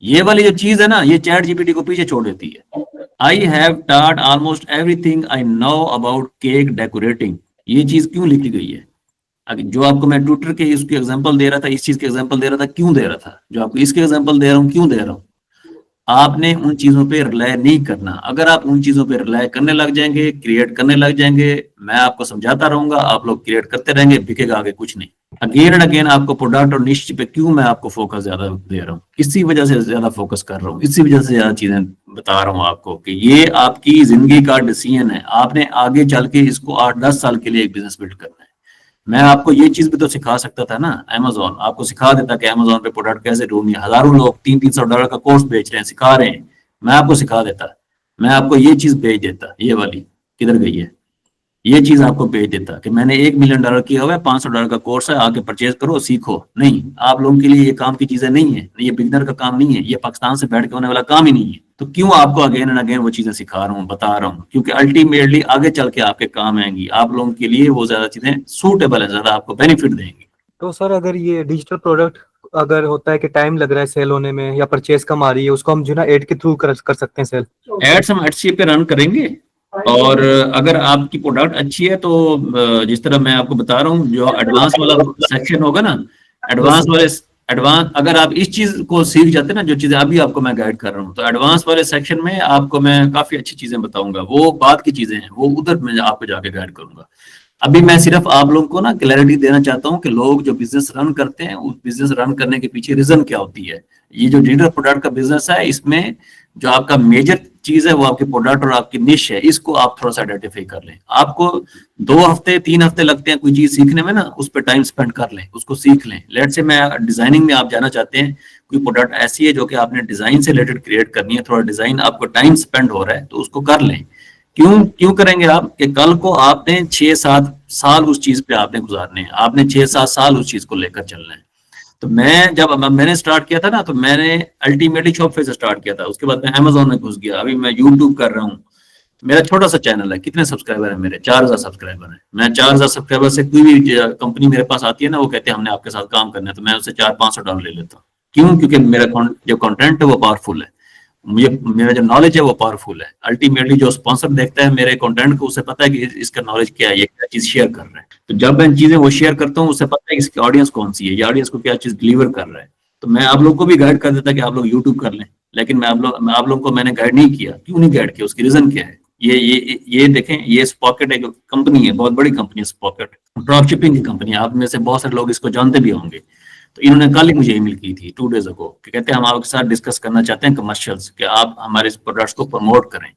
ये वाली जो चीज है ना, ये चैट जीपीटी को पीछे छोड़ देती है। I have taught almost everything I know about cake decorating. ये चीज क्यों लिखी गई है? जो आपको मैं ट्विटर के इसकी एग्जांपल दे रहा था, इस चीज के एग्जांपल दे रहा था, क्यों दे रहा था? जो आपको इसके एग्जांपल दे रहा हूँ, क्यों दे रहा हूँ? आपने उन चीजों पे रिलाय नहीं करना। अगर आप उन चीजों पे रिलाय करने लग जाएंगे, क्रिएट करने लग जाएंगे, मैं आपको समझाता रहूंगा, आप लोग क्रिएट करते रहेंगे, बिकेगा आगे कुछ नहीं। अगेन एंड अगेन आपको प्रोडक्ट और निश पे क्यों मैं आपको फोकस ज्यादा दे रहा हूँ, इसी वजह से ज्यादा फोकस कर रहा हूँ, इसी वजह से ज्यादा चीजें बता रहा हूँ आपको कि ये आपकी जिंदगी का डिसीजन है। आपने आगे चल के इसको 8-10 साल के लिए एक बिजनेस बिल्ड करना है। मैं आपको ये चीज भी तो सिखा सकता था ना, अमेजोन आपको सिखा देता कि अमेजोन पे प्रोडक्ट कैसे ढूंढनी है। हजारों लोग $300-300 का कोर्स बेच रहे हैं, सिखा रहे हैं, मैं आपको सिखा देता। मैं आपको ये चीज भेज देता, ये वाली किधर गई है, ये चीज आपको भेज देता कि मैंने $1 मिलियन किया हुआ है, $500 का कोर्स है, आके परचेज करो, सीखो। नहीं, आप लोगों के लिए ये काम की चीजें नहीं है, ये बिगनर का काम नहीं है, ये पाकिस्तान से बैठ के होने वाला काम ही नहीं है। तो क्यों आपको अगेन एंड अगेन वो चीजें सिखा रहा हूँ, बता रहा हूँ, क्योंकि अल्टीमेटली आगे चल के आपके काम आएंगी, आप लोगों के लिए वो ज्यादा चीजें सूटेबल है, ज्यादा आपको बेनिफिट देंगी। तो सर अगर ये डिजिटल प्रोडक्ट अगर होता है कि टाइम लग रहा है सेल होने में या परचेज कम आ रही है, उसको हम जो ना एड के थ्रू कर सकते हैं सेल? एड्स हम एडसी पे रन करेंगे, और अगर आपकी प्रोडक्ट अच्छी है तो जिस तरह मैं आपको बता रहा हूँ, जो एडवांस वाला सेक्शन होगा ना, एडवांस अगर आप इस चीज को सीख जाते हैं ना, जो चीजें अभी आपको मैं गाइड कर रहा हूँ, तो एडवांस वाले सेक्शन में आपको मैं काफी अच्छी चीजें बताऊंगा। वो बात की चीजें हैं, वो उधर मैं आपको जाके गाइड करूंगा। अभी मैं सिर्फ आप लोगों को ना क्लैरिटी देना चाहता हूँ कि लोग जो बिजनेस रन करते हैं, उस बिजनेस रन करने के पीछे रीजन क्या होती है। ये जो डिजिटल प्रोडक्ट का बिजनेस है, इसमें जो आपका मेजर चीज है वो आपके प्रोडक्ट और आपकी निश है, इसको आप थोड़ा सा आइडेंटिफाई कर लें। आपको 2 हफ्ते 3 हफ्ते लगते हैं कोई चीज सीखने में ना, उस पर टाइम स्पेंड कर लें, उसको सीख लें। लेट से मैं डिजाइनिंग में आप जाना चाहते हैं, कोई प्रोडक्ट ऐसी है जो कि आपने डिजाइन से रिलेटेड क्रिएट करनी है, थोड़ा डिजाइन आपको टाइम स्पेंड हो रहा है, तो उसको कर लें। क्यों करेंगे आप, कि कल को आपने 6-7 साल उस चीज पे आपने गुजारने हैं, आपने 6-7 साल उस चीज को लेकर चलना है। तो मैंने स्टार्ट किया था ना, तो मैंने अल्टीमेटली शॉपफे से स्टार्ट किया था, उसके बाद मैं अमेजोन में घुस गया, अभी मैं यूट्यूब कर रहा हूँ। मेरा छोटा सा चैनल है, कितने सब्सक्राइबर है मेरे? 4000 सब्सक्राइबर है। मैं 4000 सब्सक्राइबर से कोई भी कंपनी मेरे पास आती है ना, वो कहते हैं हमने आपके साथ काम करना है, तो मैं उससे $400-500 ले लेता हूँ। क्यों? क्योंकि मेरा जो कंटेंट है वो पावरफुल है, मुझे मेरा जो नॉलेज है वो पावरफुल है। अल्टीमेटली जो स्पॉन्सर देखता है मेरे कंटेंट को, उसे पता है कि इसका नॉलेज क्या है, ये क्या चीज शेयर कर रहा है। तो जब मैं चीजें वो शेयर करता हूँ, उसे पता है कि इसकी ऑडियंस कौन सी है, ये ऑडियंस को क्या चीज डिलीवर कर रहा है। तो मैं आप लोग को भी गाइड कर देता कि आप लोग यूट्यूब कर लें, लेकिन मैं आप लोगों को मैंने गाइड नहीं किया। क्यों नहीं गाइड किया? उसकी रीजन क्या है? ये देखें, ये स्पॉकेट एक कंपनी है, बहुत बड़ी कंपनी है स्पॉकेट, ड्रॉप शिपिंग की कंपनी है। आप में से बहुत सारे लोग इसको जानते भी होंगे। तो इन्होंने कल ही मुझे ईमेल की थी 2 डेज अगो, कि कहते हैं हम आपके साथ डिस्कस करना चाहते हैं कमर्शियल्स, कि आप हमारे प्रोडक्ट्स को प्रमोट करें।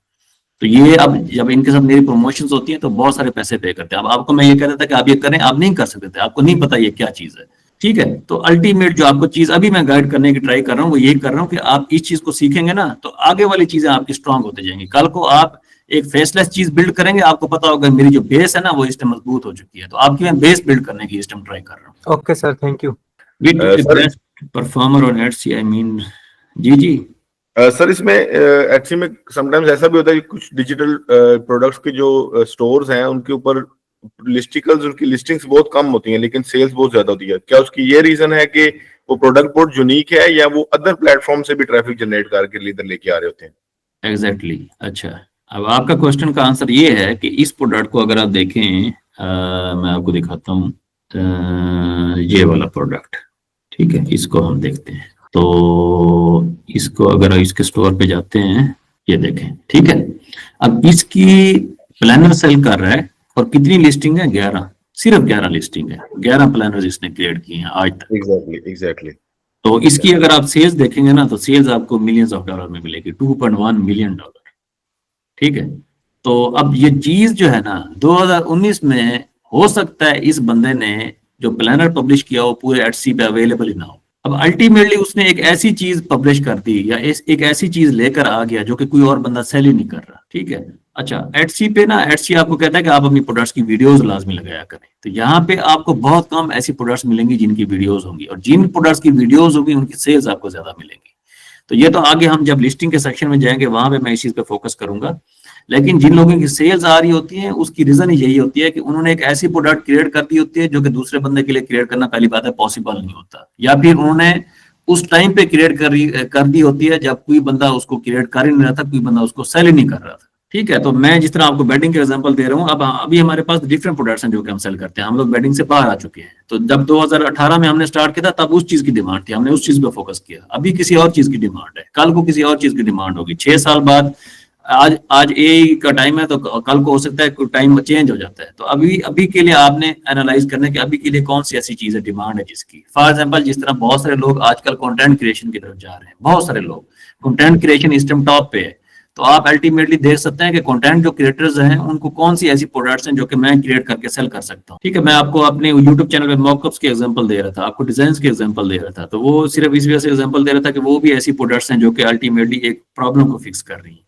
तो ये अब जब इनके साथ मेरी प्रमोशंस होती हैं तो बहुत सारे पैसे पे करते हैं। अब आपको मैं ये कह रहा था कि आप ये करें, आप नहीं कर सकते थे, आपको नहीं पता ये क्या चीज है, ठीक है। तो अल्टीमेट जो आपको चीज अभी मैं गाइड करने की ट्राई कर रहा हूँ, वो ये कर रहा हूँ कि आप इस चीज को सीखेंगे ना, तो आगे वाली चीजें आपकी स्ट्रांग होते जाएंगी। कल को आप एक फेसलेस चीज बिल्ड करेंगे, आपको पता होगा मेरी जो बेस है ना वो इस टाइम मजबूत हो चुकी है। तो आपकी मैं बेस बिल्ड करने की इस टाइम ट्राई कर रहा हूँ। Okay sir, thank you. Best performer on Etsy, I mean जी सर इसमें एटसी में समटाइम्स ऐसा भी होता है कि कुछ डिजिटल प्रोडक्ट्स के जो स्टोर्स हैं उनके ऊपर लिस्टिकल्स, उनकी लिस्टिंग्स बहुत कम होती हैं लेकिन सेल्स बहुत ज्यादा होती है। क्या उसकी ये रीजन है कि वो प्रोडक्ट बहुत यूनिक है, या वो अदर प्लेटफॉर्म से भी ट्रैफिक जनरेट करके इधर लेके आ रहे होते हैं? एग्जैक्टली अच्छा, अब आपका क्वेश्चन का आंसर ये है कि इस प्रोडक्ट को अगर आप देखें, मैं आपको दिखाता हूँ, ये वाला प्रोडक्ट, ठीक है, इसको हम देखते हैं। तो इसको अगर इसके स्टोर पे जाते हैं, ये देखें, ठीक है। अब इसकी प्लानर सेल कर रहा है, और कितनी लिस्टिंग है? 11, सिर्फ 11 लिस्टिंग है, 11 प्लानर इसने क्रिएट किए हैं आज तक। एग्जैक्टली। तो इसकी अगर आप सेल्स देखेंगे ना, तो सेल्स आपको मिलियंस ऑफ डॉलर में मिलेगी, $2.1 मिलियन, ठीक है। तो अब ये चीज जो है ना 2019 में हो सकता है इस बंदे ने जो प्लानर पब्लिश किया हो पूरे एटसी पे अवेलेबल ही ना हो। अब अल्टीमेटली उसने एक ऐसी चीज पब्लिश कर दी, या एक ऐसी चीज लेकर आ गया जो कि कोई और बंदा सेल ही नहीं कर रहा, ठीक है। अच्छा, एटसी पे ना, एटसी आपको कहता है कि आप अपनी प्रोडक्ट्स की वीडियोस लाजमी लगाया करें। तो यहाँ पे आपको बहुत कम ऐसी प्रोडक्ट्स मिलेंगी जिनकी वीडियोस होंगी, और जिन प्रोडक्ट्स की वीडियोस होंगी उनकी सेल्स आपको ज्यादा मिलेंगी। तो ये तो आगे हम जब लिस्टिंग के सेक्शन में जाएंगे वहां पे मैं इस चीज पे फोकस करूंगा। लेकिन जिन लोगों की सेल्स आ रही होती है उसकी रीजन यही होती है कि उन्होंने एक ऐसी प्रोडक्ट क्रिएट कर दी होती है जो कि दूसरे बंदे के लिए क्रिएट करना पहली बात है पॉसिबल नहीं होता, या फिर उन्होंने उस टाइम पे क्रिएट कर दी होती है जब कोई बंदा उसको क्रिएट कर ही नहीं रहा था, कोई बंदा उसको सेल ही नहीं कर रहा था, ठीक है, तो मैं जिस तरह आपको बेडिंग के एग्जांपल दे रहा हूँ, अब अभी हमारे पास डिफरेंट प्रोडक्ट्स हैं जो कि हम सेल करते हैं। हम लोग बेडिंग से बाहर आ चुके हैं। तो जब 2018 में हमने स्टार्ट किया था तब उस चीज की डिमांड थी, हमने उस चीज पे फोकस किया। अभी किसी और चीज की डिमांड है, कल को किसी और चीज की डिमांड होगी। 6 साल बाद आज एआई का टाइम है, तो कल को हो सकता है टाइम चेंज हो जाता है। तो अभी के लिए आपने एनालाइज करना है कि अभी के लिए कौन सी ऐसी चीज है डिमांड है जिसकी। फॉर एग्जाम्पल, जिस तरह बहुत सारे लोग आजकल कंटेंट क्रिएशन की तरफ जा रहे हैं, बहुत सारे लोग कंटेंट क्रिएशन इस टाइम टॉप पे है। तो आप अल्टीमेटली देख सकते हैं कि कंटेंट जो क्रिएटर्स हैं उनको कौन सी ऐसी प्रोडक्ट्स हैं जो कि मैं क्रिएट करके सेल कर सकता हूँ। ठीक है, मैं आपको अपने यूट्यूब चैनल पे मॉकअप्स के एग्जांपल दे रहा था, आपको डिजाइन के एग्जांपल दे रहा था। तो वो सिर्फ इस वजह से एग्जांपल दे रहा था कि वो भी ऐसी प्रोडक्ट्स हैं जो कि अल्टीमेटली एक प्रॉब्लम को फिक्स कर रही है।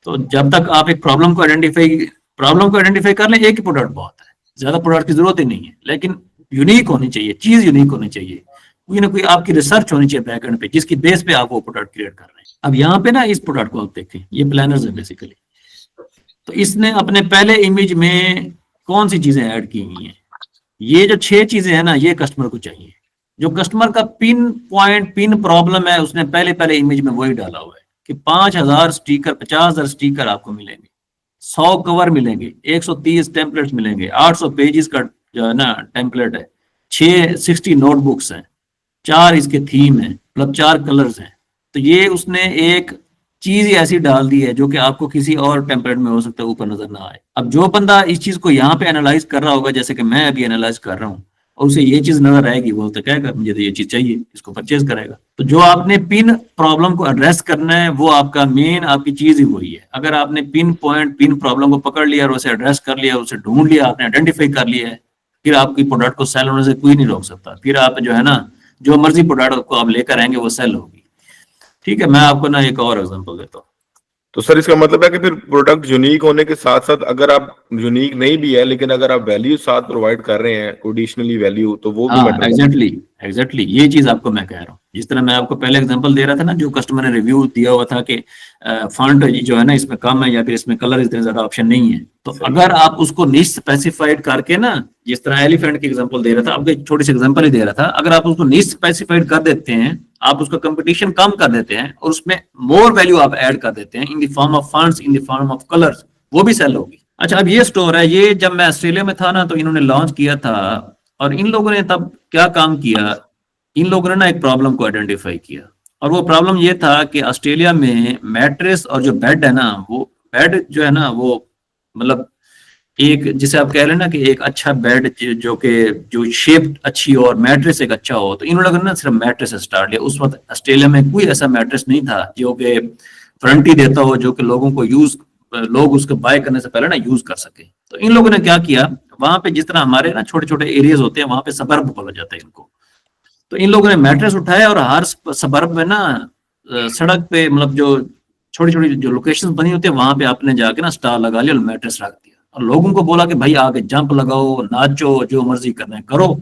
तो जब तक आप एक प्रॉब्लम को आइडेंटिफाई कर लें, एक ही प्रोडक्ट बहुत है, ज्यादा प्रोडक्ट की जरूरत ही नहीं है। लेकिन यूनिक होनी चाहिए, चीज यूनिक होनी चाहिए, कोई ना कोई आपकी रिसर्च होनी चाहिए बैकएंड पे, जिसकी बेस पे आप वो प्रोडक्ट क्रिएट कर रहे हैं। अब यहाँ पे ना इस प्रोडक्ट को आप देखें, ये प्लानर्स है बेसिकली। तो इसने अपने पहले इमेज में कौन सी चीजें ऐड की हुई हैं? ये जो 6 चीजें हैं ना, ये कस्टमर को चाहिए। जो कस्टमर का पिन प्रॉब्लम है, उसने पहले इमेज में वही डाला हुआ है कि 5000 स्टिकर, 50,000 स्टिकर आपको मिलेंगे, 100 कवर मिलेंगे, 130 टेम्पलेट्स मिलेंगे, 800 पेजेस का जो है ना टेम्पलेट है, 60 नोटबुक्स हैं, 4 इसके थीम है, मतलब 4 कलर्स हैं। तो ये उसने एक चीज ही ऐसी डाल दी है जो कि आपको किसी और टेम्पलेट में हो सकता है ऊपर नजर ना आए। अब जो बंदा इस चीज को यहाँ पे एनालाइज कर रहा होगा, जैसे कि मैं अभी एनालाइज कर रहा हूँ, और उसे ये चीज नजर आएगी, वो तो कहेगा मुझे तो ये चीज चाहिए, इसको परचेज करेगा। तो जो आपने पिन प्रॉब्लम को एड्रेस करना है, वो आपका मेन आपकी चीज ही वही है। अगर आपने पिन प्रॉब्लम को पकड़ लिया और उसे एड्रेस कर लिया, उसे ढूंढ लिया, आपने आइडेंटिफाई कर लिया है, फिर आपकी प्रोडक्ट को सेल होने से कोई नहीं रोक सकता। फिर आप जो है ना, जो मर्जी प्रोडक्ट को आप लेकर आएंगे वो सेल होगी। ठीक है, मैं आपको ना एक और एग्जांपल देता हूँ। तो सर इसका मतलब है कि फिर प्रोडक्ट यूनिक होने के साथ साथ, अगर आप यूनिक नहीं भी है लेकिन अगर आप वैल्यू साथ प्रोवाइड कर रहे हैं, एडिशनली वैल्यू, तो वो भी मैटर। एग्जैक्टली ये चीज आपको मैं कह रहा हूँ। जिस तरह मैं आपको पहले एग्जांपल दे रहा था ना, जो कस्टमर ने रिव्यू दिया हुआ था कि फॉन्ट जो है ना इसमें कम है, या फिर इसमें कलर इतने ज्यादा ऑप्शन नहीं है। तो अगर आप उसको निश स्पेसिफाइड करके ना, जिस तरह एलिफेंट की एग्जांपल दे रहा था, आपको एक छोटी सी एग्जांपल ही दे रहा था, अगर आप उसको निश स्पेसिफाइड कर देते हैं, आप उसका कंपटीशन कम कर देते हैं और उसमें मोर वैल्यू आप ऐड कर देते हैं इन the form of fonts, in the form of colours, वो भी सेल होगी। अच्छा, अब ये स्टोर है, ये जब मैं ऑस्ट्रेलिया में था ना, तो इन्होंने लॉन्च किया था, और इन लोगों ने तब क्या काम किया, इन लोगों ने ना एक प्रॉब्लम को आइडेंटिफाई किया। और वो प्रॉब्लम ये था कि ऑस्ट्रेलिया में मैट्रेस और जो बेड है ना, वो बेड जो है ना, वो मतलब एक, जिसे आप कह रहे हैं ना कि एक अच्छा बेड जो शेप अच्छी हो और मैट्रेस एक अच्छा हो, तो इन लोगों ने ना सिर्फ मैट्रेस से स्टार्ट लिया। उस वक्त ऑस्ट्रेलिया में कोई ऐसा मैट्रेस नहीं था जो कि वारंटी देता हो, जो कि लोगों को लोग उसको बाय करने से पहले ना यूज कर सके। तो इन लोगों ने क्या किया, वहां पे जिस तरह हमारे ना छोटे छोटे एरियाज होते हैं, वहां पे सबर्ब बोला जाता है इनको। तो इन लोगों ने मैट्रेस उठाया और हर सबर्ब में ना सड़क पे, मतलब जो छोटी छोटी जो लोकेशन बनी होती है, वहां पे आपने जाके ना स्टार लगा लिया और मैट्रेस रख दिया, और लोगों को बोला कि भाई आगे जंप लगाओ, नाचो, जो मर्जी करना है करो,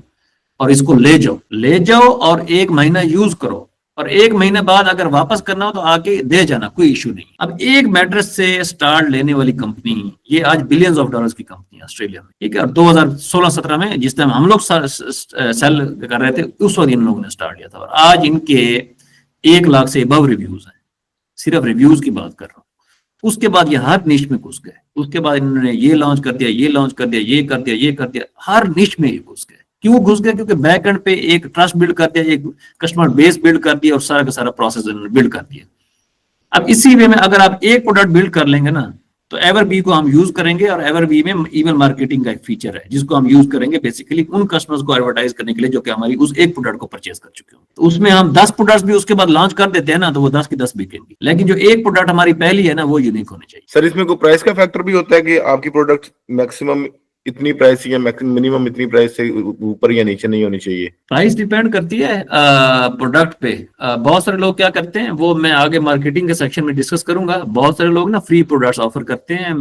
और इसको ले जाओ और 1 महीना यूज करो, और 1 महीने बाद अगर वापस करना हो तो आके दे जाना, कोई इशू नहीं। अब एक मैट्रेस से स्टार्ट लेने वाली कंपनी, ये आज बिलियंस ऑफ डॉलर्स की कंपनी है ऑस्ट्रेलिया में। ठीक है, और 2016-17 में जिस टाइम हम लोग सेल कर रहे थे, उस वक्त इन लोगों ने स्टार्ट किया था, और आज इनके 1 लाख से अबव रिव्यूज हैं। सिर्फ रिव्यूज की बात कर रहा हूँ। उसके बाद ये हर निश में घुस गए, उसके बाद इन्होंने ये लॉन्च कर दिया, ये लॉन्च कर दिया, ये कर दिया, ये कर दिया, हर निश में ये घुस गए। क्यों घुस गए? क्योंकि बैक एंड पे एक ट्रस्ट बिल्ड कर दिया, एक कस्टमर बेस बिल्ड कर दिया, और सारा का सारा प्रोसेस बिल्ड कर दिया। अब इसी वे में अगर आप एक प्रोडक्ट बिल्ड कर लेंगे ना, तो एवरबी को हम यूज करेंगे, और एवरबी में ईमेल मार्केटिंग का एक फीचर है जिसको हम यूज करेंगे बेसिकली उन कस्टमर्स को एडवर्टाइज करने के लिए जो कि हमारी उस एक प्रोडक्ट को परचेज कर चुके हो। तो उसमें हम 10 प्रोडक्ट्स भी उसके बाद लॉन्च कर देते हैं ना, तो वो 10 की 10 बिकेंगी। लेकिन जो एक प्रोडक्ट हमारी पहली है ना, वो यूनिक होनी चाहिए। सर इसमें कोई प्राइस का फैक्टर भी होता है कि आपकी प्रोडक्ट मैक्सिमम इतनी प्राइस या मिनिमम इतनी प्राइस से ऊपर या नीचे नहीं होनी चाहिए? प्राइस डिपेंड करती है प्रोडक्ट पे। बहुत सारे लोग क्या करते हैं, वो मैं आगे मार्केटिंग के सेक्शन में डिस्कस करूंगा। बहुत सारे लोग ना फ्री प्रोडक्ट्स ऑफर करते हैं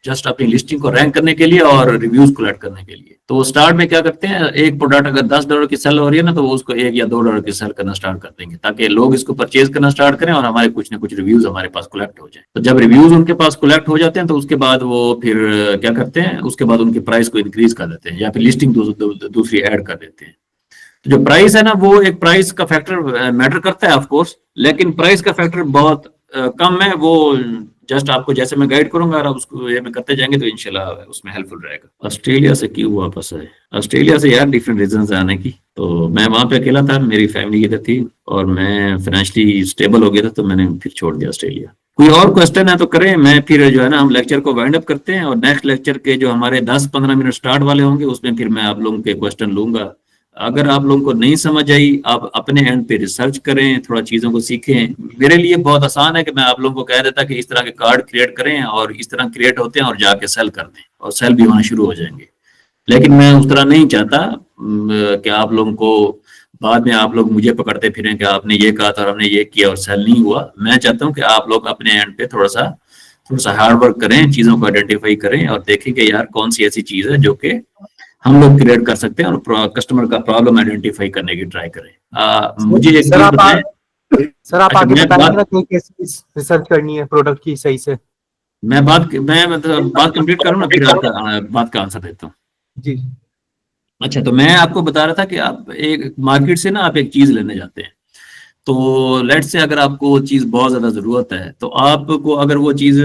जस्ट अपनी लिस्टिंग को रैंक करने के लिए और रिव्यूज कलेक्ट करने के लिए। तो वो स्टार्ट में क्या करते हैं, एक प्रोडक्ट अगर $10 की सेल हो रही है ना, तो वो उसको $1 या $2 की सेल करना स्टार्ट कर देंगे, ताकि लोग इसको परचेज करना स्टार्ट करें और हमारे कुछ ना कुछ रिव्यूज हमारे पास कलेक्ट हो जाए। तो जब रिव्यूज उनके पास कलेक्ट हो जाते हैं, तो उसके बाद वो फिर क्या करते हैं, उसके बाद उनकी प्राइस को इंक्रीज कर देते हैं या फिर लिस्टिंग दूसरी ऐड कर देते हैं। तो जो प्राइस है ना, वो एक प्राइस का फैक्टर मैटर करता है ऑफ कोर्स, लेकिन प्राइस का फैक्टर बहुत कम है। वो जस्ट आपको जैसे मैं गाइड करूंगा और आप उसको ये में करते जाएंगे तो इंशाल्लाह उसमें हेल्पफुल रहेगा। ऑस्ट्रेलिया से क्यों वापस आए? ऑस्ट्रेलिया से यार डिफरेंट रीजंस आने की, तो मैं वहां पे अकेला था, मेरी फैमिली इधर थी और मैं फाइनेंशियली स्टेबल हो गया था, तो मैंने फिर छोड़ दिया ऑस्ट्रेलिया। कोई और क्वेश्चन है तो करें, मैं फिर जो है ना हम लेक्चर को वाइंड अप करते हैं और नेक्स्ट लेक्चर के जो हमारे 10-15 मिनट स्टार्ट वाले होंगे उसमें फिर मैं आप लोगों के क्वेश्चन लूंगा। अगर आप लोगों को नहीं समझ आई, आप अपने एंड पे रिसर्च करें, थोड़ा चीजों को सीखें। मेरे लिए बहुत आसान है कि मैं आप लोगों को कह देता कि इस तरह के कार्ड क्रिएट करें और इस तरह क्रिएट होते हैं और जाके सेल कर दें और सेल भी होना शुरू हो जाएंगे। लेकिन मैं उस तरह नहीं चाहता कि आप लोगों को बाद में आप लोग मुझे पकड़ते फिरें कि आपने ये कहा था और हमने ये किया और सेल नहीं हुआ। मैं चाहता हूँ कि आप लोग अपने एंड पे थोड़ा सा हार्ड वर्क करें, चीजों को आइडेंटिफाई करें और देखें कि यार कौन सी ऐसी चीज है जो कि हम लोग क्रिएट कर सकते हैं और कस्टमर का प्रॉब्लम आइडेंटिफाई करने की ट्राई करें। मुझे एक सर चीज आप बताएं। सर आप अच्छा, आगे मैं बताएंगे बात ना कि कैसे रिसर्च करनी है प्रोडक्ट की सही से। मैं मतलब बात कंप्लीट करूं ना, फिर आपका बात का आंसर देता हूँ। जी अच्छा, तो मैं आपको बता रहा था कि आप एक मार्केट से ना आप एक चीज लेने जाते हैं, तो लेट से अगर आपको वो चीज बहुत ज्यादा जरूरत है तो आपको अगर वो चीज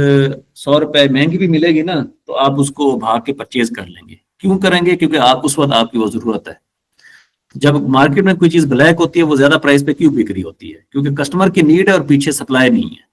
100 रुपए महंगी भी मिलेगी ना तो आप उसको भाग के परचेज कर लेंगे। क्यों करेंगे? क्योंकि आप उस वक्त आपकी वो जरूरत है। जब मार्केट में कोई चीज ब्लैक होती है वो ज्यादा प्राइस पे क्यों बिक रही होती है? क्योंकि कस्टमर की नीड है और पीछे सप्लाई नहीं है।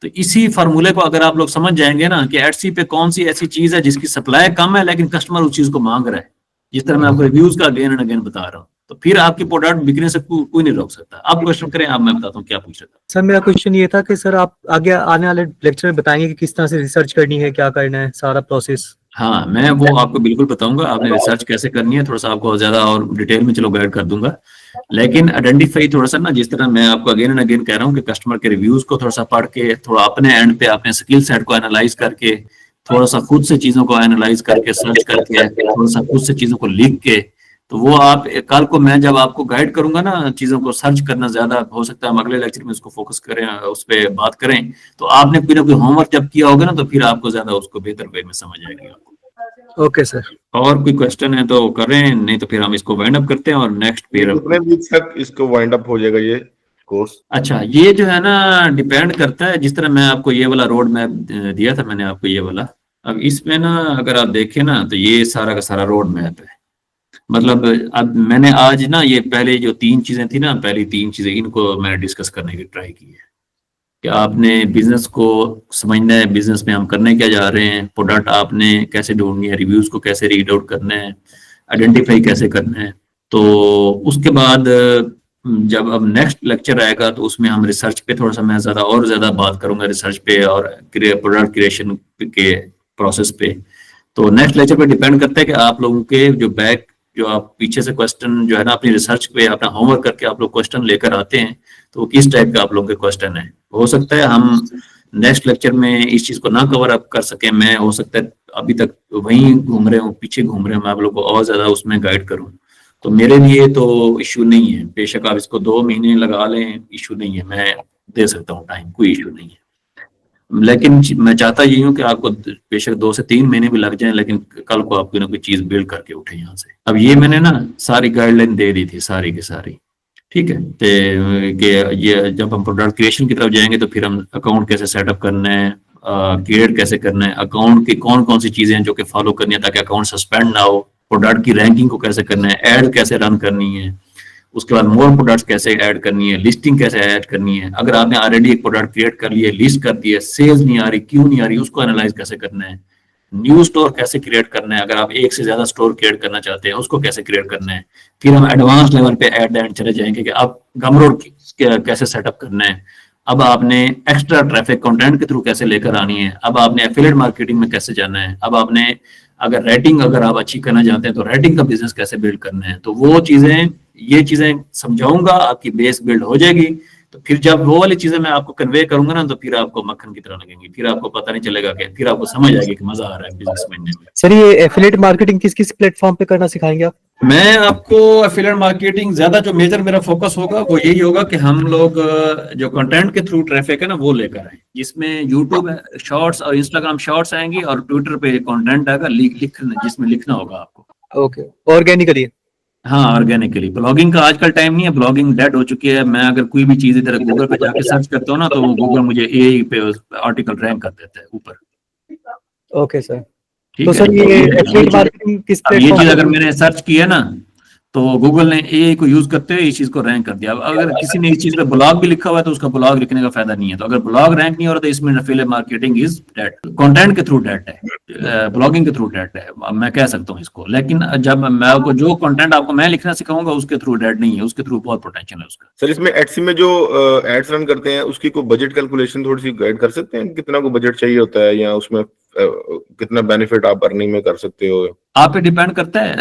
तो इसी फार्मूले को अगर आप लोग समझ जाएंगे ना कि एटसी पे कौन सी ऐसी चीज है जिसकी सप्लाई कम है लेकिन कस्टमर उस चीज को मांग रहा है, जिस तरह मैं आपको रिव्यूज का अगेन एंड अगेन बता रहा हूँ, तो फिर आपकी प्रोडक्ट बिकने से कोई नहीं रोक सकता। आप क्वेश्चन करें, आप मैं बताता हूँ क्या पूछ रहा था। सर, मेरा क्वेश्चन ये था कि सर आप आगे आने वाले लेक्चर में बताएंगे कि किस तरह से रिसर्च करनी है, क्या करना है, सारा प्रोसेस। हाँ, मैं वो आपको बिल्कुल बताऊंगा आपने रिसर्च कैसे करनी है, थोड़ा सा आपको ज्यादा और डिटेल में चलो गाइड कर दूंगा। लेकिन आइडेंटिफाई थोड़ा सा ना, जिस तरह मैं आपको अगेन एंड अगेन कह रहा हूँ कि कस्टमर के रिव्यूज को थोड़ा सा पढ़ के, थोड़ा अपने एंड पे अपने स्किल सेट को एनालाइज करके, थोड़ा सा खुद से चीजों को एनालाइज करके, सर्च करके, थोड़ा सा खुद से चीजों को लिख के, तो वो आप कल को मैं जब आपको गाइड करूंगा ना चीजों को सर्च करना, ज्यादा हो सकता है हम अगले लेक्चर में उसको फोकस करें, उस पर बात करें, तो आपने कोई ना कोई होमवर्क जब किया होगा ना तो फिर आपको ज्यादा उसको बेहतर वे में समझ आएगी आपको। Okay sir. और कोई क्वेश्चन है तो करें, नहीं तो फिर हम इसको वाइंड अप करते हैं और नेक्स्ट फिर कितने वीक तक इसको वाइंड अप हो जाएगा ये कोर्स? अच्छा, ये जो है ना डिपेंड करता है, जिस तरह मैं आपको ये वाला रोड मैप दिया था मैंने आपको ये वाला, अब इसमें ना अगर आप देखें ना तो ये सारा का सारा रोड मैप है। मतलब अब मैंने आज ना ये पहले जो 3 चीजें थी ना, पहली 3 चीजें इनको मैंने डिस्कस करने की ट्राई की है कि आपने बिजनेस को समझना है, बिजनेस में हम करने क्या जा रहे हैं, प्रोडक्ट आपने कैसे ढूंढनी है, रिव्यूज को कैसे रीड आउट करना है, आइडेंटिफाई कैसे करना है। तो उसके बाद जब अब नेक्स्ट लेक्चर आएगा तो उसमें हम रिसर्च पे थोड़ा सा मैं ज्यादा बात करूंगा, रिसर्च पे और प्रोडक्ट क्रिएशन के प्रोसेस पे। तो नेक्स्ट लेक्चर पे डिपेंड करता है कि आप लोगों के जो आप पीछे से क्वेश्चन जो है ना अपनी रिसर्च पे अपना होमवर्क करके आप लोग क्वेश्चन लेकर आते हैं, तो किस टाइप का आप लोगों के क्वेश्चन है। हो सकता है हम नेक्स्ट लेक्चर में इस चीज को ना कवर अप कर सके, मैं हो सकता है अभी तक वहीं घूम रहे हूँ, पीछे घूम रहे हूँ, मैं आप लोग को और ज्यादा उसमें गाइड करूँ, तो मेरे लिए तो इश्यू नहीं है। बेशक आप इसको 2 महीने लगा लें, इश्यू नहीं है, मैं दे सकता हूँ टाइम, कोई इश्यू नहीं है। लेकिन मैं चाहता यही हूँ कि आपको बेशक 2 से 3 महीने भी लग जाएं, लेकिन कल को आप कोई ना कोई चीज बिल्ड करके उठे यहाँ से। अब ये मैंने ना सारी गाइडलाइन दे दी थी, सारी की सारी, ठीक है। तो ये जब हम प्रोडक्ट क्रिएशन की तरफ जाएंगे तो फिर हम अकाउंट कैसे सेटअप करना है, क्रिएट कैसे करना है, अकाउंट की कौन कौन सी चीजें हैं जो कि फॉलो करनी है ताकि अकाउंट सस्पेंड ना हो, प्रोडक्ट की रैंकिंग को कैसे करना है, एड कैसे रन करनी है, उसके बाद मोर प्रोडक्ट्स कैसे ऐड करनी है, लिस्टिंग कैसे ऐड करनी है। अगर आपने ऑलरेडी एक प्रोडक्ट क्रिएट कर लिया, लिस्ट कर दिया, सेल्स नहीं आ रही, क्यों नहीं आ रही, उसको एनालाइज कैसे करना है, न्यू स्टोर कैसे क्रिएट करना है, अगर आप एक से ज्यादा स्टोर क्रिएट करना चाहते हैं उसको कैसे क्रिएट करना है। फिर हम एडवांस लेवल पे एड चले जाएंगे कि अब गमरोड कैसे सेटअप करना है, अब आपने एक्स्ट्रा ट्रैफिक कंटेंट के थ्रू कैसे लेकर आनी है, अब आपने एफिलिएट मार्केटिंग में कैसे जाना है, अब आपने अगर रेटिंग अगर आप अच्छी करना चाहते हैं तो रेटिंग का बिजनेस कैसे बिल्ड करना है। तो वो चीजें, ये चीजें समझाऊंगा, आपकी बेस बिल्ड हो जाएगी। तो फिर जब वो वाली चीजें मैं आपको कन्वे करूंगा ना तो फिर आपको मक्खन की तरह लगेंगी, फिर आपको पता नहीं चलेगा कि, फिर आपको समझ आएगी कि मजा आ रहा है बिजनेस में। सर, ये एफिलिएट मार्केटिंग किस किस प्लेटफॉर्म पे करना सिखाएंगे आप? मैं आपको एफिलिएट मार्केटिंग ज्यादा जो मेजर मेरा फोकस होगा वो यही होगा कि हम लोग जो कंटेंट के थ्रू ट्रैफिक है ना वो लेकर आए, जिसमें यूट्यूब शॉर्ट्स और इंस्टाग्राम शॉर्ट्स आएंगी और ट्विटर पे कंटेंट आएगा लिखना, जिसमें लिखना होगा आपको। Okay, organically. हाँ, ऑर्गेनिकली। ब्लॉगिंग का आजकल टाइम नहीं है, ब्लॉगिंग डेड हो चुकी है। मैं अगर कोई भी चीज इधर गूगल पे जाके सर्च करता हूँ ना, तो वो गूगल मुझे एआई पे आर्टिकल रैंक कर देता है ऊपर। Okay sir. ठीक तो है, सर ये ये एफिलिएट चीज, मार्केटिंग किस अब ये प्लेटफॉर्म चीज पे? अगर मैंने सर्च की है ना, तो गूगल ने एआई को यूज करते हुए इस चीज को रैंक कर दिया। अब अगर किसी ने इस चीज पे ब्लॉग भी लिखा हुआ है तो उसका ब्लॉग लिखने का फायदा नहीं है। तो अगर ब्लॉग रैंक नहीं हो रहा तो इसमें affiliate marketing is dead. Content के थ्रू डेड है, ब्लॉगिंग के थ्रू डेड है, अब मैं कह सकता हूँ इसको। लेकिन जब मैं आपको जो कंटेंट आपको मैं लिखना सिखाऊंगा उसके थ्रू डेड नहीं है, उसके थ्रू बहुत पोटेंशियल है उसका। सर इसमें एटसी में जो एड्स रन करते हैं उसकी कोई बजट कैलकुलेशन थोड़ी सी गाइड कर सकते हैं, कितना को बजट चाहिए होता है, या उसमें कितना बेनिफिट आप अर्निंग में कर सकते हो? आप पे डिपेंड करता है।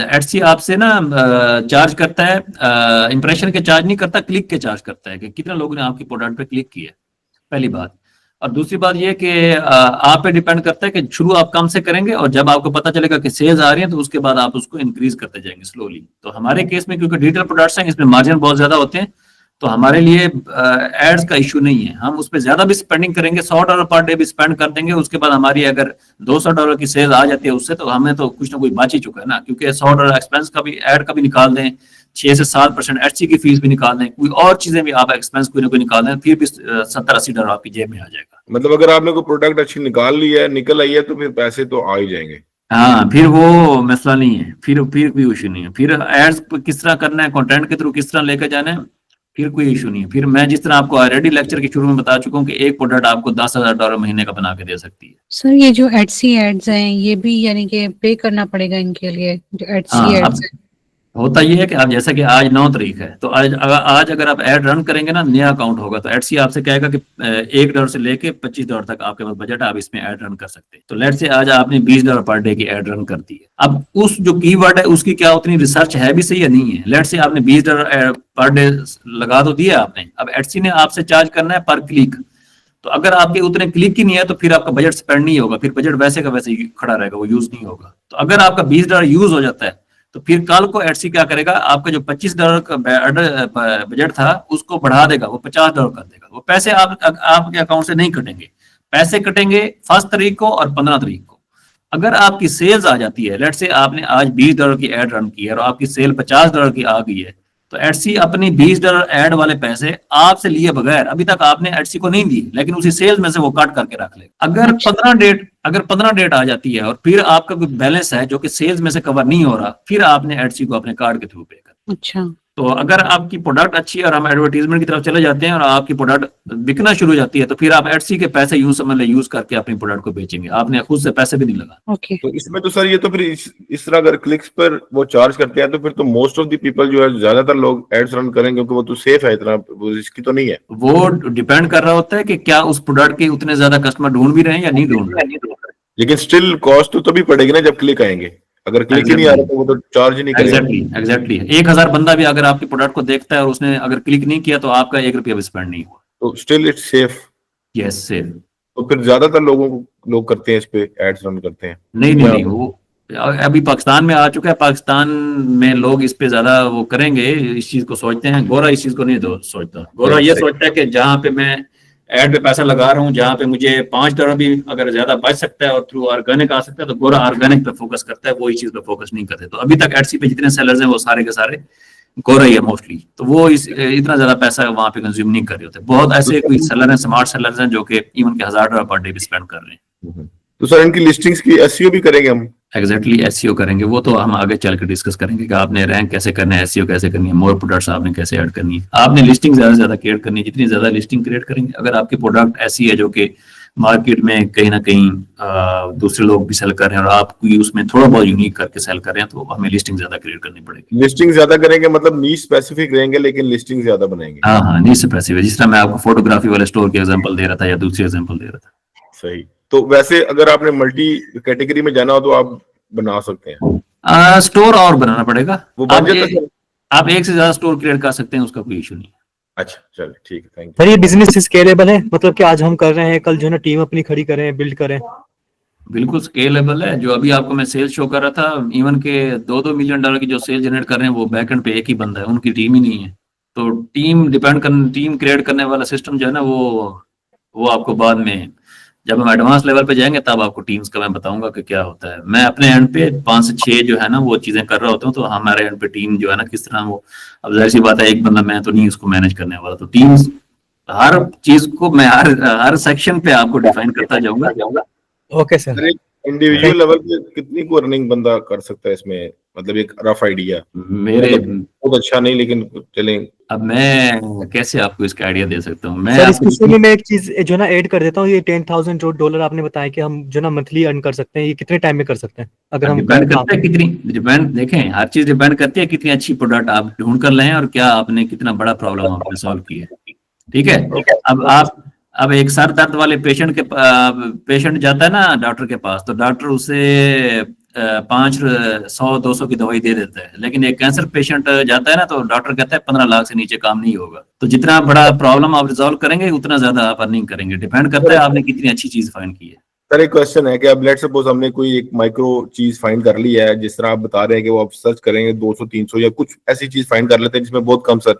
एडसी आपसे ना चार्ज करता है, इंप्रेशन के चार्ज नहीं करता, क्लिक के चार्ज करता है कि कितने लोगों ने आपकी प्रोडक्ट पे क्लिक किया, पहली बात। और दूसरी बात ये कि आप पे डिपेंड करता है कि शुरू आप कम से करेंगे और जब आपको पता चलेगा कि सेल्स आ रही है तो उसके बाद आप उसको इंक्रीज करते जाएंगे स्लोली। तो हमारे केस में क्योंकि डिजिटल प्रोडक्ट्स हैं, इसमें मार्जिन बहुत ज्यादा होते हैं, तो हमारे लिए एड्स का इश्यू नहीं है। हम उस पर ज्यादा भी स्पेंडिंग करेंगे, $100 पर डे भी स्पेंड कर देंगे, उसके बाद हमारी अगर $200 की सेल आ जाती है उससे, तो हमें तो कुछ ना कुछ बच ही चुका है ना। क्योंकि $100 एक्सपेंस का भी, एड का भी निकाल दें, 6 से 7% एचसी की फीस भी निकाल दें, कोई और चीजें भी आप एक्सपेंस कोई ना कोई निकाल दें, फिर भी $70-80 आपकी जेब में आ जाएगा। मतलब अगर आपने कोई प्रोडक्ट अच्छी निकाल ली है, निकल आई है, तो फिर पैसे तो आ ही जाएंगे। हाँ, फिर वो मसला नहीं है, फिर कोई इशू नहीं है। फिर एड्स किस तरह करना है, कंटेंट के थ्रू किस तरह लेकर जाना है, फिर कोई इशू नहीं है। फिर मैं जिस तरह आपको ऑलरेडी लेक्चर के शुरू में बता चुका हूँ कि एक प्रोडक्ट आपको $10,000 महीने का बना के दे सकती है। सर ये जो एडसी एड्स हैं ये भी यानी कि पे करना पड़ेगा इनके लिए, जो एडसी हाँ, एड्स अब हैं? होता ये है कि आप, जैसा कि आज 9 तारीख है, तो आज अगर आप ऐड रन करेंगे ना, नया अकाउंट होगा तो एडसी आपसे कहेगा कि $1 से लेके $25 तक आपके पास बजट है, आप इसमें ऐड रन कर सकते हैं। तो लेट से आज आपने $20 पर डे की ऐड रन कर दी है। अब उस जो कीवर्ड है उसकी क्या उतनी रिसर्च है भी सही या नहीं है। लेट से आपने $20 पर डे लगा तो दिया आपने, अब एडसी ने आपसे चार्ज करना है पर क्लिक। तो अगर आपके उतने क्लिक ही नहीं है तो फिर आपका बजट स्पेंड नहीं होगा, फिर बजट वैसे का वैसे ही खड़ा रहेगा, वो यूज नहीं होगा। तो अगर आपका $20 यूज हो जाता है तो फिर कल को एडसी क्या करेगा, आपका जो $25 का बजट था उसको बढ़ा देगा, वो $50 कर देगा। वो पैसे आपके अकाउंट से नहीं कटेंगे, पैसे कटेंगे 1 तारीख को और 15 तारीख को। अगर आपकी सेल्स आ जाती है, लेट से आपने आज $20 की एड रन की है और आपकी सेल $50 की आ गई है, तो एडसी अपनी $20 एड वाले पैसे आपसे लिए बगैर, अभी तक आपने एडसी को नहीं दिए, लेकिन उसी सेल्स में से वो काट करके रख ले। अगर 15 डेट आ जाती है और फिर आपका कोई बैलेंस है जो कि सेल्स में से कवर नहीं हो रहा, फिर आपने एडसी को अपने कार्ड के थ्रू पे करना। अच्छा, तो अगर आपकी प्रोडक्ट अच्छी है और हम एडवर्टीजमेंट की तरफ चले जाते हैं और आपकी प्रोडक्ट बिकना शुरू हो जाती है, तो फिर आप एडसी के पैसे यूज समझ ले यूज करके अपनी प्रोडक्ट को बेचेंगे, आपने खुद से पैसे भी नहीं लगा। ओके। तो इसमें तो सर ये तो फिर इस तरह अगर क्लिक्स पर वो चार्ज करते हैं तो फिर तो मोस्ट ऑफ द पीपल जो है, ज्यादातर लोग एड्स रन करेंगे, क्योंकि वो तो सेफ है, इतना रिस्की तो नहीं है। वो डिपेंड कर रहा होता है कि क्या उस प्रोडक्ट के उतने ज्यादा कस्टमर ढूंढ भी रहे हैं या नहीं ढूंढ रहे हैं। लेकिन स्टिल कॉस्ट तो तभी पड़ेगी ना जब क्लिक आएंगे। अगर क्लिक ही नहीं आ रहा तो वो तो चार्ज ही नहीं करेगा। एग्जैक्टली 1000 बंदा भी अगर आपके प्रोडक्ट को देखता है और उसने अगर क्लिक नहीं किया तो आपका ₹1 भी स्पेंड नहीं हुआ। तो still it's safe. Yes, safe. तो फिर ज्यादातर लोग करते हैं, इस पे एड्स रन करते हैं। नहीं, वो अभी पाकिस्तान में आ चुका है। पाकिस्तान में लोग इस पे ज्यादा वो करेंगे, इस चीज को सोचते हैं। गोरा इस चीज को नहीं सोचता। गोरा ये सोचता है कि जहां पे मैं एड पे पैसा लगा रहा हूँ, जहां पे मुझे $5 भी अगर ज्यादा बच सकता है और थ्रू ऑर्गेनिक आ सकता है, तो गोरा ऑर्गेनिक पे फोकस करता है, वो इस चीज पे फोकस नहीं करते। तो अभी तक एडसी पे जितने सेलर्स हैं वो सारे के सारे गोरा ही है मोस्टली, तो वो इतना ज्यादा पैसा वहां पे कंज्यूम नहीं कर रहे होते। बहुत ऐसे कोई सेलर हैं, स्मार्ट सेलर्स हैं, जो कि इवन के $1000 पर डे भी स्पेंड कर रहे हैं। तो सर इनकी लिस्टिंग्स की एसईओ भी करेंगे हम? एग्जैक्टली, एसईओ करेंगे। वो तो हम आगे चल के डिस्कस करेंगे कि आपने रैंक कैसे करना है, एसईओ कैसे करनी है, मोर प्रोडक्ट्स आपने कैसे ऐड करनी है। आपने लिस्टिंग ज्यादा से ज्यादा क्रिएट करनी है। जितनी ज्यादा लिस्टिंग क्रिएट करेंगे, अगर आपकी प्रोडक्ट ऐसी है जो कि मार्केट में कहीं ना कहीं दूसरे लोग भी सेल कर रहे हैं और आप कोई उसमें थोड़ा बहुत यूनिक करके सेल कर रहे हैं, तो हमें लिस्टिंग ज्यादा क्रिएट करनी पड़ेगी। लिस्टिंग ज्यादा करेंगे मतलब नीश स्पेसिफिक रहेंगे, लेकिन लिस्टिंग ज्यादा बनाएंगे। हाँ, नहीं स्पेसिफिक, जिस तरह मैं आपको फोटोग्राफी वाले स्टोर के एग्जांपल दे रहा था या दूसरी एग्जांपल दे रहा था। सही। तो वैसे अगर आपने मल्टी कैटेगरी में जाना हो तो आप बना सकते हैं। स्टोर और बनाना पड़ेगा। वो बन जाता है? आप एक से ज्यादा स्टोर क्रिएट कर सकते हैं, उसका कोई इशू नहीं। अच्छा, चलिए ठीक है, थैंक सर ये बिजनेस स्केलेबल है, मतलब कि आज हम कर रहे हैं, कल जो है ना टीम अपनी खड़ी करें, बिल्ड करें? बिल्कुल स्केलेबल है। जो अभी आपको मैं सेल्स शो कर रहा था, इवन के $2-2 मिलियन की जो सेल जनरेट कर रहे हैं, वो बैकएंड पे एक ही बंदा है, उनकी टीम ही नहीं है। तो टीम क्रिएट करने वाला सिस्टम जो है ना, वो आपको बाद में जब हम एडवांस लेवल पे जाएंगे तब आपको टीम्स का मैं बताऊंगा कि क्या होता है। मैं अपने एंड पे 5 से 6 जो है ना वो चीजें कर रहा होता हूँ, तो हमारे एंड पे टीम जो है ना किस तरह वो, अब जाहिर सी बात है एक बंदा मैं तो नहीं उसको मैनेज करने वाला, तो टीम्स हर चीज को मैं हर सेक्शन पे आपको डिफाइन करता जाऊंगा। Okay sir. अरे इंडिविजुअल लेवल पे कितनी को अर्निंग बंदा कर सकता है इसमें, मतलब एक रफ आइडिया? मेरे मतलब बहुत अच्छा नहीं, लेकिन चलें। अब मैं कैसे आपको इसका आइडिया दे सकता हूँ, मैं सर आपको इसको में एक चीज जो ना ऐड कर देता हूँ, ये $10,000 आपने बताया कि हम जो ना मंथली अर्न कर सकते हैं, ये कितने टाइम में कर सकते हैं अगर हम डिपेंड करता है कितनी, डिपेंड देखें हर चीज डिपेंड करती है कितनी अच्छी प्रोडक्ट आप ढूंढ कर लाए हैं और क्या आपने कितना बड़ा प्रॉब्लम आपने सॉल्व किया है। ठीक है, अब एक सर दर्द वाले पेशेंट जाता है ना डॉक्टर के पास, तो डॉक्टर उसे 500-200 की दवाई दे देता है, लेकिन एक कैंसर पेशेंट जाता है ना तो डॉक्टर कहता है 15 लाख से नीचे काम नहीं होगा। तो जितना बड़ा प्रॉब्लम आप रिजॉल्व करेंगे उतना ज्यादा आप अर्निंग करेंगे, डिपेंड करता है आपने कितनी अच्छी चीज फाइंड की है। सर एक क्वेश्चन है कि अब लेट्स सपोज हमने कोई एक माइक्रो चीज फाइंड कर ली है, जिस तरह आप बता रहे हैं कि वो आप सर्च करेंगे 200-300 या कुछ ऐसी चीज फाइंड कर लेते हैं जिसमें बहुत कम सर्च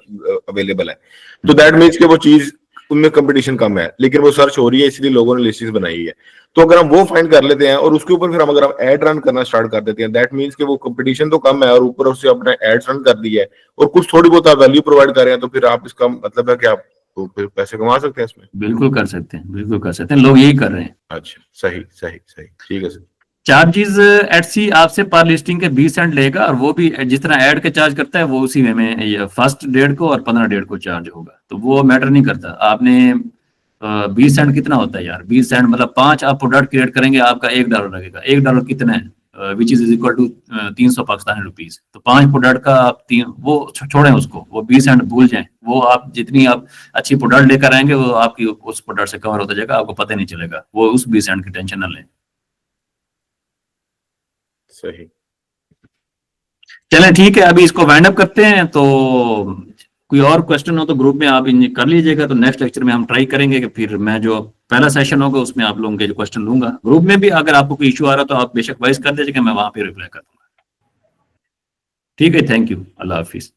अवेलेबल है, तो दैट मीन्स कि वो चीज उनमें कंपटीशन कम है, लेकिन वो सर्च हो रही है इसलिए लोगों ने लिस्टिंग बनाई है। तो अगर हम वो फाइंड कर लेते हैं और उसके ऊपर फिर हम अगर हम एड रन करना स्टार्ट कर देते हैं, दैट मीन्स कि वो कंपटीशन तो कम है और ऊपर उससे अपने एड्स रन कर दी है और कुछ थोड़ी बहुत आप वैल्यू प्रोवाइड कर रहे हैं, तो फिर आप इसका मतलब है कि आप तो फिर पैसे कमा सकते हैं इसमें। बिल्कुल कर सकते हैं, बिल्कुल कर सकते हैं, लोग यही कर रहे हैं। अच्छा, सही सही सही, ठीक है सर। चार्जेस एटसी आपसे पर लिस्टिंग के 20 सेंट लेगा, और वो भी जिस तरह ऐड के चार्ज करता है वो उसी में फर्स्ट 1.5 को और 15 को चार्ज होगा, तो वो मैटर नहीं करता। आपने 20 सेंट कितना होता है यार, 20 सेंट मतलब 5 आप प्रोडक्ट क्रिएट करेंगे आपका $1 लगेगा। $1 कितना है, which is equal to 300 Pakistani rupees. तो 5 प्रोडक्ट का आप वो छोड़ें उसको, वो 20 सेंट भूल जाएं, वो आप जितनी आप अच्छी प्रोडक्ट लेकर आएंगे वो आपकी उस प्रोडक्ट से कवर होता जाएगा, आपको पता नहीं चलेगा, वो उस 20 सेंट की टेंशन न लें। सही, चलें ठीक है, अभी इसको वाइंड अप करते हैं। तो कोई और क्वेश्चन हो तो ग्रुप में आप कर लीजिएगा, तो नेक्स्ट लेक्चर में हम ट्राई करेंगे कि फिर मैं जो पहला सेशन होगा उसमें आप लोगों के जो क्वेश्चन लूंगा। ग्रुप में भी अगर आपको कोई इशू आ रहा तो आप बेशक वॉइस कर दीजिएगा, मैं वहां पे रिप्लाई कर दूंगा। ठीक है, थैंक यू, अल्लाह हाफिज।